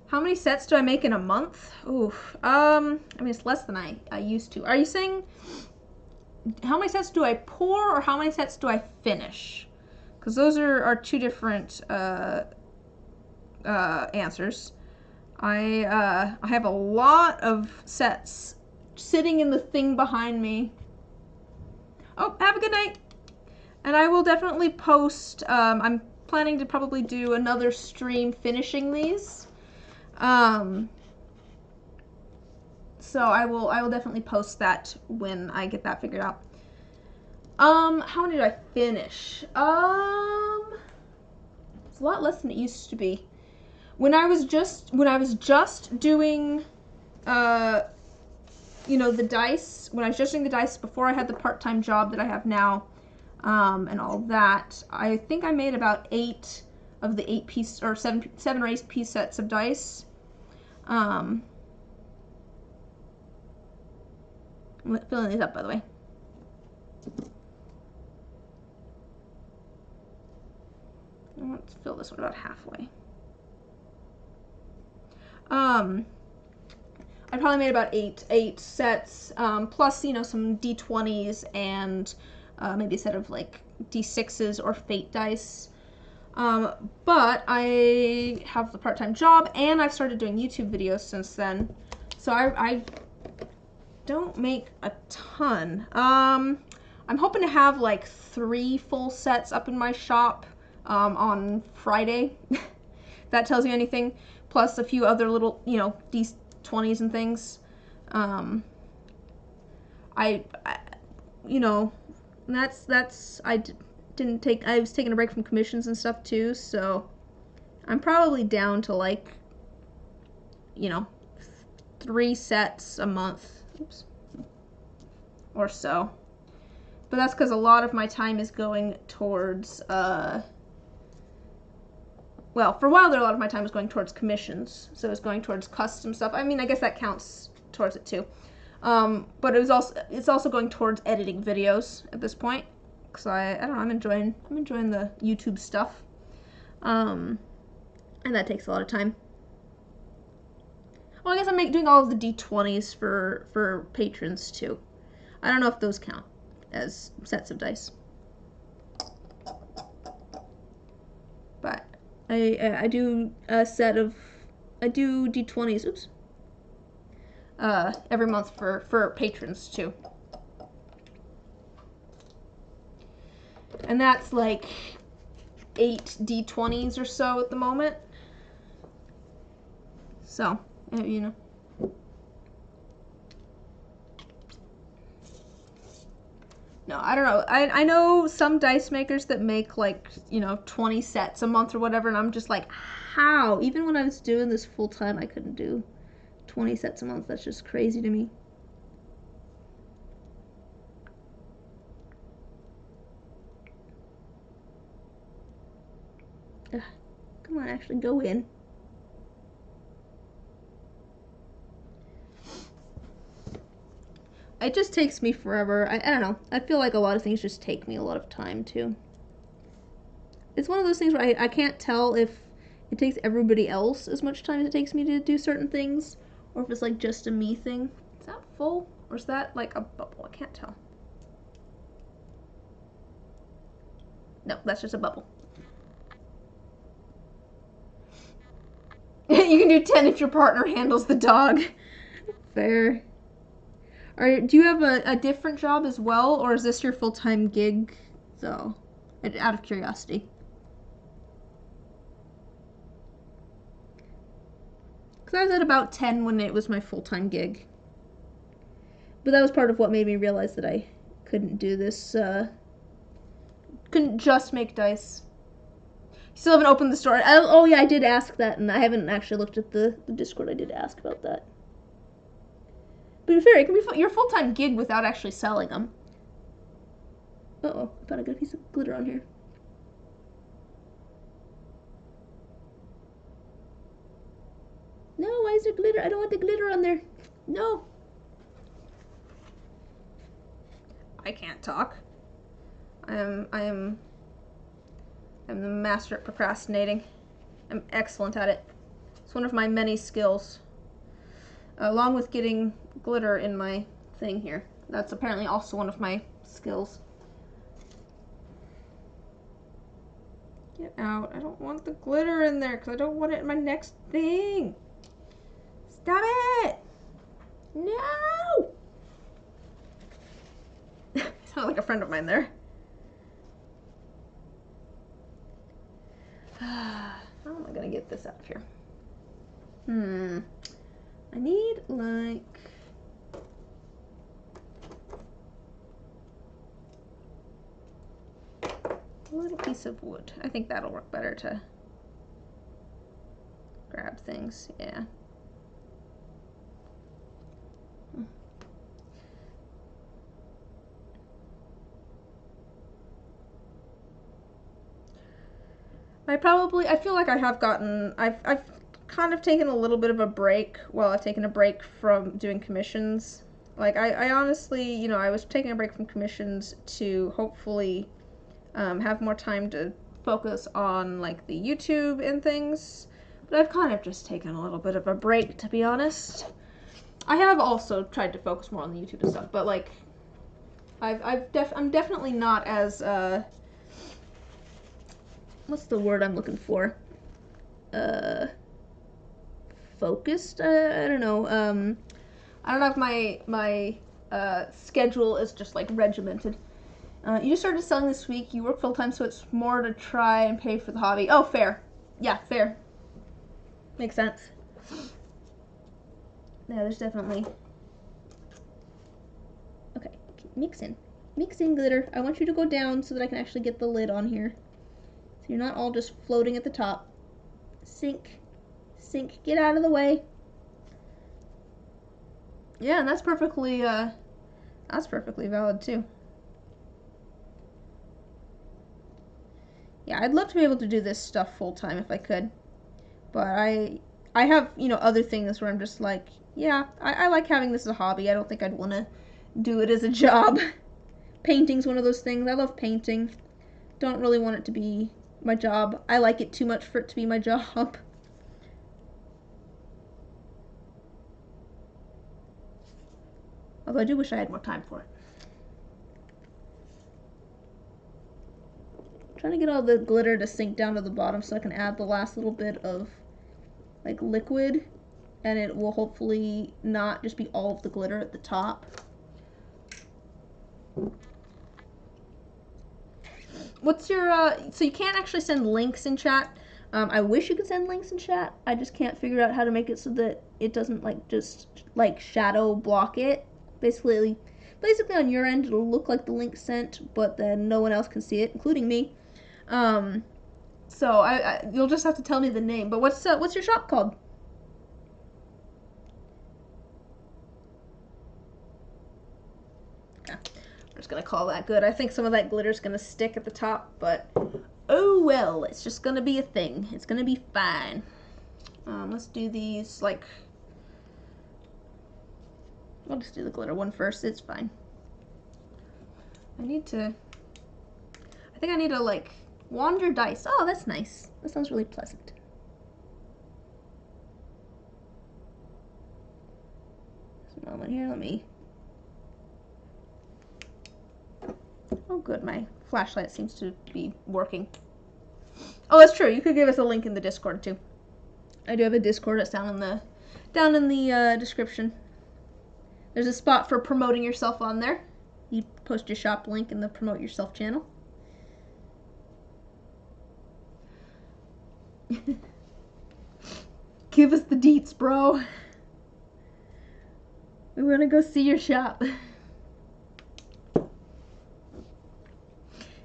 How many sets do I make in a month? Oof. I mean, it's less than I used to. Are you saying how many sets do I pour or how many sets do I finish? Because those are two different answers. I have a lot of sets sitting in the thing behind me. Oh, have a good night. And I will definitely post, I'm planning to probably do another stream finishing these. So I will definitely post that when I get that figured out. How many did I finish? It's a lot less than it used to be. When I was just doing, you know, the dice, when I was just doing the dice before I had the part-time job that I have now, and all that, I think I made about 8 of the 8 piece, or 7 or 8 piece sets of dice. I'm filling these up, by the way. Let's fill this one about halfway. I probably made about 8 sets, plus, you know, some D20s and maybe a set of like D6s or fate dice. But I have the part-time job and I've started doing YouTube videos since then. So I don't make a ton. I'm hoping to have like 3 full sets up in my shop on Friday. If that tells you anything. Plus a few other little, you know, D20s and things. You know, I was taking a break from commissions and stuff too, so I'm probably down to like, you know, 3 sets a month. Oops. Or so. But that's because a lot of my time is going towards, well, for a while there, a lot of my time was going towards commissions, so it was going towards custom stuff. I mean, I guess that counts towards it too. But it's also going towards editing videos at this point, because I don't know, I'm enjoying the YouTube stuff, and that takes a lot of time. Well, I guess I'm doing all of the D20s for patrons too. I don't know if those count as sets of dice, but I do a set of, I do D20s, oops, every month for patrons too. And that's like 8 D20s or so at the moment. So, you know. No, I don't know. I know some dice makers that make like, you know, 20 sets a month or whatever, and I'm just like, how? Even when I was doing this full time, I couldn't do 20 sets a month. That's just crazy to me. Ugh, come on, actually go in. It just takes me forever. I don't know. I feel like a lot of things just take me a lot of time, too. It's one of those things where I can't tell if it takes everybody else as much time as it takes me to do certain things, or if it's like just a me thing. Is that full? Or is that like a bubble? I can't tell. No, that's just a bubble. You can do 10 if your partner handles the dog. Fair. Do you have a different job as well, or is this your full-time gig, though? Out of curiosity. Because I was at about 10 when it was my full-time gig. But that was part of what made me realize that I couldn't do this, couldn't just make dice. Still haven't opened the store. Oh yeah, I did ask that, and I haven't actually looked at the Discord. I did ask about that. But to be fair, it can be your full-time gig without actually selling them. Uh-oh, I thought I got a piece of glitter on here. No, why is there glitter? I don't want the glitter on there. No. I can't talk. I am I'm the master at procrastinating. I'm excellent at it. It's one of my many skills. Along with getting glitter in my thing here. That's apparently also one of my skills. Get out. I don't want the glitter in there because I don't want it in my next thing. Stop it! No! Sound like a friend of mine there. How am I gonna get this out of here? I need like a little piece of wood. I think that'll work better to grab things. Yeah. I feel like I have gotten, I've kind of taken a little bit of a break while I've taken a break from doing commissions. Like, I honestly, you know, I was taking a break from commissions to hopefully have more time to focus on, like, the YouTube and things. But I've kind of just taken a little bit of a break, to be honest. I have also tried to focus more on the YouTube and stuff, but, like, I'm definitely not as, what's the word I'm looking for? Focused? I don't know. I don't know if my schedule is just like regimented. You just started selling this week. You work full time, so it's more to try and pay for the hobby. Oh, fair. Yeah, fair. Makes sense. Yeah, there's definitely. Okay, mix in glitter. I want you to go down so that I can actually get the lid on here. So you're not all just floating at the top. Sink, get out of the way. Yeah, and that's perfectly valid too. Yeah, I'd love to be able to do this stuff full time if I could, but I have, you know, other things where I'm just like, yeah, I like having this as a hobby. I don't think I'd want to do it as a job. Painting's one of those things. I love painting. Don't really want it to be my job. I like it too much for it to be my job. Although I do wish I had more time for it. I'm trying to get all the glitter to sink down to the bottom so I can add the last little bit of like liquid, and it will hopefully not just be all of the glitter at the top. What's your, so you can't actually send links in chat. I wish you could send links in chat. I just can't figure out how to make it so that it doesn't like just like shadow block it. Basically on your end it'll look like the link sent, but then no one else can see it, including me. So you'll just have to tell me the name. But what's your shop called? Okay. I'm just gonna call that good. I think some of that glitter's gonna stick at the top, but oh well, it's just gonna be a thing. It's gonna be fine. Let's do these, like, I'll just do the glitter one first. It's fine. I think I need to, like, wander dice. Oh, that's nice. That sounds really pleasant. Just a moment here. Let me. Oh, good. My flashlight seems to be working. Oh, that's true. You could give us a link in the Discord too. I do have a Discord. It's down in the description. There's a spot for promoting yourself on there. You post your shop link in the promote yourself channel. Give us the deets, bro. We want to go see your shop.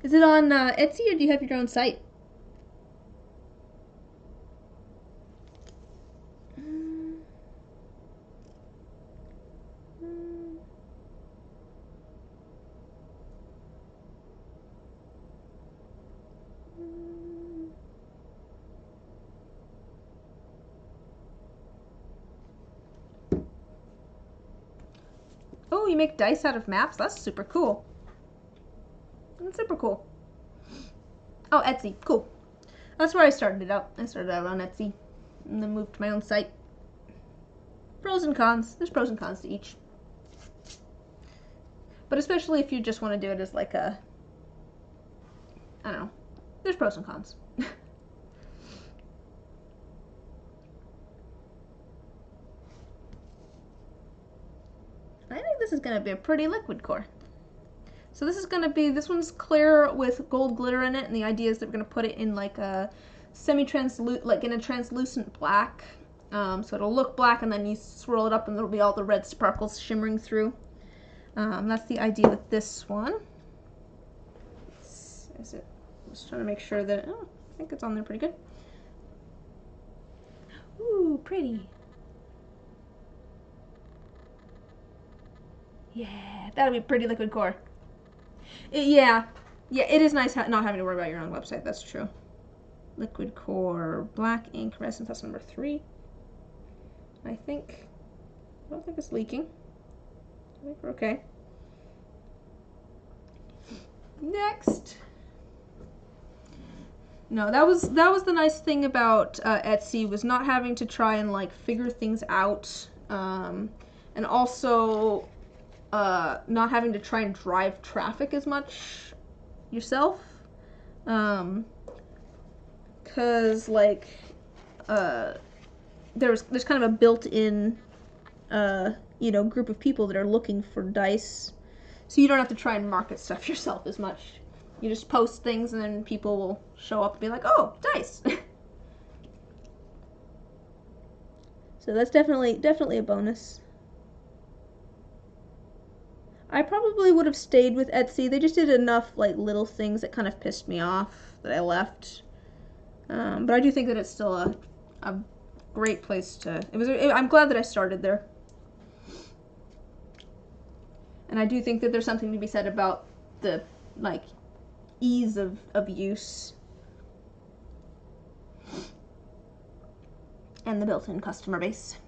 Is it on Etsy, or do you have your own site? Oh, you make dice out of maps? That's super cool. That's super cool. Oh, Etsy. Cool. That's where I started out. I started out on Etsy and then moved to my own site. Pros and cons. There's pros and cons to each. But especially if you just want to do it as like a, I don't know, there's pros and cons. I think this is going to be a pretty liquid core. So this is going to be, this one's clear with gold glitter in it, and the idea is that we're going to put it in like a semi-translucent, like in a translucent black. So it'll look black, and then you swirl it up and there'll be all the red sparkles shimmering through. That's the idea with this one. Is it? Just trying to make sure that, oh, I think it's on there pretty good. Ooh, pretty. Yeah, that'll be a pretty liquid core. Yeah, it is nice not having to worry about your own website, that's true. Liquid core, black ink, resin, that's number 3. I don't think it's leaking. I think we're okay. Next. No, that was the nice thing about Etsy, was not having to try and like figure things out, and also not having to try and drive traffic as much yourself, because like there's kind of a built-in you know, group of people that are looking for dice, so you don't have to try and market stuff yourself as much. You just post things and then people will show up and be like, oh, dice. So that's definitely a bonus. I probably would have stayed with Etsy. They just did enough like little things that kind of pissed me off that I left. But I do think that it's still a great place to. I'm glad that I started there. And I do think that there's something to be said about the like ease of use and the built-in customer base.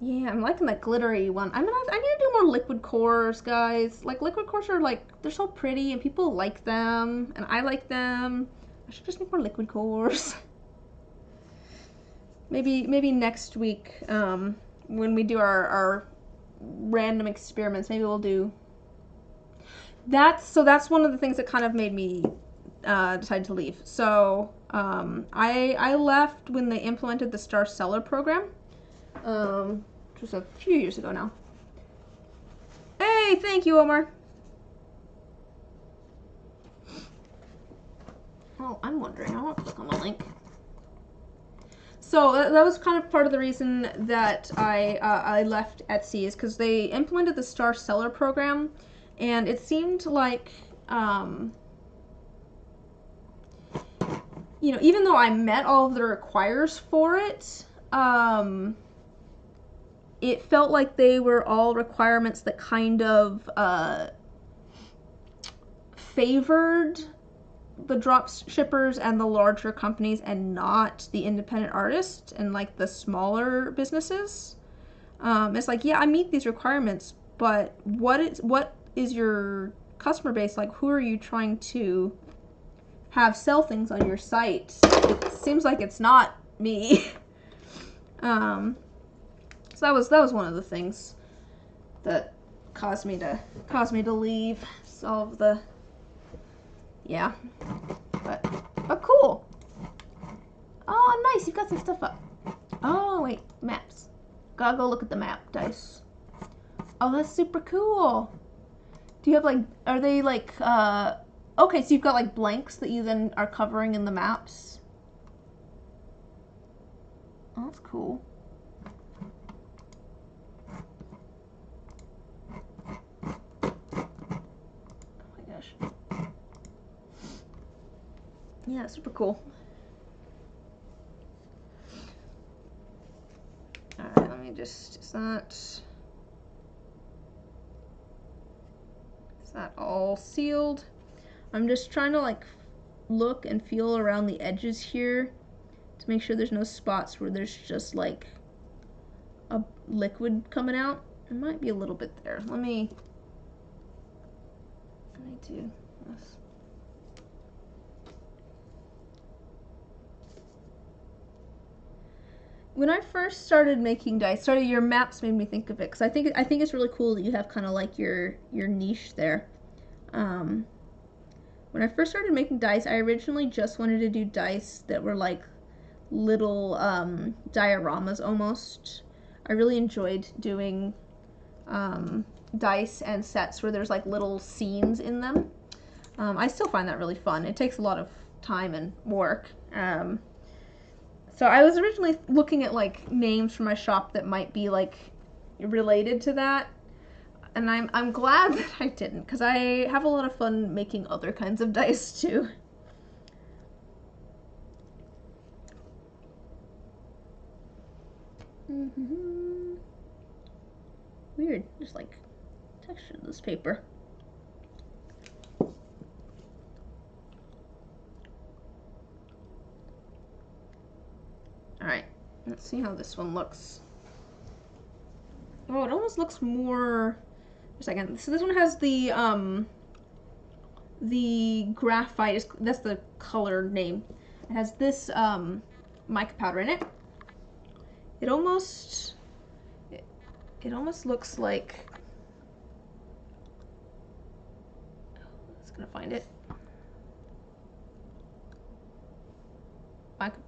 Yeah, I'm liking that glittery one. I need to do more liquid cores, guys. Like, liquid cores are like, they're so pretty and people like them and I like them. I should just make more liquid cores. Maybe next week, when we do our random experiments, maybe we'll do that's one of the things that kind of made me decide to leave. So I left when they implemented the Star Seller program, which was a few years ago now. Hey, thank you, Omar. Oh, I'm wondering. I want to click on the link. So that was kind of part of the reason that I left Etsy, is because they implemented the Star Seller program, and it seemed like, you know, even though I met all of the requires for it, it felt like they were all requirements that kind of favored the drop shippers and the larger companies and not the independent artists and like the smaller businesses. It's like, yeah, I meet these requirements, but what is your customer base? Like, who are you trying to have sell things on your site? It seems like it's not me. So that was one of the things that caused me to leave. Solve the, yeah, but cool. Oh, nice, you've got some stuff up. Oh wait, maps. Gotta go look at the map dice. Oh, that's super cool. Do you have like, are they like, okay, so you've got like blanks that you then are covering in the maps. Oh, that's cool. Oh my gosh. Yeah, super cool. Alright, let me just, is that all sealed? I'm just trying to like look and feel around the edges here to make sure there's no spots where there's just like a liquid coming out. It might be a little bit there. Let me do this. when I first started making dice, sorry, your maps made me think of it, because I think it's really cool that you have kind of like your niche there. When I first started making dice, I originally just wanted to do dice that were like little dioramas almost. I really enjoyed doing dice and sets where there's like little scenes in them. I still find that really fun. It takes a lot of time and work. So I was originally looking at like names for my shop that might be like related to that, and I'm glad that I didn't, because I have a lot of fun making other kinds of dice too. Weird, just like texture of this paper. Alright, let's see how this one looks. Oh, it almost looks more... A second. So this one has the graphite, that's the color name. It has this mica powder in it. It almost looks like... I was gonna find it.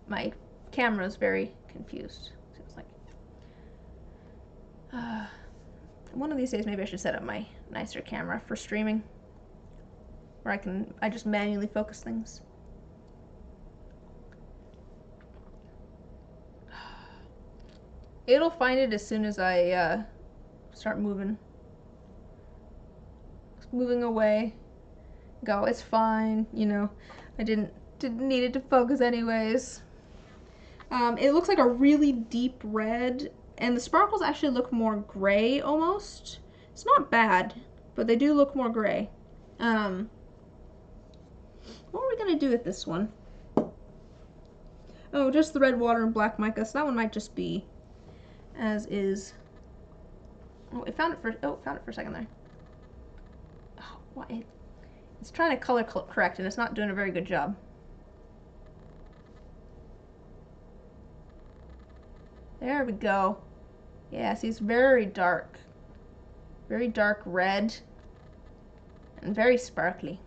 My camera's very confused. So it's like, one of these days maybe I should set up my nicer camera for streaming, where I just manually focus things. It'll find it as soon as I start moving away. Go, it's fine, you know. I didn't need it to focus anyways. It looks like a really deep red, and the sparkles actually look more gray almost. It's not bad, but they do look more gray. What are we gonna do with this one? Oh, just the red water and black mica, so that one might just be as is. Oh, it found it for a second there. Oh, what? It's trying to color correct, and it's not doing a very good job. There we go. Yeah, see, it's very dark red, and very sparkly.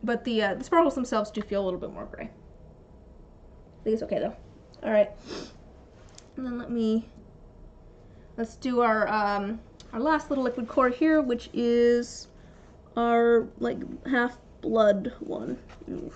But the sparkles themselves do feel a little bit more gray. I think it's okay though. All right, and then let's do our last little liquid core here, which is our like half blood one. Ooh.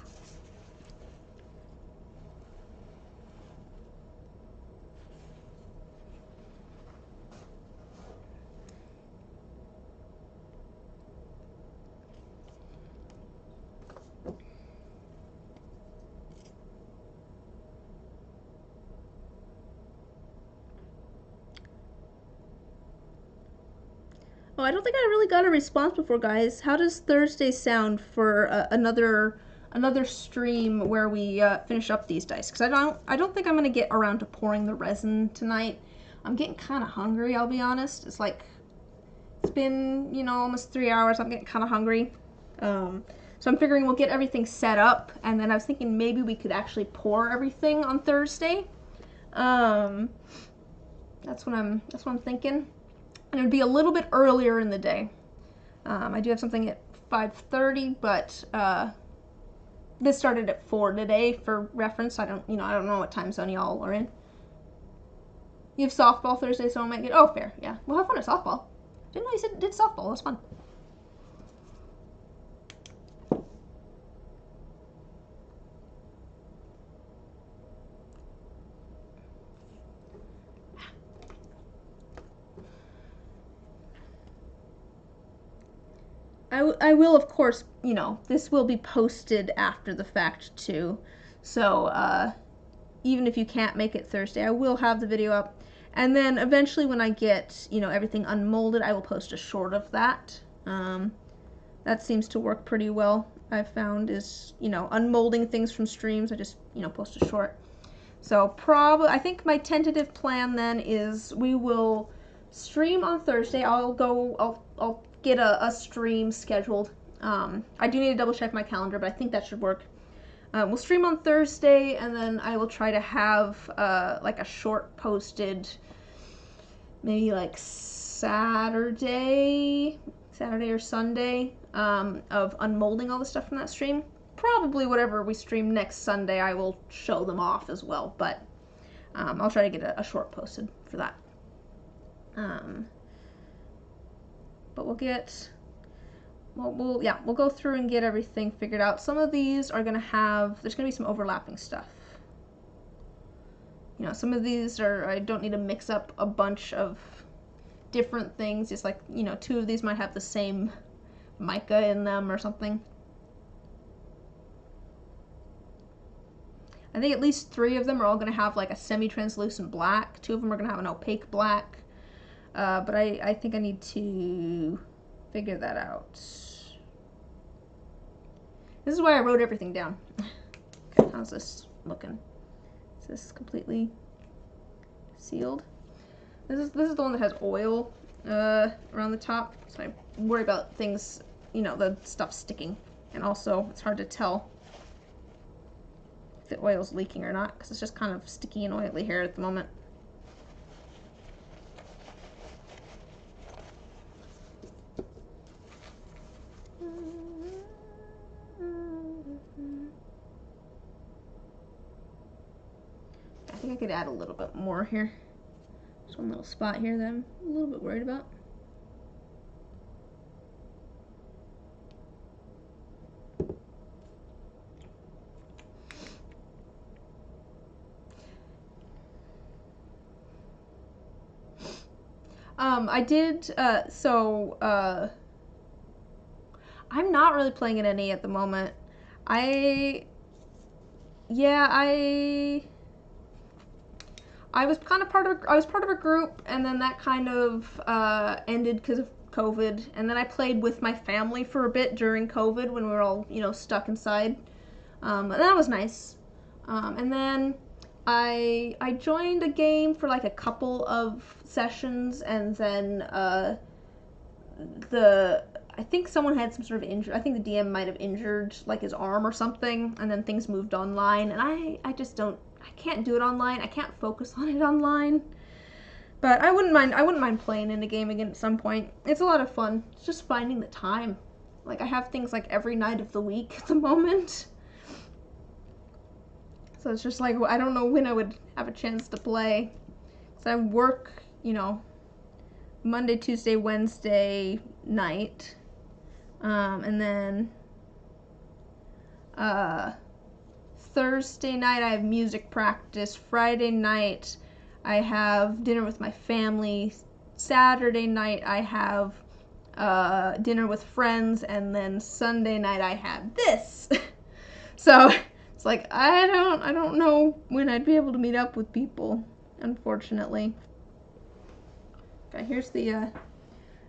Oh, I don't think I really got a response before, guys. How does Thursday sound for another stream where we finish up these dice? Because I don't think I'm gonna get around to pouring the resin tonight. I'm getting kind of hungry, I'll be honest. It's like, it's been, you know, almost 3 hours. I'm getting kind of hungry. So I'm figuring we'll get everything set up, and then I was thinking maybe we could actually pour everything on Thursday. That's what I'm thinking. And it would be a little bit earlier in the day. I do have something at 5:30, but this started at 4 today for reference. I don't know what time zone y'all are in. You have softball Thursday, so I'll make it. Oh, fair. Yeah, we'll have fun at softball. Didn't know you said did softball. That's fun. I will, of course, you know, this will be posted after the fact too. So even if you can't make it Thursday, I will have the video up. And then eventually when I get, you know, everything unmolded, I will post a short of that. That seems to work pretty well, I've found, is, you know, unmolding things from streams. I just, you know, post a short. So I think my tentative plan then is we will stream on Thursday. I'll get a stream scheduled. I do need to double check my calendar, but I think that should work. We'll stream on Thursday, and then I will try to have like a short posted, maybe like Saturday or Sunday, of unmolding all the stuff from that stream. Probably whatever we stream next Sunday, I will show them off as well, but I'll try to get a short posted for that. But we'll go through and get everything figured out. Some of these are gonna have, there's gonna be some overlapping stuff. You know, some of these I don't need to mix up a bunch of different things. Just like, you know, 2 of these might have the same mica in them or something. I think at least 3 of them are all gonna have like a semi-translucent black. 2 of them are gonna have an opaque black. But I think I need to figure that out. This is why I wrote everything down. Okay, how's this looking? Is this completely sealed? This is the one that has oil around the top, so I worry about things, you know, the stuff sticking. And also, it's hard to tell if the oil's leaking or not, because it's just kind of sticky and oily here at the moment. I think I could add a little bit more here. Just one little spot here that I'm a little bit worried about. I did, I'm not really playing in any at the moment. I was kind of part of a group, and then that kind of ended because of COVID. And then I played with my family for a bit during COVID when we were all, you know, stuck inside. And that was nice. And then I joined a game for like a couple of sessions, and then I think someone had some sort of injury. I think the DM might have injured like his arm or something, and then things moved online, and I just don't. I can't do it online. I can't focus on it online. But I wouldn't mind playing in a game again at some point. It's a lot of fun. It's just finding the time. Like, I have things like every night of the week at the moment. So it's just like, I don't know when I would have a chance to play. So I work, you know, Monday, Tuesday, Wednesday night. And then Thursday night I have music practice. Friday night I have dinner with my family. Saturday night I have dinner with friends, and then Sunday night I have this. So it's like I don't know when I'd be able to meet up with people, unfortunately. Okay, here's the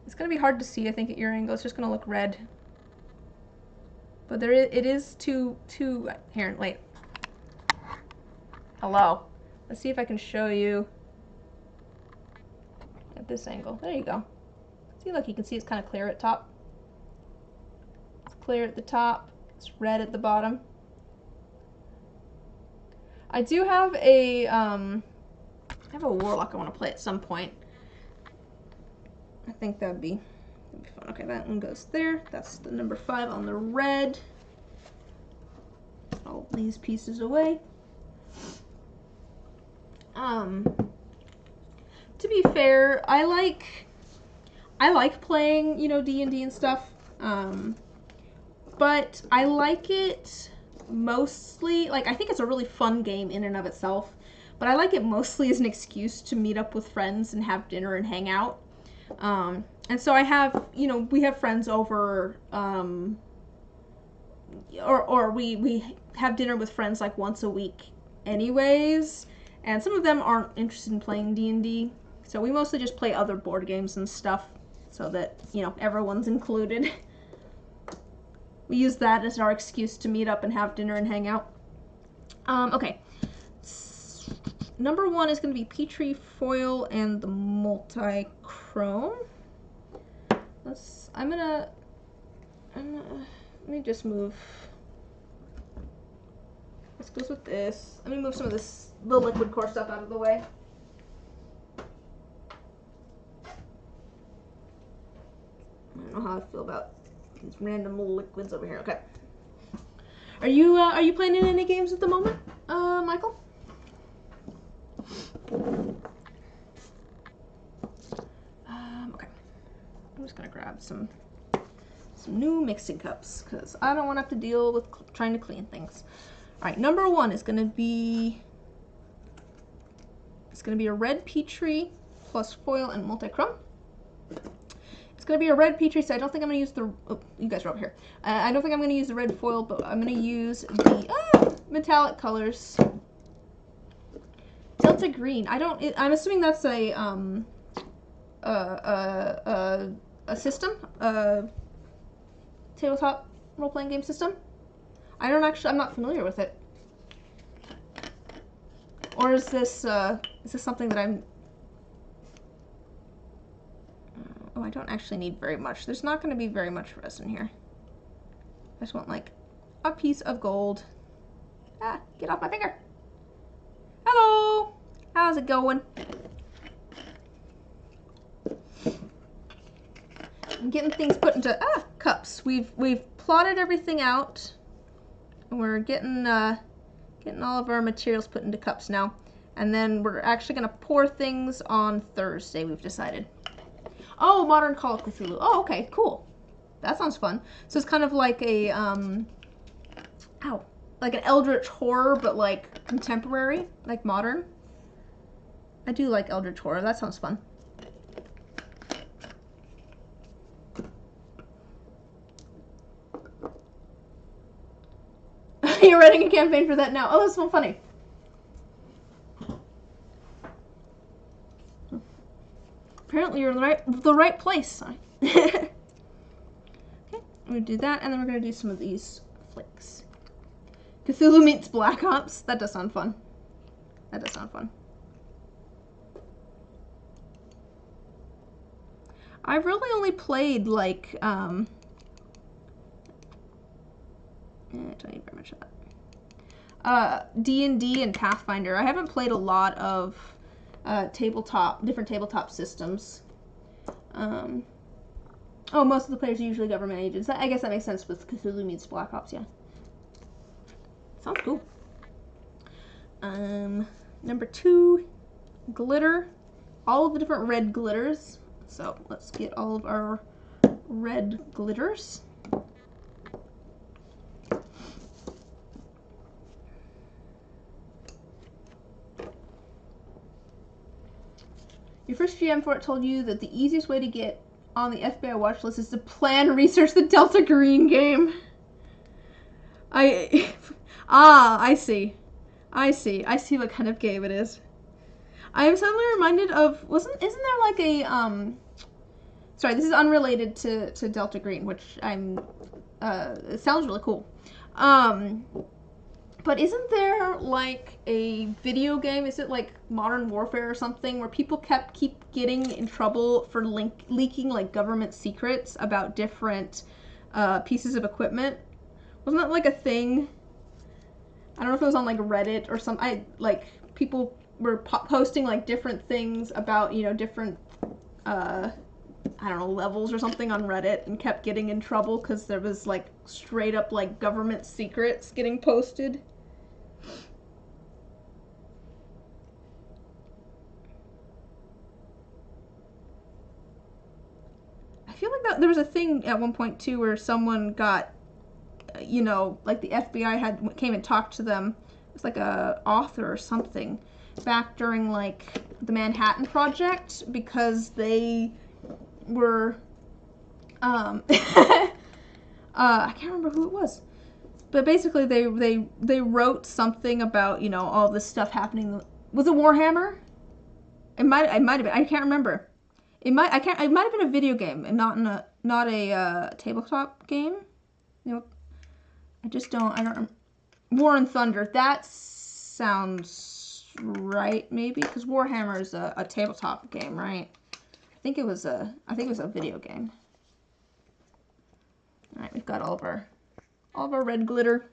it's gonna be hard to see, I think, at your angle. It's just gonna look red. But it is too here, wait. Hello. Let's see if I can show you at this angle. There you go. See, look, you can see it's kind of clear at top. It's clear at the top. It's red at the bottom. I do have a I have a warlock I want to play at some point. I think that'd be fun. Okay, that one goes there. That's the number 5 on the red. All these pieces away. To be fair, I like playing, you know, D&D and stuff. But I like it mostly, like, I think it's a really fun game in and of itself, but I like it mostly as an excuse to meet up with friends and have dinner and hang out. And so I have, you know, we have friends over, or we have dinner with friends like once a week anyways, and some of them aren't interested in playing D&D, so we mostly just play other board games and stuff so that, you know, everyone's included. We use that as our excuse to meet up and have dinner and hang out. Okay. Number 1 is going to be Petri foil and the multi-chrome. I'm gonna let me just move This goes with this. Let me move some of the liquid core stuff out of the way. I don't know how I feel about these random little liquids over here. Okay. Are you playing in any games at the moment, Michael? Okay. I'm just gonna grab some new mixing cups because I don't want to have to deal with trying to clean things. All right, number 1 is gonna be a red Petri plus foil and multi-chrome. It's going to be a red Petri, so I don't think I'm going to use the... Oh, you guys are over here. I don't think I'm going to use the red foil, but I'm going to use the metallic colors. Delta green. I'm assuming that's a system, tabletop role-playing game system. I'm not familiar with it. Or is this something that I'm... Oh, I don't actually need very much. There's not going to be very much resin here. I just want, like, a piece of gold. Ah, get off my finger. Hello! How's it going? I'm getting things put into, cups. We've plotted everything out. And we're getting all of our materials put into cups now. And then we're actually going to pour things on Thursday, we've decided. Oh, Modern Call of Cthulhu. Oh, okay, cool. That sounds fun. So it's kind of like a, like an eldritch horror, but like contemporary, like modern. I do like eldritch horror. That sounds fun. You're running a campaign for that now. Oh, that's so funny. Apparently you're in the right place. Okay, we do that, and then we're gonna do some of these flakes. Cthulhu meets Black Ops. That does sound fun. That does sound fun. I've really only played like I don't need very much of that. D&D and Pathfinder. I haven't played a lot of different tabletop systems. Oh, most of the players are usually government agents. I guess that makes sense with Cthulhu meets Black Ops, yeah. Sounds cool. Number 2, glitter. All of the different red glitters. So let's get all of our red glitters. Your first GM for it told you that the easiest way to get on the FBI watch list is to plan and research the Delta Green game. I see. I see what kind of game it is. I am suddenly reminded of, isn't there like a, sorry, this is unrelated to Delta Green, which it sounds really cool. But isn't there like a video game, is it like Modern Warfare or something, where people keep getting in trouble for leaking like government secrets about different pieces of equipment? Wasn't that like a thing? I don't know if it was on like Reddit or something. People were posting like different things about, different I don't know, levels or something on Reddit, and kept getting in trouble because there was like straight up like government secrets getting posted. I feel like there was a thing at one point too where someone got, like the FBI came and talked to them. It was like a author or something back during like the Manhattan Project, because they were I can't remember who it was, but basically they wrote something about all this stuff happening. Was it Warhammer? It might have been. I can't remember. It might have been a video game and not a tabletop game. I don't. War and Thunder. That sounds right, maybe, because Warhammer is a tabletop game, right? I think it was a video game. All right, we've got all of our red glitter.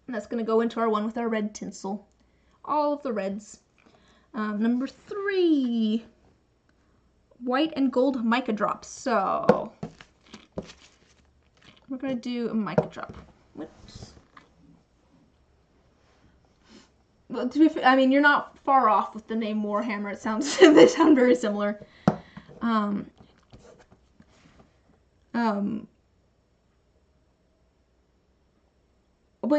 And that's going to go into our one with our red tinsel. All of the reds. Number 3, white and gold mica drops. So we're going to do a mica drop. Whoops. Well, I mean, you're not far off with the name Warhammer. It sounds, they sound very similar. But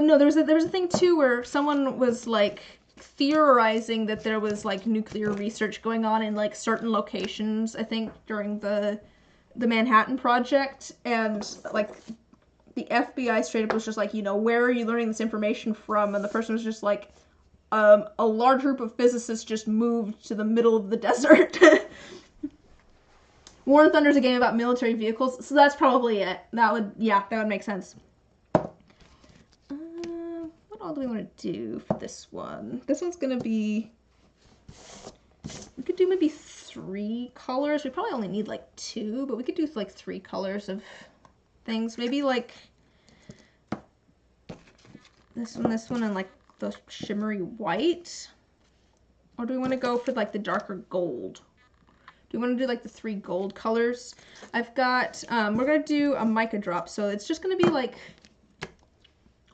no, there was a thing too where someone was like theorizing that there was like nuclear research going on in like certain locations, I think during the Manhattan Project, and like the FBI straight up was just like, you know, where are you learning this information from? And the person was just like, a large group of physicists just moved to the middle of the desert. War and Thunder is a game about military vehicles, so that's probably it. That would make sense. What all do we want to do for this one? This one's gonna be, we could do maybe 3 colors. We probably only need like 2, but we could do like 3 colors of things. Maybe like this one, and like the shimmery white. Or do we want to go for like the darker gold? Do we want to do like the 3 gold colors? I've got, we're going to do a mica drop. So it's just going to be like,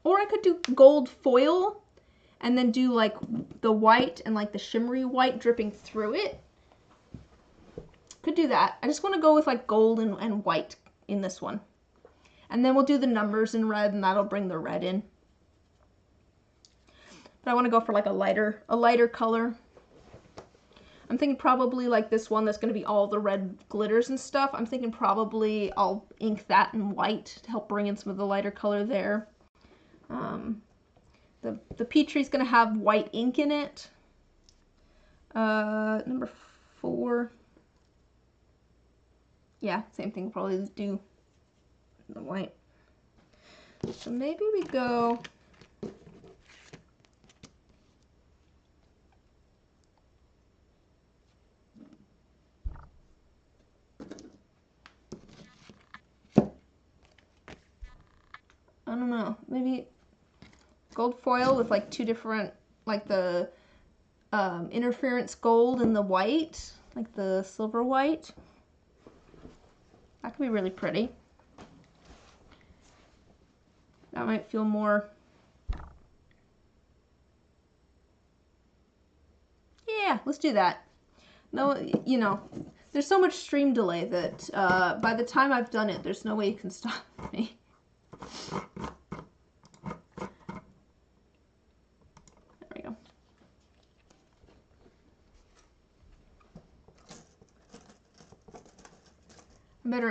or I could do gold foil and then do like the white and like the shimmery white dripping through it. Could do that. I just want to go with like gold and white in this one. And then we'll do the numbers in red, and that'll bring the red in. But I want to go for like a lighter color. I'm thinking probably like this one that's going to be all the red glitters and stuff. I'm thinking probably I'll ink that in white to help bring in some of the lighter color there. The Petrie's going to have white ink in it. Number 4. Yeah, same thing. Probably do the white. So maybe we go. I don't know. Maybe gold foil with like 2 different, like the interference gold and the white, like the silver white. That could be really pretty. That might feel more. Yeah, let's do that. No, you know, there's so much stream delay that by the time I've done it, there's no way you can stop me. There we go.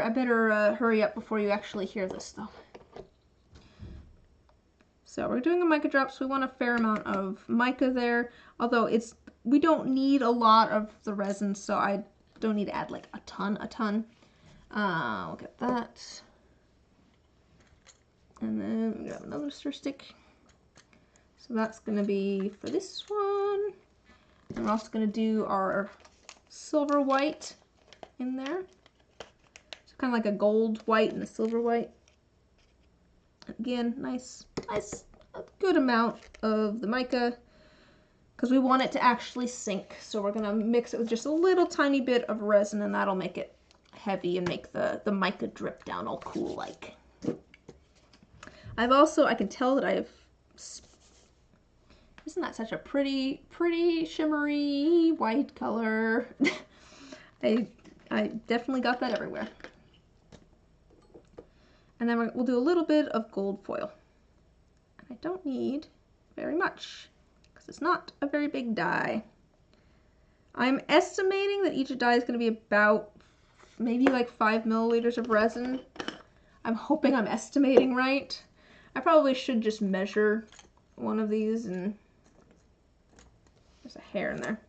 I better hurry up before you actually hear this, though. So we're doing a mica drop, so we want a fair amount of mica there. Although we don't need a lot of the resin, so I don't need to add like a ton. We'll get that. And then we got another stir stick. So that's gonna be for this one. And we're also gonna do our silver white in there. So kind of like a gold white and a silver white. Again, nice, a good amount of the mica, because we want it to actually sink. So we're gonna mix it with just a little tiny bit of resin, and that'll make it heavy and make the mica drip down all cool like. I can tell that isn't that such a pretty shimmery white color? I definitely got that everywhere. And then we'll do a little bit of gold foil. I don't need very much because it's not a very big die. I'm estimating that each die is going to be about maybe like 5 milliliters of resin. I'm hoping I'm estimating right. I probably should just measure one of these, and there's a hair in there.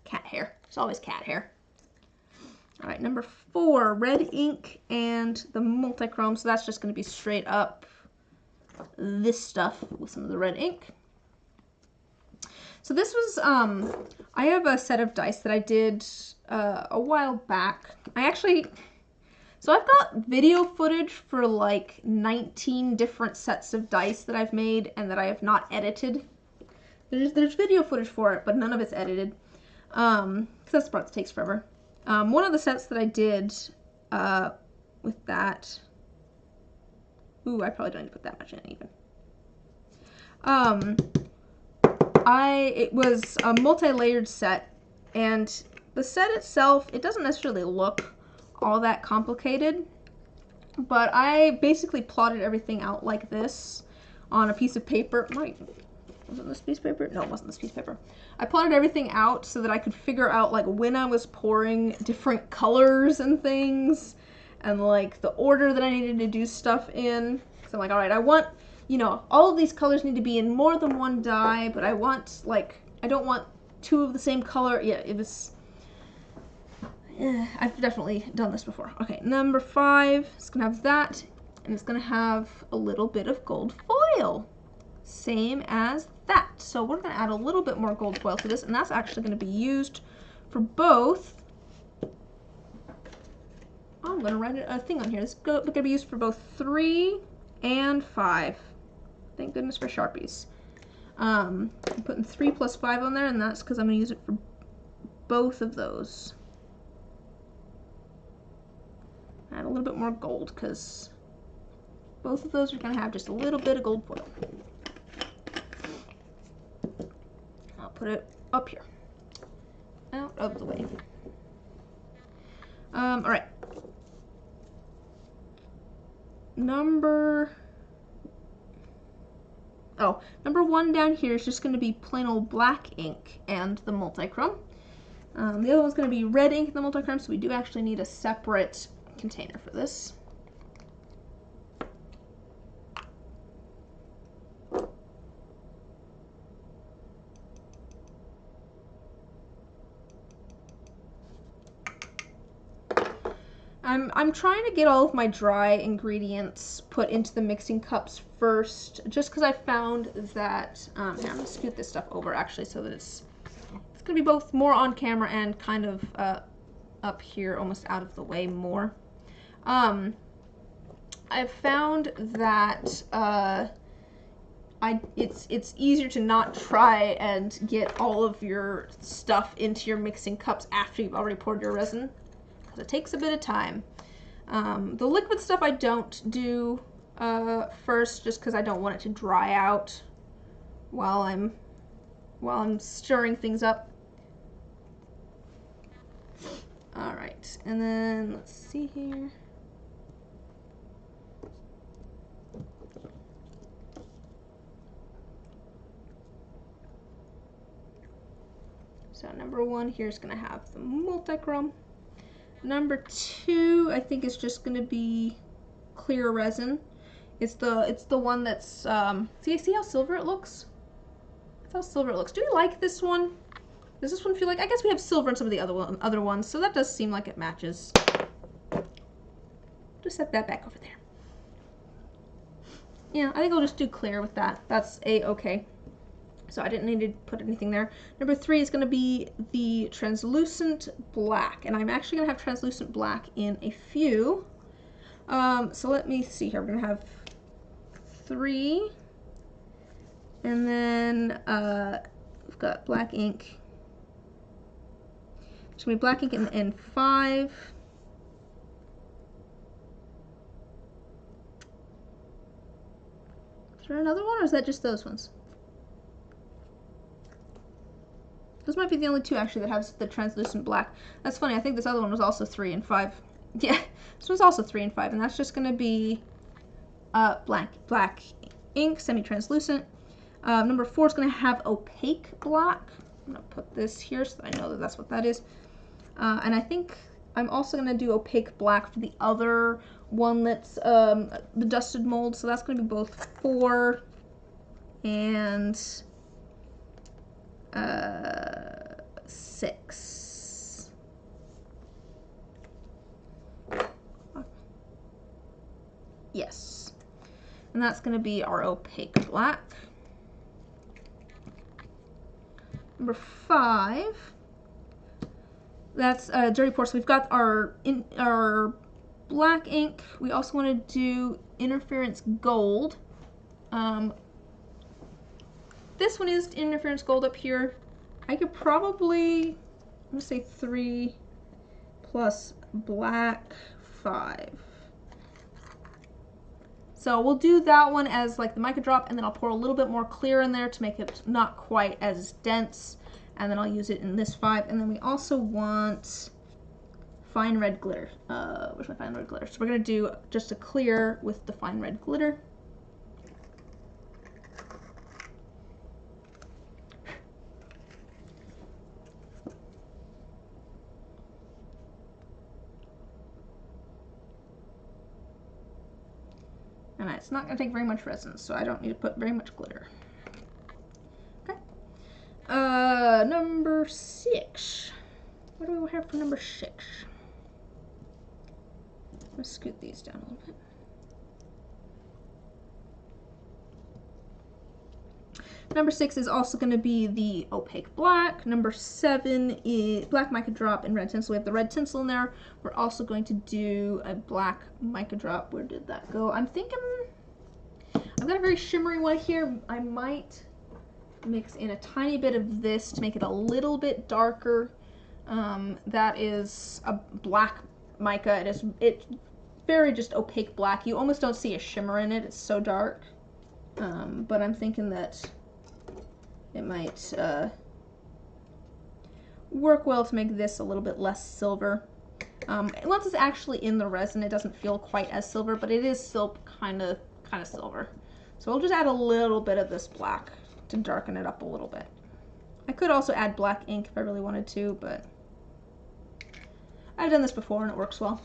Cat hair. It's always cat hair. All right, number 4, red ink and the multi-chrome. So that's just going to be straight up this stuff with some of the red ink. So this was, I have a set of dice that I did a while back. So I've got video footage for like 19 different sets of dice that I've made and that I have not edited. There's video footage for it, but none of it's edited. Because that's the part that takes forever. One of the sets that I did with that... Ooh, I probably don't need to put that much in even. It was a multi-layered set, and the set itself, it doesn't necessarily look all that complicated, but I basically plotted everything out like this on a piece of paper. Wasn't this piece of paper? No, it wasn't this piece of paper. I plotted everything out so that I could figure out like when I was pouring different colors and things, and like the order that I needed to do stuff in. So I'm like, all right, I want, you know, all of these colors need to be in more than one die, but I want, like, I don't want two of the same color. Yeah, it was, I've definitely done this before. Okay, number 5, it's gonna have that, and it's gonna have a little bit of gold foil. Same as that. So we're gonna add a little bit more gold foil to this, and that's actually gonna be used for both. Oh, I'm gonna write a thing on here. This is gonna be used for both 3 and 5. Thank goodness for Sharpies. I'm putting 3 plus 5 on there, and that's because I'm going to use it for both of those. Add a little bit more gold, because both of those are going to have just a little bit of gold foil. I'll put it up here. Out of the way. Alright. Number 1 down here is just going to be plain old black ink and the multichrome. The other one's going to be red ink and the multichrome, so we do actually need a separate container for this. I'm trying to get all of my dry ingredients put into the mixing cups first, just because I found that, here, I'm going to scoot this stuff over actually so that it's going to be both more on camera and kind of up here, almost out of the way more. I've found that it's easier to not try and get all of your stuff into your mixing cups after you've already poured your resin, because it takes a bit of time. The liquid stuff I don't do first, just because I don't want it to dry out while I'm stirring things up. All right, and then let's see here. So number 1 here is going to have the multichrome. Number 2, I think, is just going to be clear resin. It's the one that's see how silver it looks? That's how silver it looks. Do you like this one? Does this one feel like? I guess we have silver in some of the other ones, so that does seem like it matches. Just set that back over there. Yeah, I think I'll just do clear with that. That's a-okay. So I didn't need to put anything there. Number 3 is going to be the translucent black, and I'm actually going to have translucent black in a few. So let me see here. We're going to have 3, and then we've got black ink. It's going to be black ink in 5. Is there another one, or is that just those ones? Those might be the only 2 actually that have the translucent black. That's funny, I think this other one was also 3 and 5. Yeah, this one's also 3 and 5, and that's just going to be black ink, semi-translucent. Number 4 is going to have opaque black. I'm going to put this here so that I know that that's what that is. And I think I'm also going to do opaque black for the other one that's the dusted mold, so that's going to be both 4 and 6. Yes. And that's going to be our opaque black. Number 5, that's dirty pour. So we've got our black ink. We also want to do interference gold. This one is interference gold up here. I could probably, I'm gonna say 3 plus black 5. So we'll do that one as like the mica drop, and then I'll pour a little bit more clear in there to make it not quite as dense, and then I'll use it in this 5. And then we also want fine red glitter. Where's my fine red glitter? So we're gonna do just a clear with the fine red glitter. And it's not going to take very much resin, so I don't need to put very much glitter. Okay. Number 6. What do we have for number 6? Let's scoot these down a little bit. Number 6 is also going to be the opaque black. Number 7 is black mica drop and red tinsel. We have the red tinsel in there. We're also going to do a black mica drop. Where did that go? I'm thinking I've got a very shimmery one here. I might mix in a tiny bit of this to make it a little bit darker. That is a black mica. It's very just opaque black. You almost don't see a shimmer in it. It's so dark. But I'm thinking that it might work well to make this a little bit less silver. Once it's actually in the resin, it doesn't feel quite as silver, but it is still kind of silver. So we'll just add a little bit of this black to darken it up a little bit. I could also add black ink if I really wanted to, but I've done this before and it works well.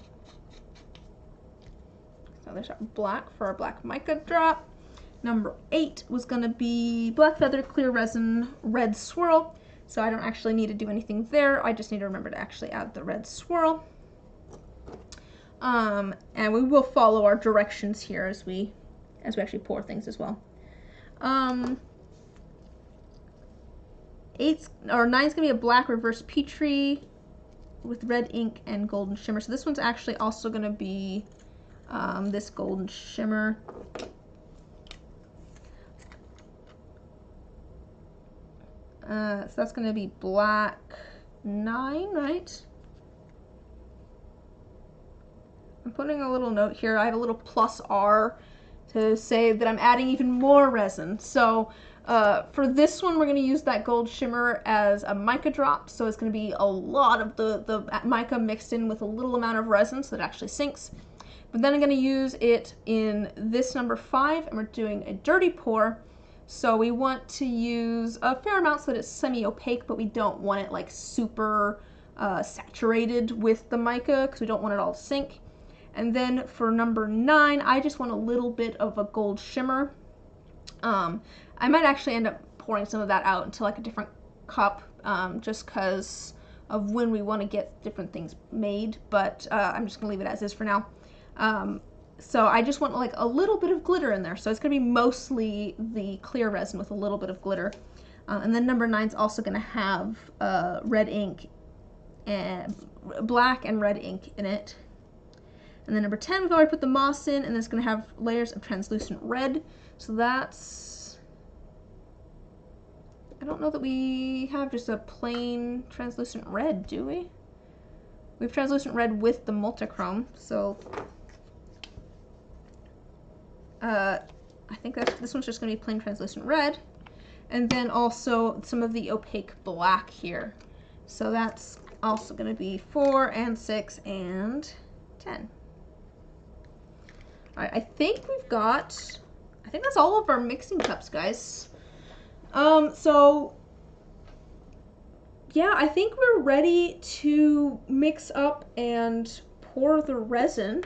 So there's our black for our black mica drop. Number 8 was going to be black feather clear resin red swirl. So I don't actually need to do anything there. I just need to remember to actually add the red swirl. And we will follow our directions here as we actually pour things as well. 9's gonna be a black reverse Petri with red ink and golden shimmer. So this one's actually also gonna be this golden shimmer. So that's gonna be black 9, right? I'm putting a little note here. I have a little plus R to say that I'm adding even more resin. So for this one, we're going to use that gold shimmer as a mica drop. So it's going to be a lot of the mica mixed in with a little amount of resin so that it actually sinks. But then I'm going to use it in this number 5, and we're doing a dirty pour. So we want to use a fair amount so that it's semi-opaque, but we don't want it like super saturated with the mica because we don't want it all to sink. And then for number 9, I just want a little bit of a gold shimmer. I might actually end up pouring some of that out into like a different cup just because of when we want to get different things made, but I'm just going to leave it as is for now. So I just want like a little bit of glitter in there. So it's going to be mostly the clear resin with a little bit of glitter. And then number 9 is also going to have red ink, and black and red ink in it. And then number 10, we've already put the moss in, and it's going to have layers of translucent red. So that's, I don't know that we have just a plain translucent red, do we? We have translucent red with the multichrome, so I think this one's just going to be plain translucent red. And then also some of the opaque black here. So that's also going to be 4 and 6 and 10. Alright, I think that's all of our mixing cups, guys. So yeah, I think we're ready to mix up and pour the resin.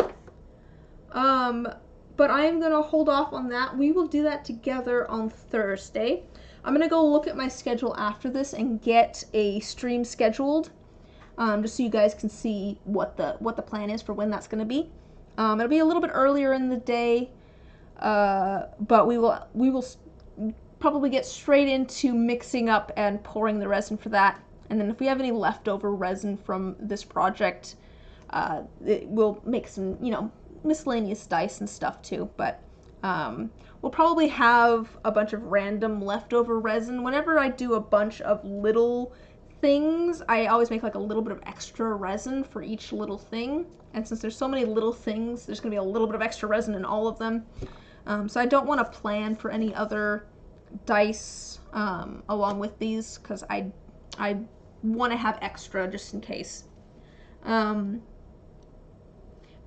But I'm gonna hold off on that. We will do that together on Thursday. I'm gonna go look at my schedule after this and get a stream scheduled, just so you guys can see what the plan is for when that's gonna be. It'll be a little bit earlier in the day, but we will probably get straight into mixing up and pouring the resin for that. And then if we have any leftover resin from this project it will make some, miscellaneous dice and stuff too. But we'll probably have a bunch of random leftover resin. Whenever I do a bunch of little things, I always make like a little bit of extra resin for each little thing. And since there's so many little things, there's going to be a little bit of extra resin in all of them. So I don't want to plan for any other dice along with these because I want to have extra just in case. But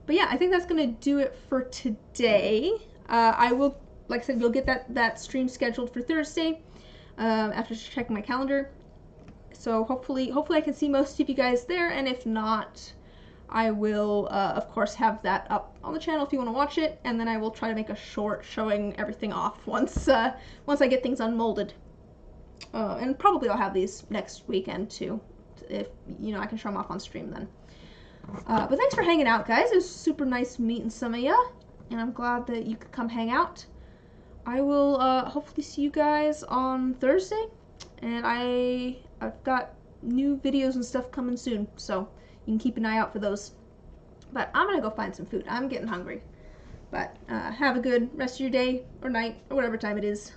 yeah, I think that's going to do it for today. I will, like I said, you'll get that stream scheduled for Thursday after checking my calendar. So hopefully I can see most of you guys there, and if not, I will, of course, have that up on the channel if you want to watch it, and then I will try to make a short showing everything off once I get things unmolded. And probably I'll have these next weekend too, if, I can show them off on stream then. But thanks for hanging out, guys. It was super nice meeting some of ya, and I'm glad that you could come hang out. I will hopefully see you guys on Thursday, and I've got new videos and stuff coming soon, so you can keep an eye out for those. But I'm gonna go find some food. I'm getting hungry. But have a good rest of your day or night or whatever time it is.